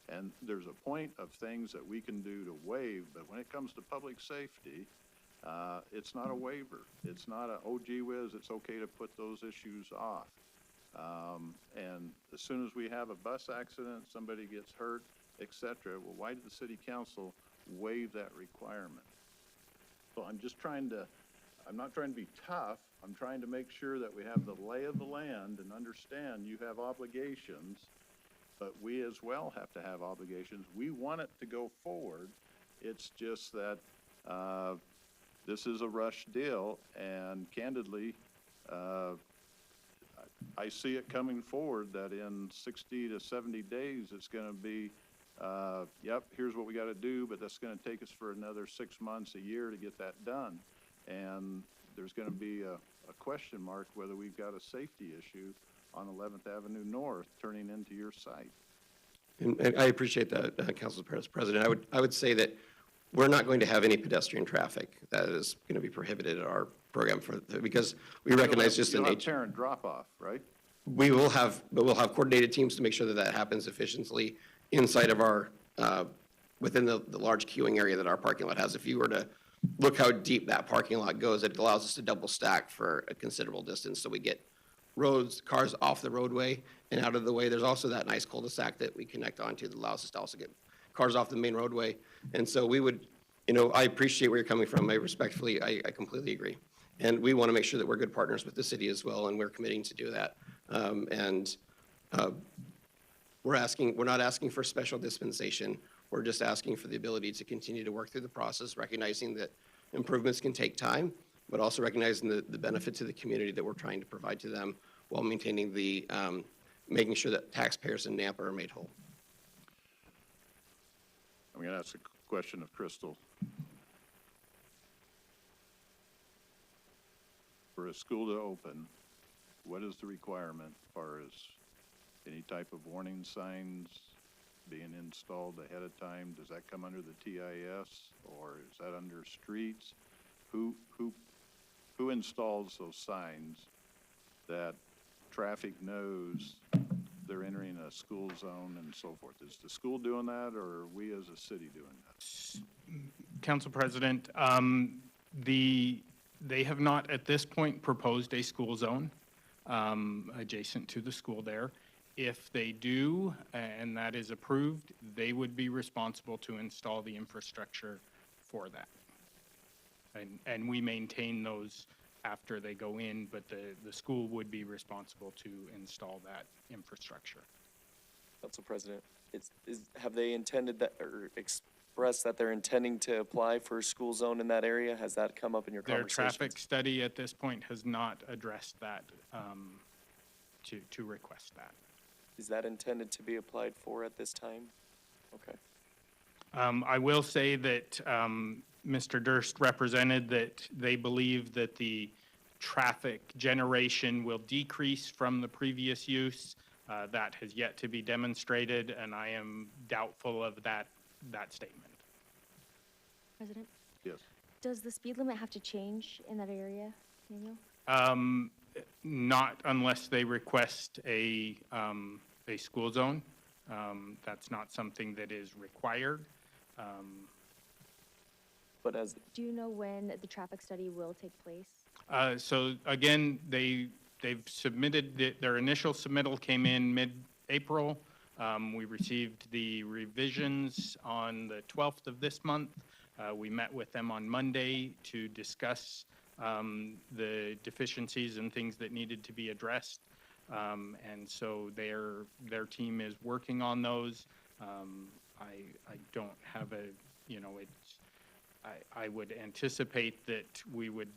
And there's a point of things that we can do to waive, but when it comes to public safety, it's not a waiver. It's not a, oh gee whiz, it's okay to put those issues off. And as soon as we have a bus accident, somebody gets hurt, et cetera, well, why did the city council waive that requirement? So I'm not trying to be tough. I'm trying to make sure that we have the lay of the land and understand you have obligations, but we as well have to have obligations. We want it to go forward. It's just that this is a rush deal, and candidly, I see it coming forward that in 60 to 70 days, it's going to be, yep, here's what we got to do, but that's going to take us for another 6 months, a year to get that done. And there's going to be a question mark whether we've got a safety issue on 11th Avenue North turning into your site. And I appreciate that, Council President. I would say that we're not going to have any pedestrian traffic that is going to be prohibited at our program because we recognize just the You'll have nature. parent drop-off, right? We will have, but we'll have coordinated teams to make sure that that happens efficiently inside of our, within the large queuing area that our parking lot has. If you were to look how deep that parking lot goes, it allows us to double stack for a considerable distance. So we get cars off the roadway and out of the way. There's also that nice cul-de-sac that we connect onto that allows us to also get cars off the main roadway. And so we would, I appreciate where you're coming from. I completely agree. And we want to make sure that we're good partners with the city as well, and we're committing to do that. We're not asking for special dispensation. We're just asking for the ability to continue to work through the process, recognizing that improvements can take time, but also recognizing the benefit to the community that we're trying to provide to them while maintaining making sure that taxpayers in Nampa are made whole. I'm going to ask a question of Crystal. For a school to open, what is the requirement as far as any type of warning signs being installed ahead of time? Does that come under the TIS, or is that under streets? Who installs those signs that traffic knows they're entering a school zone and so forth? Is the school doing that, or are we as a city doing that? Council President, they have not at this point proposed a school zone adjacent to the school there. If they do, and that is approved, they would be responsible to install the infrastructure for that. And we maintain those after they go in, but the school would be responsible to install that infrastructure. Council President, have they intended that, or expressed that they're intending to apply for a school zone in that area? Has that come up in your Their conversations? traffic study at this point has not addressed that, to request that. Is that intended to be applied for at this time? Okay. I will say that Mr. Durst represented that they believe that the traffic generation will decrease from the previous use. That has yet to be demonstrated, and I am doubtful of that statement. President, Yes. does the speed limit have to change in that area, Daniel? Not unless they request a school zone. That's not something that is required. But as, Do you know when the traffic study will take place? So again, they've submitted, their initial submittal came in mid-April. We received the revisions on the 12th of this month. We met with them on Monday to discuss the deficiencies and things that needed to be addressed. And so their team is working on those. I don't have I would anticipate that we would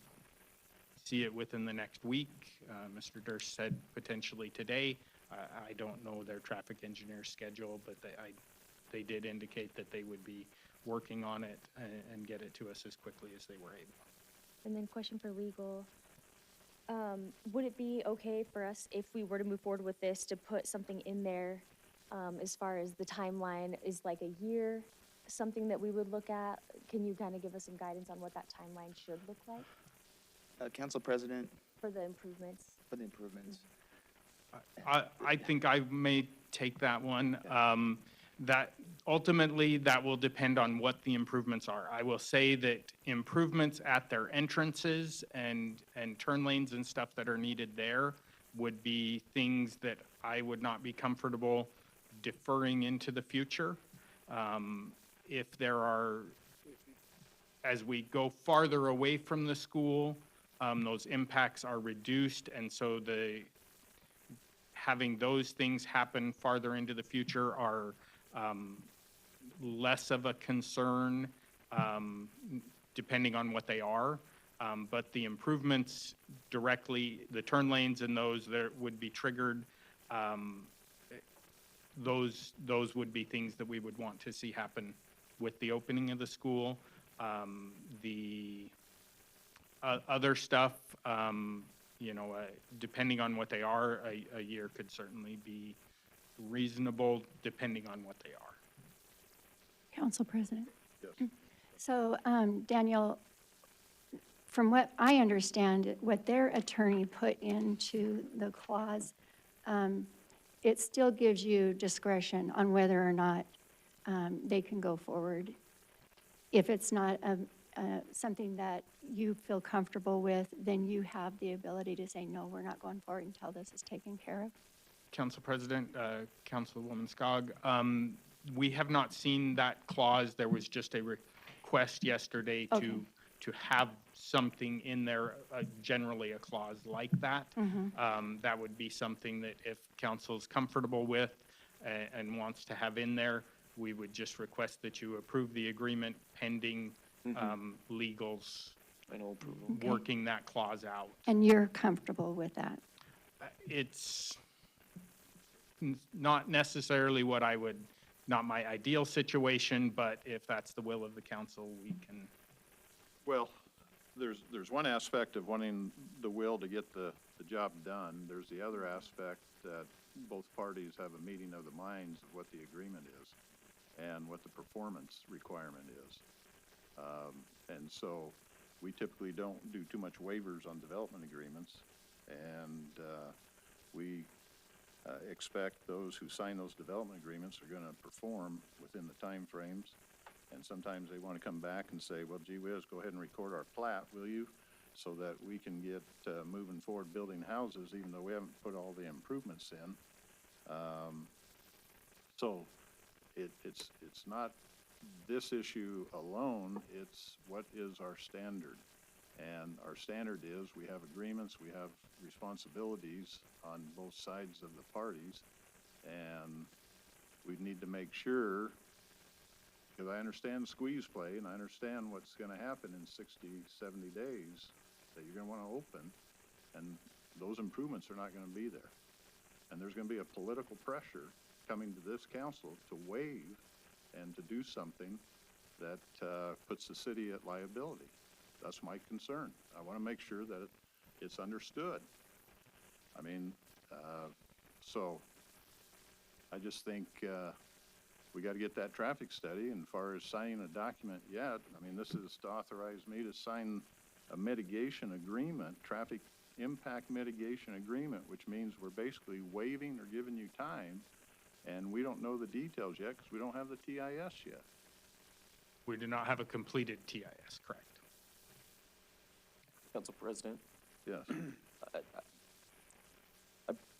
see it within the next week. Mr. Durst said potentially today. I don't know their traffic engineer's schedule, but they did indicate that they would be working on it and get it to us as quickly as they were able. And then question for legal. Would it be okay for us, if we were to move forward with this, to put something in there as far as the timeline? Is like a year something that we would look at? Can you kind of give us some guidance on what that timeline should look like Council President, for the improvements? for the improvements. I think I may take that one. That ultimately, that will depend on what the improvements are. I will say that improvements at their entrances and turn lanes and stuff that are needed there would be things that I would not be comfortable deferring into the future. If there are, as we go farther away from the school, those impacts are reduced, and so having those things happen farther into the future are less of a concern, depending on what they are. But the improvements directly, the turn lanes and those that would be triggered, those would be things that we would want to see happen with the opening of the school. The other stuff, depending on what they are, a year could certainly be reasonable, depending on what they are. Council President. Yes. So, Daniel, from what I understand, what their attorney put into the clause, it still gives you discretion on whether or not they can go forward. If it's not something that you feel comfortable with, then you have the ability to say, no, we're not going forward until this is taken care of. Council President, Councilwoman Skog, we have not seen that clause. There was just a request yesterday Okay. to have something in there, generally a clause like that. That would be something that if council's comfortable with and wants to have in there, we would just request that you approve the agreement pending legals Final approval. Okay. working that clause out. And you're comfortable with that? It's not necessarily what I would, not my ideal situation, but if that's the will of the council, we can. Well, there's one aspect of wanting the will to get the job done. There's the other aspect that both parties have a meeting of the minds of what the agreement is and what the performance requirement is. And so we typically don't do too much waivers on development agreements. And we expect those who sign those development agreements are going to perform within the time frames. And sometimes they want to come back and say, well, gee whiz, go ahead and record our plat, will you? So that we can get moving forward building houses, even though we haven't put all the improvements in. So it's not this issue alone, it's what is our standard. And our standard is we have agreements, we have responsibilities on both sides of the parties. And we need to make sure, because I understand squeeze play and I understand what's going to happen in 60, 70 days, that you're going to want to open, and those improvements are not going to be there. And there's going to be a political pressure coming to this council to waive and to do something that puts the city at liability. That's my concern. I want to make sure that it's understood. I mean, so I just think we got to get that traffic study. And as far as signing a document yet, I mean, this is to authorize me to sign a mitigation agreement, traffic impact mitigation agreement, which means we're basically waiving or giving you time. And we don't know the details yet because we don't have the TIS yet. We do not have a completed TIS, correct? Council President, Yes.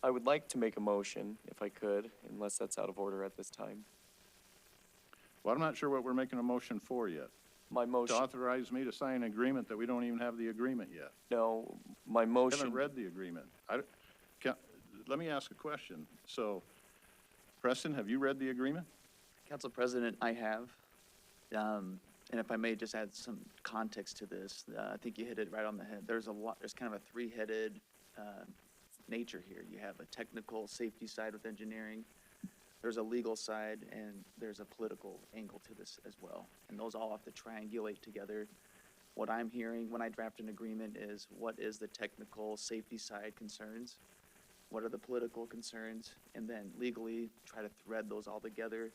I would like to make a motion, if I could, unless that's out of order at this time. Well, I'm not sure what we're making a motion for yet. My To motion, authorize me to sign an agreement that we don't even have the agreement yet. no, my I motion. haven't read the agreement. Let me ask a question. So, Preston, have you read the agreement? Council President, I have. And if I may just add some context to this, I think you hit it right on the head. There's kind of a three-headed nature here. You have a technical safety side with engineering, there's a legal side, and there's a political angle to this as well. And those all have to triangulate together. What I'm hearing when I draft an agreement is what is the technical safety side concerns? What are the political concerns? And then legally try to thread those all together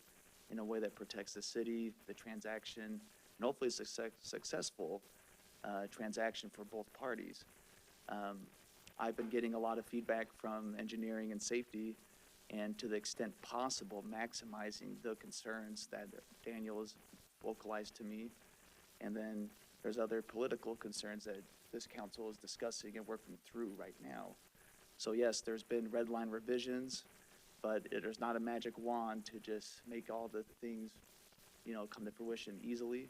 in a way that protects the city, the transaction, and hopefully a successful transaction for both parties. I've been getting a lot of feedback from engineering and safety, and to the extent possible, maximizing the concerns that Daniel has vocalized to me. And then there's other political concerns that this council is discussing and working through right now. So yes, there's been red line revisions, but there's not a magic wand to just make all the things, come to fruition easily.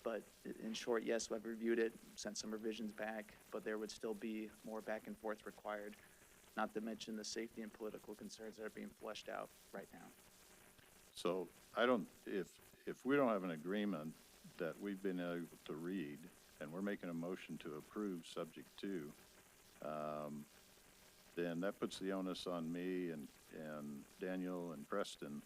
But in short, yes, I've reviewed it, sent some revisions back, but there would still be more back and forth required, not to mention the safety and political concerns that are being fleshed out right now. So if we don't have an agreement that we've been able to read, and we're making a motion to approve subject to, then that puts the onus on me and Daniel and Preston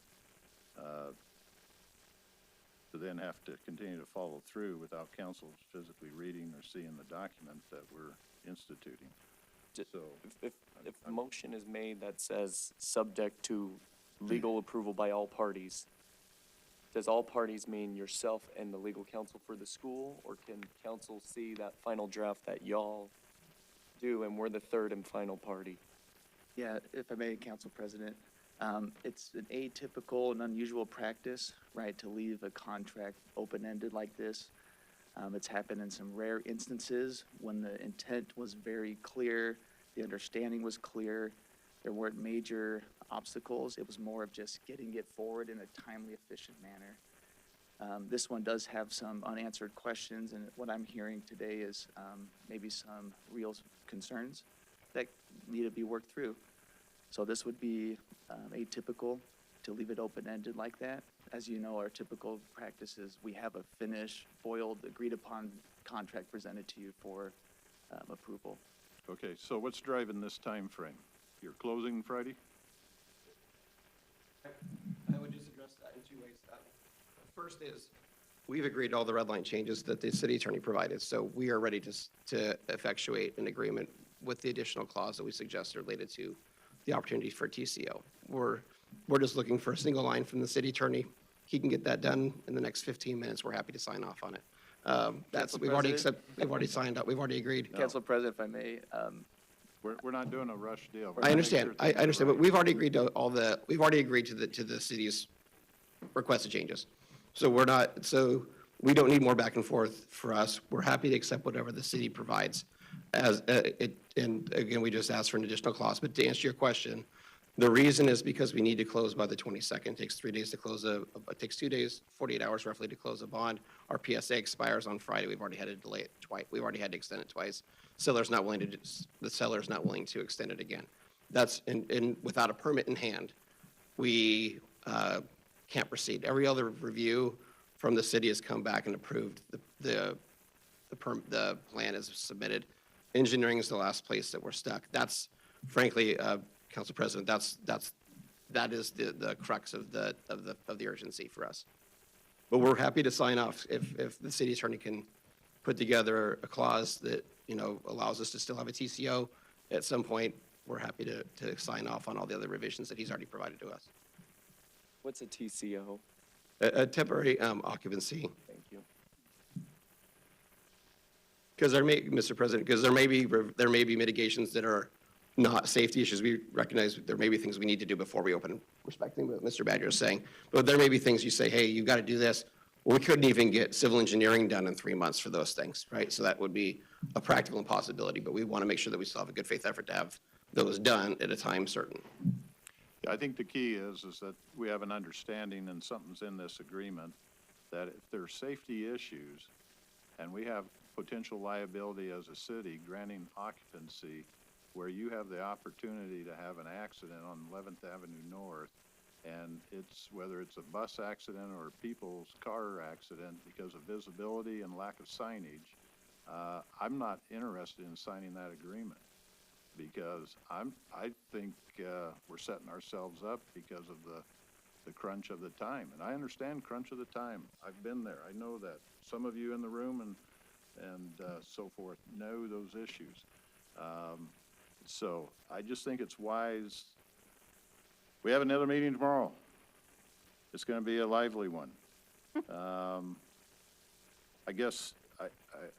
to then have to continue to follow through without council physically reading or seeing the document that we're instituting. So If a motion is made that says subject to legal approval by all parties, does all parties mean yourself and the legal counsel for the school, or can council see that final draft that y'all do and we're the third and final party? Yeah, if I may, Council President, it's an atypical and unusual practice, right, to leave a contract open-ended like this. It's happened in some rare instances when the intent was very clear, the understanding was clear, there weren't major obstacles. It was more of just getting it forward in a timely, efficient manner. This one does have some unanswered questions, and what I'm hearing today is maybe some real concerns that need to be worked through. So this would be atypical to leave it open-ended like that. As you know, our typical practice is we have a finished, boiled, agreed-upon contract presented to you for approval. okay, so what's driving this time frame? You're closing Friday? I would just address that in two ways. First is, we've agreed to all the red line changes that the city attorney provided, so we are ready to effectuate an agreement with the additional clause that we suggested related to the opportunity for TCO. We're just looking for a single line from the city attorney. He can get that done in the next 15 minutes. We're happy to sign off on it. We've already signed up, we've already agreed. Council President, if I may, We're not doing a rush deal. I understand, I understand, but we've already agreed to we've already agreed to the city's requested changes. So we don't need more back and forth for us. We're happy to accept whatever the city provides and again, we just asked for an additional clause. But to answer your question, the reason is because we need to close by the 22nd. It takes 3 days to close it takes 2 days, 48 hours roughly to close a bond. Our PSA expires on Friday. We've already had to delay it twice. We've already had to extend it twice. The seller's not willing to extend it again. That's, without a permit in hand, we can't proceed. Every other review from the city has come back and approved the plan is submitted. Engineering is the last place that we're stuck. That's frankly, Council President, that is the crux of the urgency for us. But we're happy to sign off if the city attorney can put together a clause that, allows us to still have a TCO at some point. We're happy to sign off on all the other revisions that he's already provided to us. What's a TCO? A temporary occupancy. Thank you. Because Mr. President, there may be mitigations that are not safety issues. We recognize there may be things we need to do before we open, respecting what Mr. Badger is saying. But there may be things you say, hey, you've got to do this. Well, we couldn't even get civil engineering done in 3 months for those things, right? So that would be a practical impossibility, but we want to make sure that we still have a good faith effort to have those done at a time certain. Yeah, I think the key is that we have an understanding, and something's in this agreement, that if there's safety issues and we have potential liability as a city granting occupancy where you have the opportunity to have an accident on 11th Avenue North And it's, whether it's a bus accident or a people's car accident, because of visibility and lack of signage, I'm not interested in signing that agreement, because I think we're setting ourselves up because of the crunch of the time. And I understand crunch of the time. I've been there. I know that. Some of you in the room and so forth know those issues. So I just think it's wise. We have another meeting tomorrow. It's going to be a lively one. I guess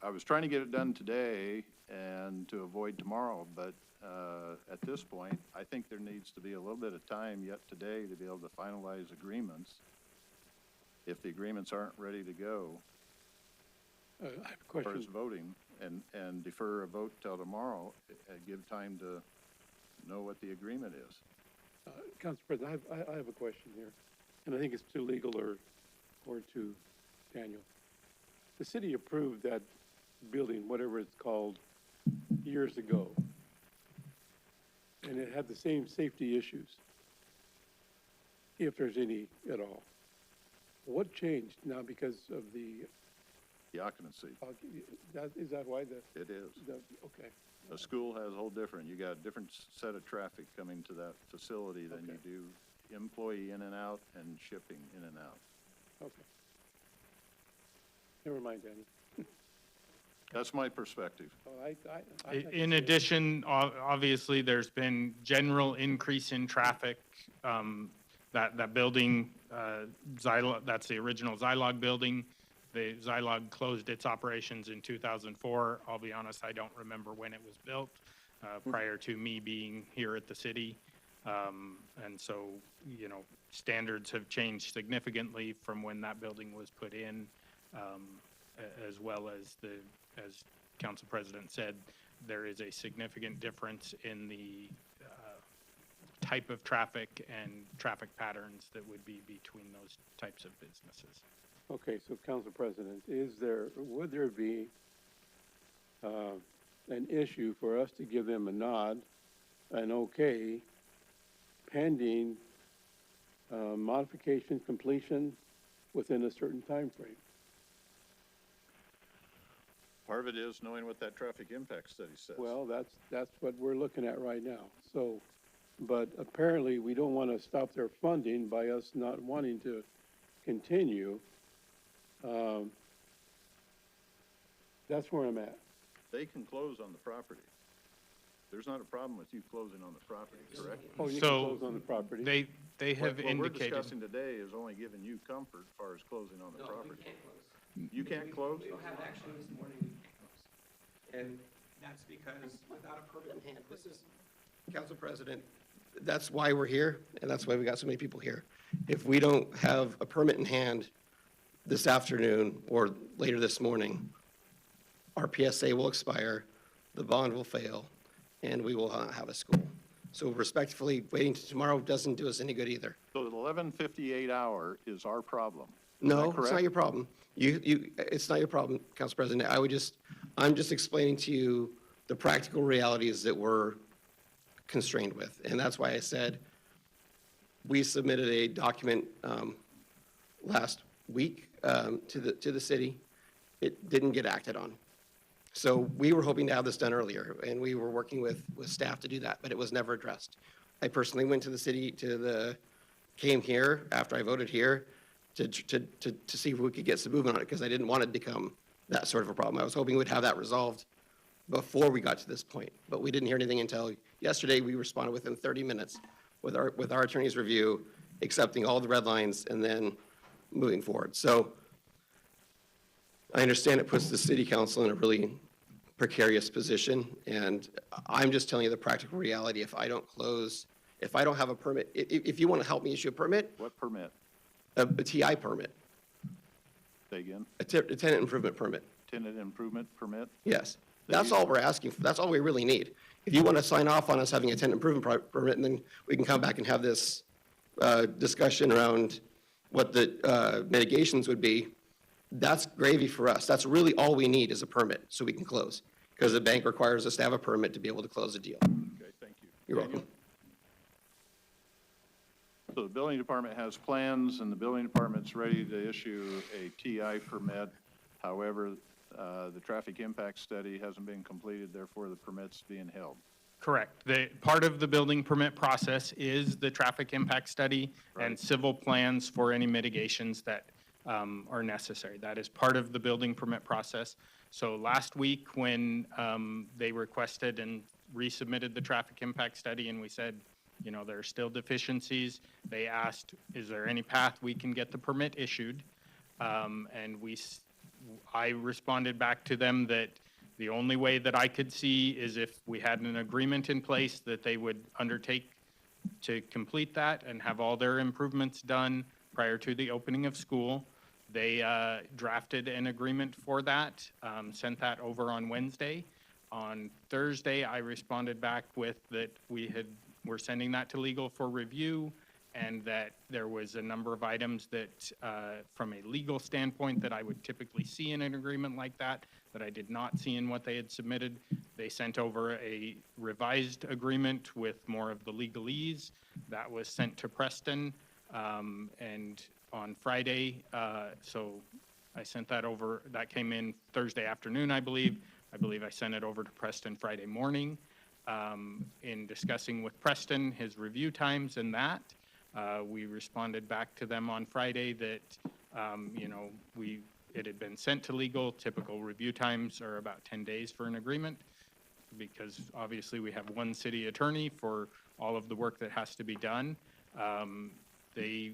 I was trying to get it done today and to avoid tomorrow, but at this point, I think there needs to be a little bit of time yet today to be able to finalize agreements. If the agreements aren't ready to go, I have a as far as question. voting, and defer a vote till tomorrow, give time to know what the agreement is. Council President, I have a question here, and I think it's to legal or to Daniel. The city approved that building, whatever it's called, years ago. And it had the same safety issues, if there's any at all. What changed now because of The occupancy, is that why it is. okay. A school has a whole different, you got a different set of traffic coming to that facility than you Okay. do employee in and out and shipping in and out. Okay. Never mind, Danny. That's my perspective. Oh, In addition, obviously, there's been general increase in traffic. That building, Zilog, that's the original Zilog building. The Zilog closed its operations in 2004. I'll be honest, I don't remember when it was built, prior to me being here at the city. And so, you know, standards have changed significantly from when that building was put in, as well as as Council President said, there is a significant difference in the type of traffic and traffic patterns that would be between those types of businesses. Okay, so Council President, would there be an issue for us to give them a nod, an okay, pending modification completion within a certain time frame? Part of it is knowing what that traffic impact study says. Well, that's what we're looking at right now. So, but apparently we don't want to stop their funding by us not wanting to continue. That's where I'm at. They can close on the property. There's not a problem with you closing on the property, correct? Oh, you can So, close on the property. They have What we're indicated. discussing today is only giving you comfort as far as closing on the property. You can't close? We don't have action this morning, we can't close. And that's because without a permit in hand, this is, Council President, that's why we're here, and that's why we got so many people here. If we don't have a permit in hand this afternoon or later this morning, our PSA will expire, the bond will fail, and we will not have a school. So respectfully, waiting till tomorrow doesn't do us any good either. So the 11:58 hour is our problem. Is that No, it's not correct? your problem. It's not your problem, Council President. I'm just explaining to you the practical realities that we're constrained with. And that's why I said, we submitted a document last week to the city. It didn't get acted on. So we were hoping to have this done earlier, and we were working with staff to do that, but it was never addressed. I personally went to the city, came here after I voted here to see if we could get some movement on it, because I didn't want it to become that sort of a problem. I was hoping we'd have that resolved before we got to this point, but we didn't hear anything until yesterday. We responded within 30 minutes with our attorney's review, accepting all the red lines, and then moving forward. So I understand it puts the city council in a really precarious position, and I'm just telling you the practical reality. If I don't close, if I don't have a permit, if you want to help me issue a permit, What permit? a TI permit, Say again? a tenant improvement permit, Tenant improvement permit? yes. That's all we're asking for. That's all we really need. If you want to sign off on us having a tenant improvement permit, and then we can come back and have this discussion around what the mitigations would be, that's gravy for us. That's really all we need is a permit so we can close, because the bank requires us to have a permit to be able to close a deal. Okay, thank you. You're Daniel? welcome. So the building department has plans, and the building department's ready to issue a TI permit. However, the traffic impact study hasn't been completed, therefore the permit's being held. Correct. The, part of the building permit process is the traffic impact study and civil plans for any mitigations that are necessary. That is part of the building permit process. So last week, when they requested and resubmitted the traffic impact study, and we said, you know, there are still deficiencies, they asked, is there any path we can get the permit issued? And I responded back to them that the only way that I could see is if we had an agreement in place that they would undertake to complete that and have all their improvements done prior to the opening of school. They drafted an agreement for that, sent that over on Wednesday. On Thursday, I responded back with that we're sending that to legal for review, and that there was a number of items that, from a legal standpoint, that I would typically see in an agreement like that I did not see in what they had submitted. They sent over a revised agreement with more of the legalese. That was sent to Preston, and on Friday, so I sent that over. That came in Thursday afternoon, I believe. I believe I sent it over to Preston Friday morning. In discussing with Preston his review times and that, we responded back to them on Friday that, you know, it had been sent to legal. Typical review times are about 10 days for an agreement, because obviously we have one city attorney for all of the work that has to be done. They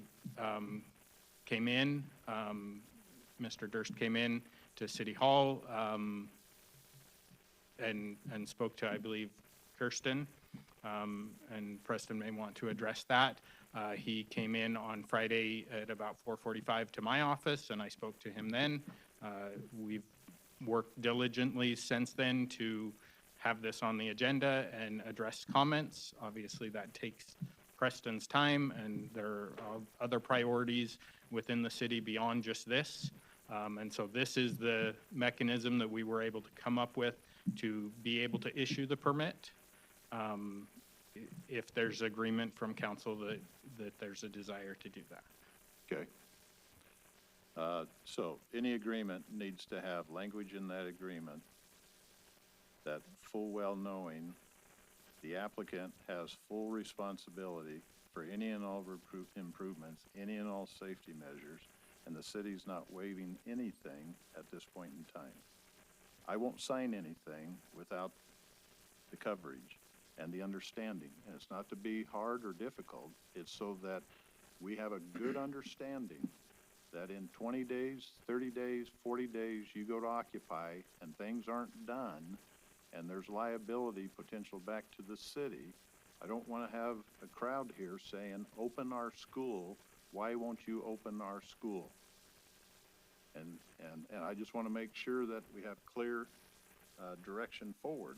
came in, Mr. Durst came in to City Hall and spoke to, I believe, Kirsten, and Preston may want to address that. He came in on Friday at about 4:45 to my office, and I spoke to him then. We've worked diligently since then to have this on the agenda and address comments. Obviously, that takes Preston's time, and there are other priorities within the city beyond just this. And so this is the mechanism that we were able to come up with to be able to issue the permit. If there's agreement from council that there's a desire to do that. Okay. So any agreement needs to have language in that agreement that full well knowing the applicant has full responsibility for any and all improvements, any and all safety measures, and the city's not waiving anything at this point in time. I won't sign anything without the coverage and the understanding. And it's not to be hard or difficult. It's so that we have a good understanding that in 20 days, 30 days, 40 days, you go to occupy and things aren't done and there's liability potential back to the city. I don't want to have a crowd here saying, open our school. Why won't you open our school? And I just want to make sure that we have clear direction forward.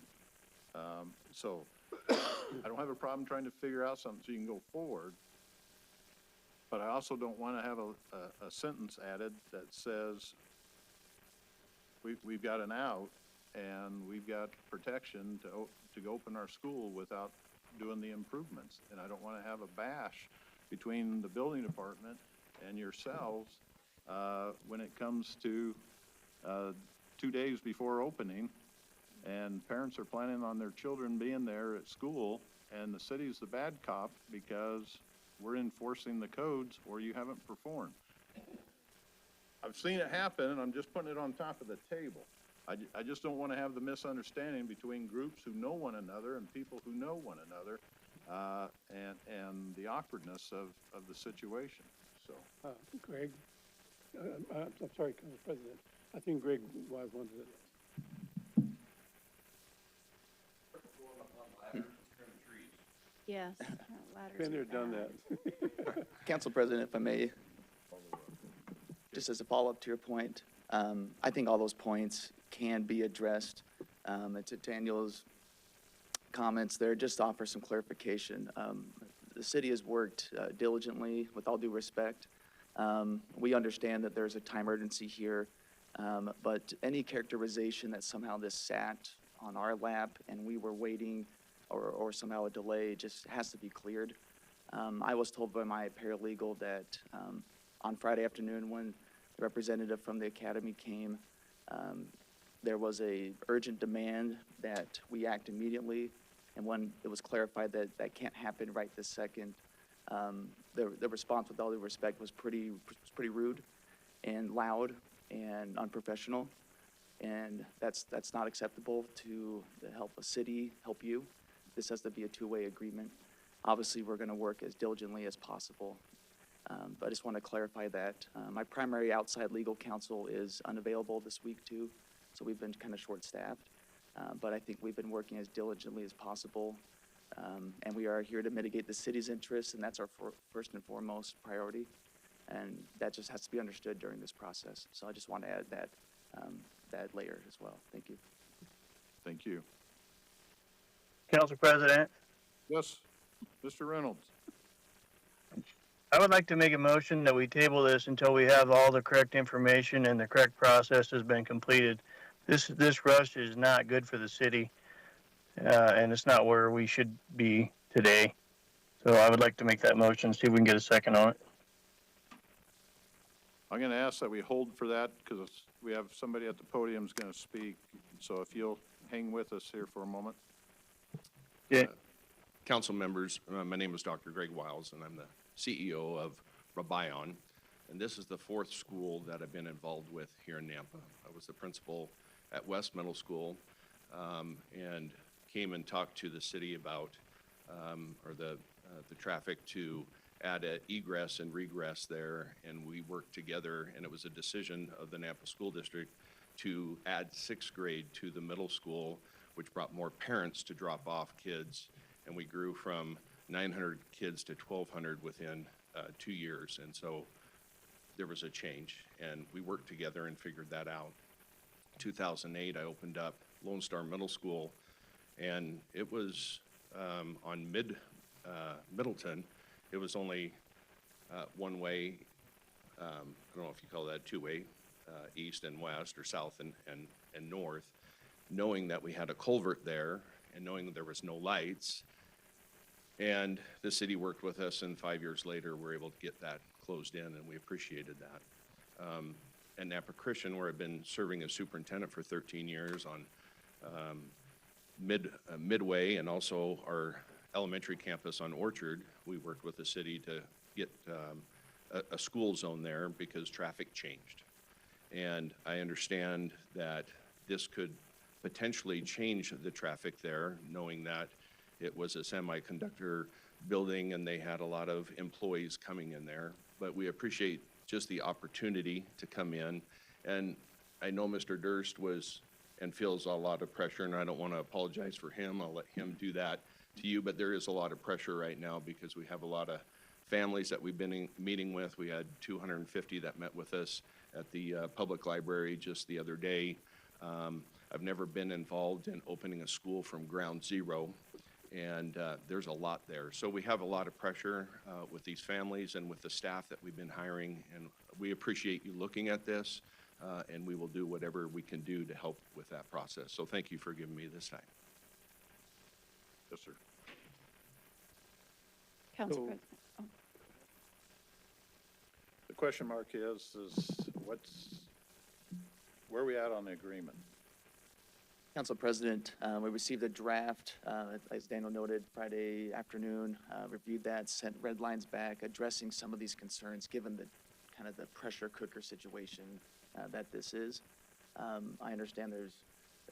So I don't have a problem trying to figure out something so you can go forward, but I also don't want to have a sentence added that says we've got an out and we've got protection to go open our school without doing the improvements. And I don't want to have a bash between the building department and yourselves when it comes to 2 days before opening, and parents are planning on their children being there at school, and the city's the bad cop because we're enforcing the codes or you haven't performed. I've seen it happen, and I'm just putting it on top of the table. I just don't want to have the misunderstanding between groups who know one another and people who know one another, and the awkwardness of the situation, so. Greg, I'm sorry, Council President, I think Greg Wise wanted to. Yes. Been there, done that. Council President, if I may, just as a follow-up to your point, I think all those points can be addressed. And to Daniel's comments there, just to offer some clarification. The city has worked diligently, with all due respect. We understand that there's a time urgency here, but any characterization that somehow this sat on our lap and we were waiting or somehow a delay just has to be cleared. I was told by my paralegal that on Friday afternoon, when the representative from the academy came, there was a urgent demand that we act immediately. And when it was clarified that that can't happen right this second, the response, with all due respect, was pretty rude and loud and unprofessional. And that's not acceptable to help a city help you. This has to be a two-way agreement. Obviously, we're going to work as diligently as possible. But I just want to clarify that. My primary outside legal counsel is unavailable this week too, so we've been kind of short-staffed. But I think we've been working as diligently as possible. And we are here to mitigate the city's interests, and that's our first and foremost priority. And that just has to be understood during this process. So I just want to add that layer as well. Thank you. Thank you. Council President, Yes, Mr. Reynolds. I would like to make a motion that we table this until we have all the correct information and the correct process has been completed. This rush is not good for the city, and it's not where we should be today. So I would like to make that motion, see if we can get a second on it. I'm going to ask that we hold for that because we have somebody at the podium who's going to speak. So if you'll hang with us here for a moment. Yeah. Council members, my name is Dr. Greg Wiles, and I'm the CEO of Rabayon. And this is the fourth school that I've been involved with here in Nampa. I was the principal at West Middle School and came and talked to the city about the traffic to add an egress and regress there, and we worked together, and it was a decision of the Nampa School District to add sixth grade to the middle school, which brought more parents to drop off kids, and we grew from 900 kids to 1,200 within 2 years, and so there was a change, and we worked together and figured that out. 2008, I opened up Lone Star Middle School, and it was on Middleton. It was only one way, I don't know if you call that two-way, east and west, or south and north, knowing that we had a culvert there and knowing that there was no lights. And the city worked with us, and 5 years later, we're able to get that closed in, and we appreciated that. At Nampa Christian, where I've been serving as superintendent for 13 years on Midway and also our elementary campus on Orchard, we worked with the city to get a school zone there because traffic changed. And I understand that this could potentially change the traffic there, knowing that it was a semiconductor building and they had a lot of employees coming in there. But we appreciate just the opportunity to come in. And I know Mr. Durst was and feels a lot of pressure, and I don't want to apologize for him. I'll let him do that to you, but there is a lot of pressure right now because we have a lot of families that we've been meeting with. We had 250 that met with us at the public library just the other day. I've never been involved in opening a school from ground zero, and there's a lot there. So we have a lot of pressure with these families and with the staff that we've been hiring, and we appreciate you looking at this, and we will do whatever we can do to help with that process. So thank you for giving me this time. Yes, sir. Council So- President. Oh. The question mark is where are we at on the agreement? Council President, we received a draft, as Daniel noted, Friday afternoon, reviewed that, sent red lines back, addressing some of these concerns, given the kind of the pressure cooker situation that this is. I understand there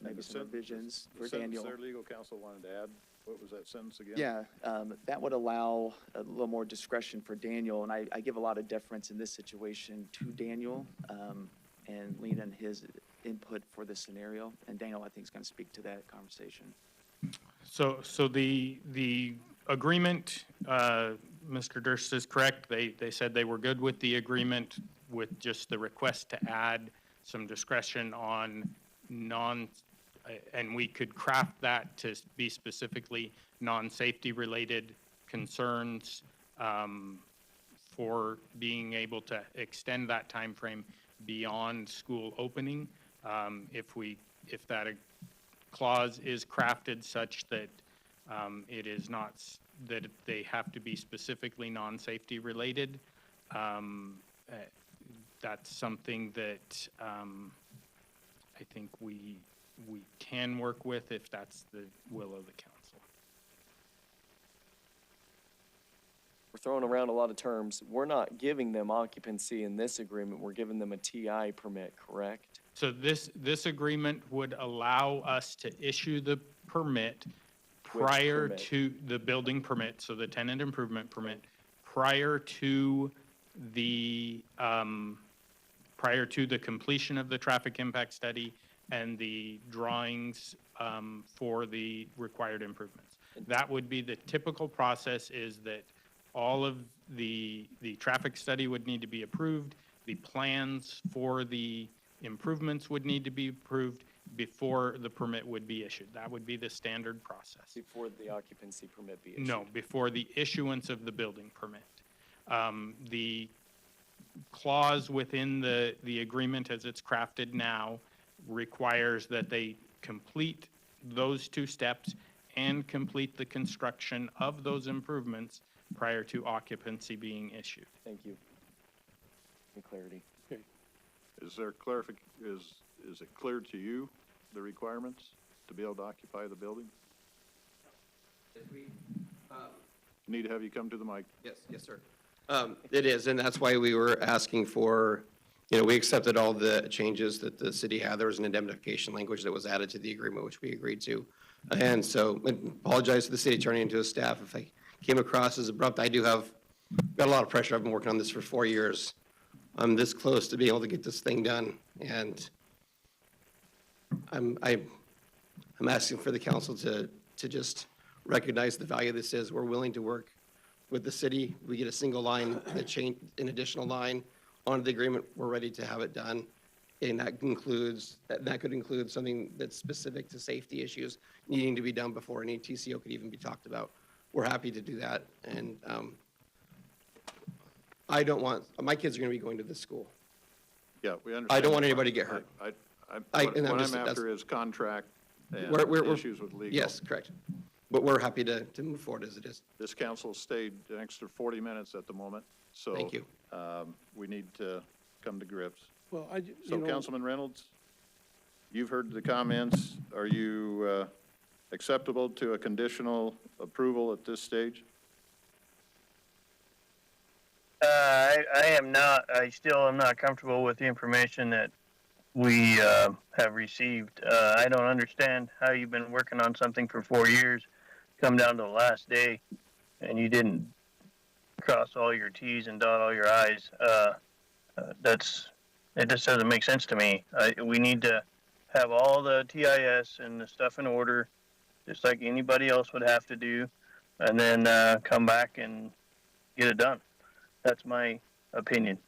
may be some revisions for Daniel. Their legal counsel wanted to add, what was that sentence again? Yeah, that would allow a little more discretion for Daniel, and I give a lot of deference in this situation to Daniel, and lean on his input for this scenario. And Daniel, I think, is going to speak to that conversation. So the agreement, Mr. Durst is correct. They said they were good with the agreement with just the request to add some discretion on and we could craft that to be specifically non-safety related concerns for being able to extend that time frame beyond school opening. If that clause is crafted such that it is not that they have to be specifically non-safety related. That's something that I think we can work with if that's the will of the council. We're throwing around a lot of terms. We're not giving them occupancy in this agreement. We're giving them a TI permit, correct? So this agreement would allow us to issue the permit prior permit? to the building permit, so the tenant improvement permit, prior to the completion of the traffic impact study and the drawings for the required improvements. That would be the typical process, is that all of the traffic study would need to be approved, the plans for the improvements would need to be approved before the permit would be issued. That would be the standard process. Before the occupancy permit be issued? No, before the issuance of the building permit. The clause within the agreement as it's crafted now requires that they complete those two steps and complete the construction of those improvements prior to occupancy being issued. Thank you. Any clarity? Okay. Is there is it clear to you, the requirements to be able to occupy the building? Need to have you come to the mic. Yes, sir. It is, and that's why we were asking for, we accepted all the changes that the city had. There was an indemnification language that was added to the agreement, which we agreed to. And so I apologize to the city attorney and to his staff if I came across as abrupt. I do got a lot of pressure. I've been working on this for 4 years. I'm this close to being able to get this thing done, and I'm asking for the council to just recognize the value this is. We're willing to work with the city. We get a single line, an additional line on the agreement. We're ready to have it done. And that could include something that's specific to safety issues needing to be done before any TCO could even be talked about. We're happy to do that. And I don't want, my kids are going to be going to this school. Yeah, we understand. I don't want anybody to get hurt. What and I'm I'm just- after is contract and We're- issues with legal. Yes, correct. But we're happy to move forward as it is. This council stayed an extra 40 minutes at the moment, so. Thank you. We need to come to grips. Well, So Councilman Reynolds, you've heard the comments. Are you acceptable to a conditional approval at this stage? I am not. I still am not comfortable with the information that we have received. I don't understand how you've been working on something for 4 years, come down to the last day, and you didn't cross all your T's and dot all your I's. It just doesn't make sense to me. We need to have all the TIS and the stuff in order, just like anybody else would have to do, and then come back and get it done. That's my opinion.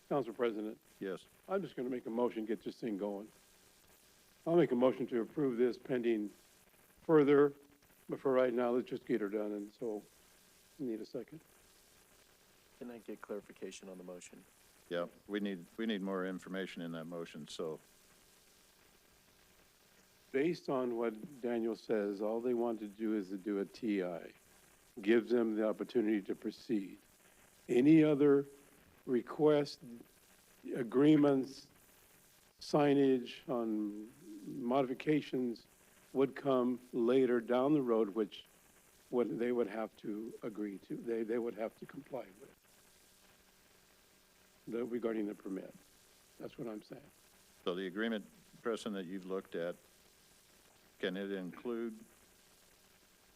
Council President, Yes. I'm just going to make a motion, get this thing going. I'll make a motion to approve this pending further, but for right now, let's just get her done, and so, need a second. Can I get clarification on the motion? Yeah, we need more information in that motion, so. Based on what Daniel says, all they want to do is to do a TI, gives them the opportunity to proceed. Any other requests, agreements, signage on modifications would come later down the road, which they would have to agree to, they would have to comply with regarding the permit. That's what I'm saying. So the agreement, Preston, that you've looked at, can it include,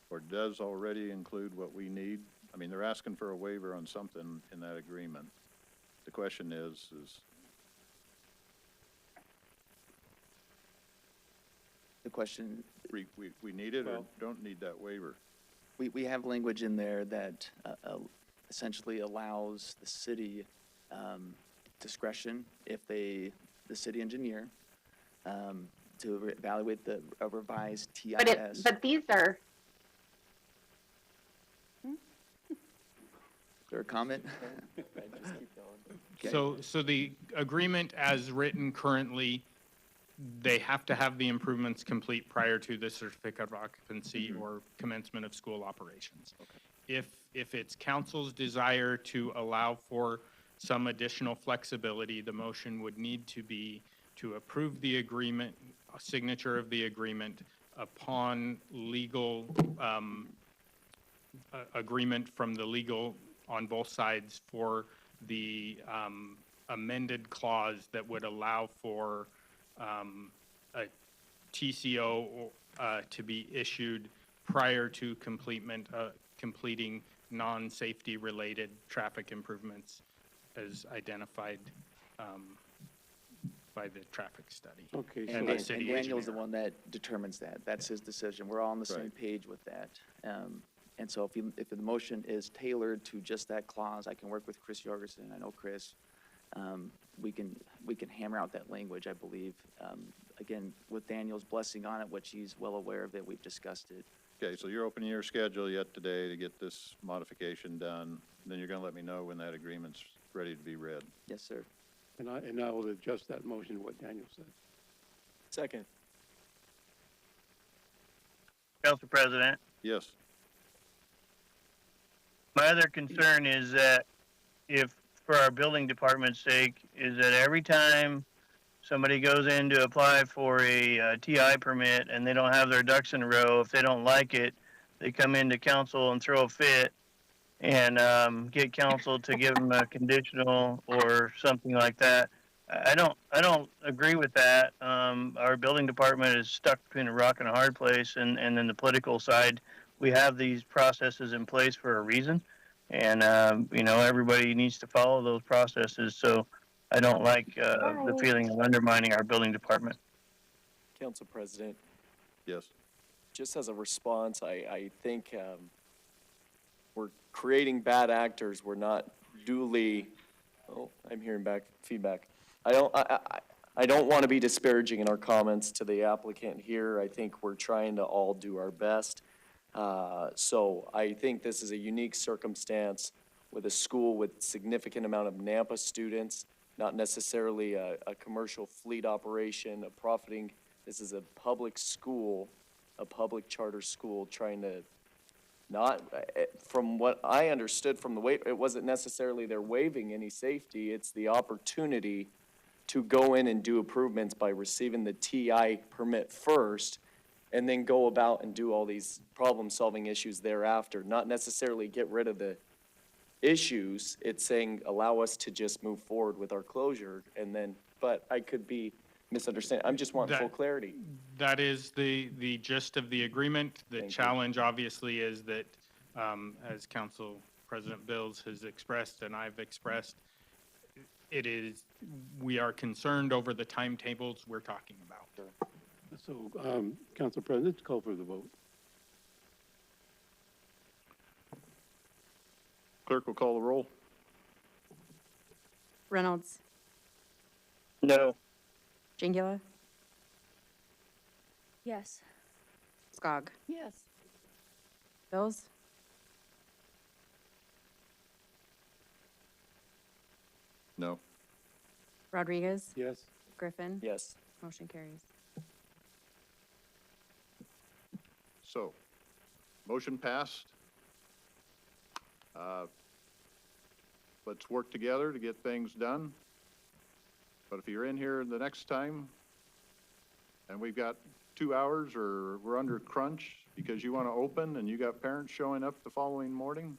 or does already include what we need? I mean, they're asking for a waiver on something in that agreement. The question is The question, we need it or don't need that waiver? we have language in there that essentially allows the city discretion if the city engineer to evaluate a revised TIS. But these are, Is there a comment? Just keep going. Okay. So the agreement as written currently, they have to have the improvements complete prior to the certificate of occupancy or commencement of school operations. if it's council's desire to allow for some additional flexibility, the motion would need to be to approve the agreement, a signature of the agreement upon legal agreement from the legal on both sides for the amended clause that would allow for a TCO to be issued prior to completing non-safety related traffic improvements as identified by the traffic study. Okay, And so the city Daniel's the engineer. one that determines that. That's his decision. We're all on the same Right. page with that. And so if the motion is tailored to just that clause, I can work with Chris Jorgensen. I know Chris. We can hammer out that language, I believe. Again, with Daniel's blessing on it, which he's well aware of it, we've discussed it. Okay, so you're opening your schedule yet today to get this modification done, then you're gonna let me know when that agreement's ready to be read. Yes, sir. and I will adjust that motion to what Daniel said. Second. Council President, Yes, my other concern is that if, for our building department's sake, is that every time somebody goes in to apply for a TI permit and they don't have their ducks in a row, if they don't like it, they come into council and throw a fit and get council to give them a conditional or something like that. I don't agree with that. Our building department is stuck between a rock and a hard place, and then the political side, we have these processes in place for a reason, and everybody needs to follow those processes. So I don't like the feeling of undermining our building department. Council President, yes. just as a response, I think we're creating bad actors. We're not duly, oh, I'm hearing feedback. I don't want to be disparaging in our comments to the applicant here. I think we're trying to all do our best. So I think this is a unique circumstance with a school with significant amount of Nampa students, not necessarily a commercial fleet operation, a profiting. This is a public school, a public charter school trying to not, from what I understood from the waiver, it wasn't necessarily they're waiving any safety. It's the opportunity to go in and do improvements by receiving the TI permit first and then go about and do all these problem-solving issues thereafter, not necessarily get rid of the issues. It's saying, allow us to just move forward with our closure, and then, but I could be misunderstanding. I'm just wanting full clarity. That is the gist of the agreement. The Thank you. challenge obviously is that, as Council President Bills has expressed and I've expressed, we are concerned over the timetables we're talking about. So, Council President, let's call for the vote. Clerk will call the roll. Reynolds, No. Jingula, Yes. Skog, Yes. Bills, No. Rodriguez, Yes? Griffin. Yes. Motion carries. So, motion passed. Let's work together to get things done. But if you're in here the next time, and we've got 2 hours, or we're under crunch because you want to open and you got parents showing up the following morning,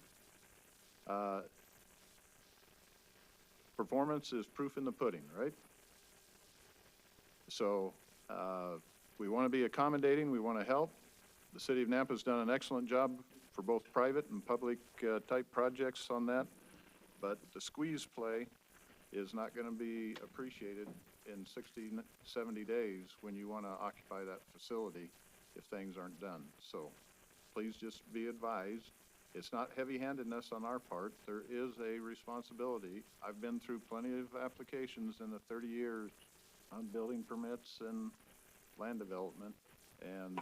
performance is proof in the pudding, right? So, we want to be accommodating, we want to help. The city of Nampa's done an excellent job for both private and public type projects on that, but the squeeze play is not going to be appreciated in 60, 70 days when you want to occupy that facility if things aren't done. So please just be advised, it's not heavy-handedness on our part. There is a responsibility. I've been through plenty of applications in the 30 years on building permits and land development. And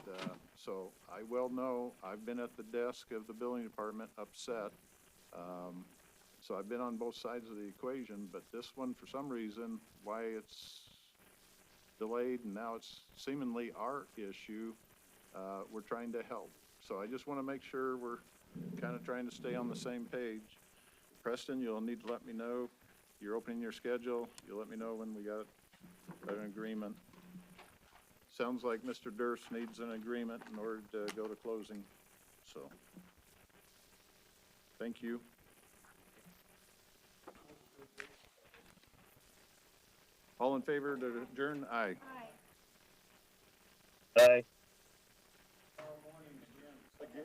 so I well know, I've been at the desk of the building department upset. So I've been on both sides of the equation, but this one, for some reason, why it's delayed and now it's seemingly our issue, we're trying to help. So I just want to make sure we're kind of trying to stay on the same page. Preston, you'll need to let me know. You're opening your schedule. You'll let me know when we got an agreement. Sounds like Mr. Durst needs an agreement in order to go to closing, so. Thank you. All in favor to adjourn? Aye. Aye. Again.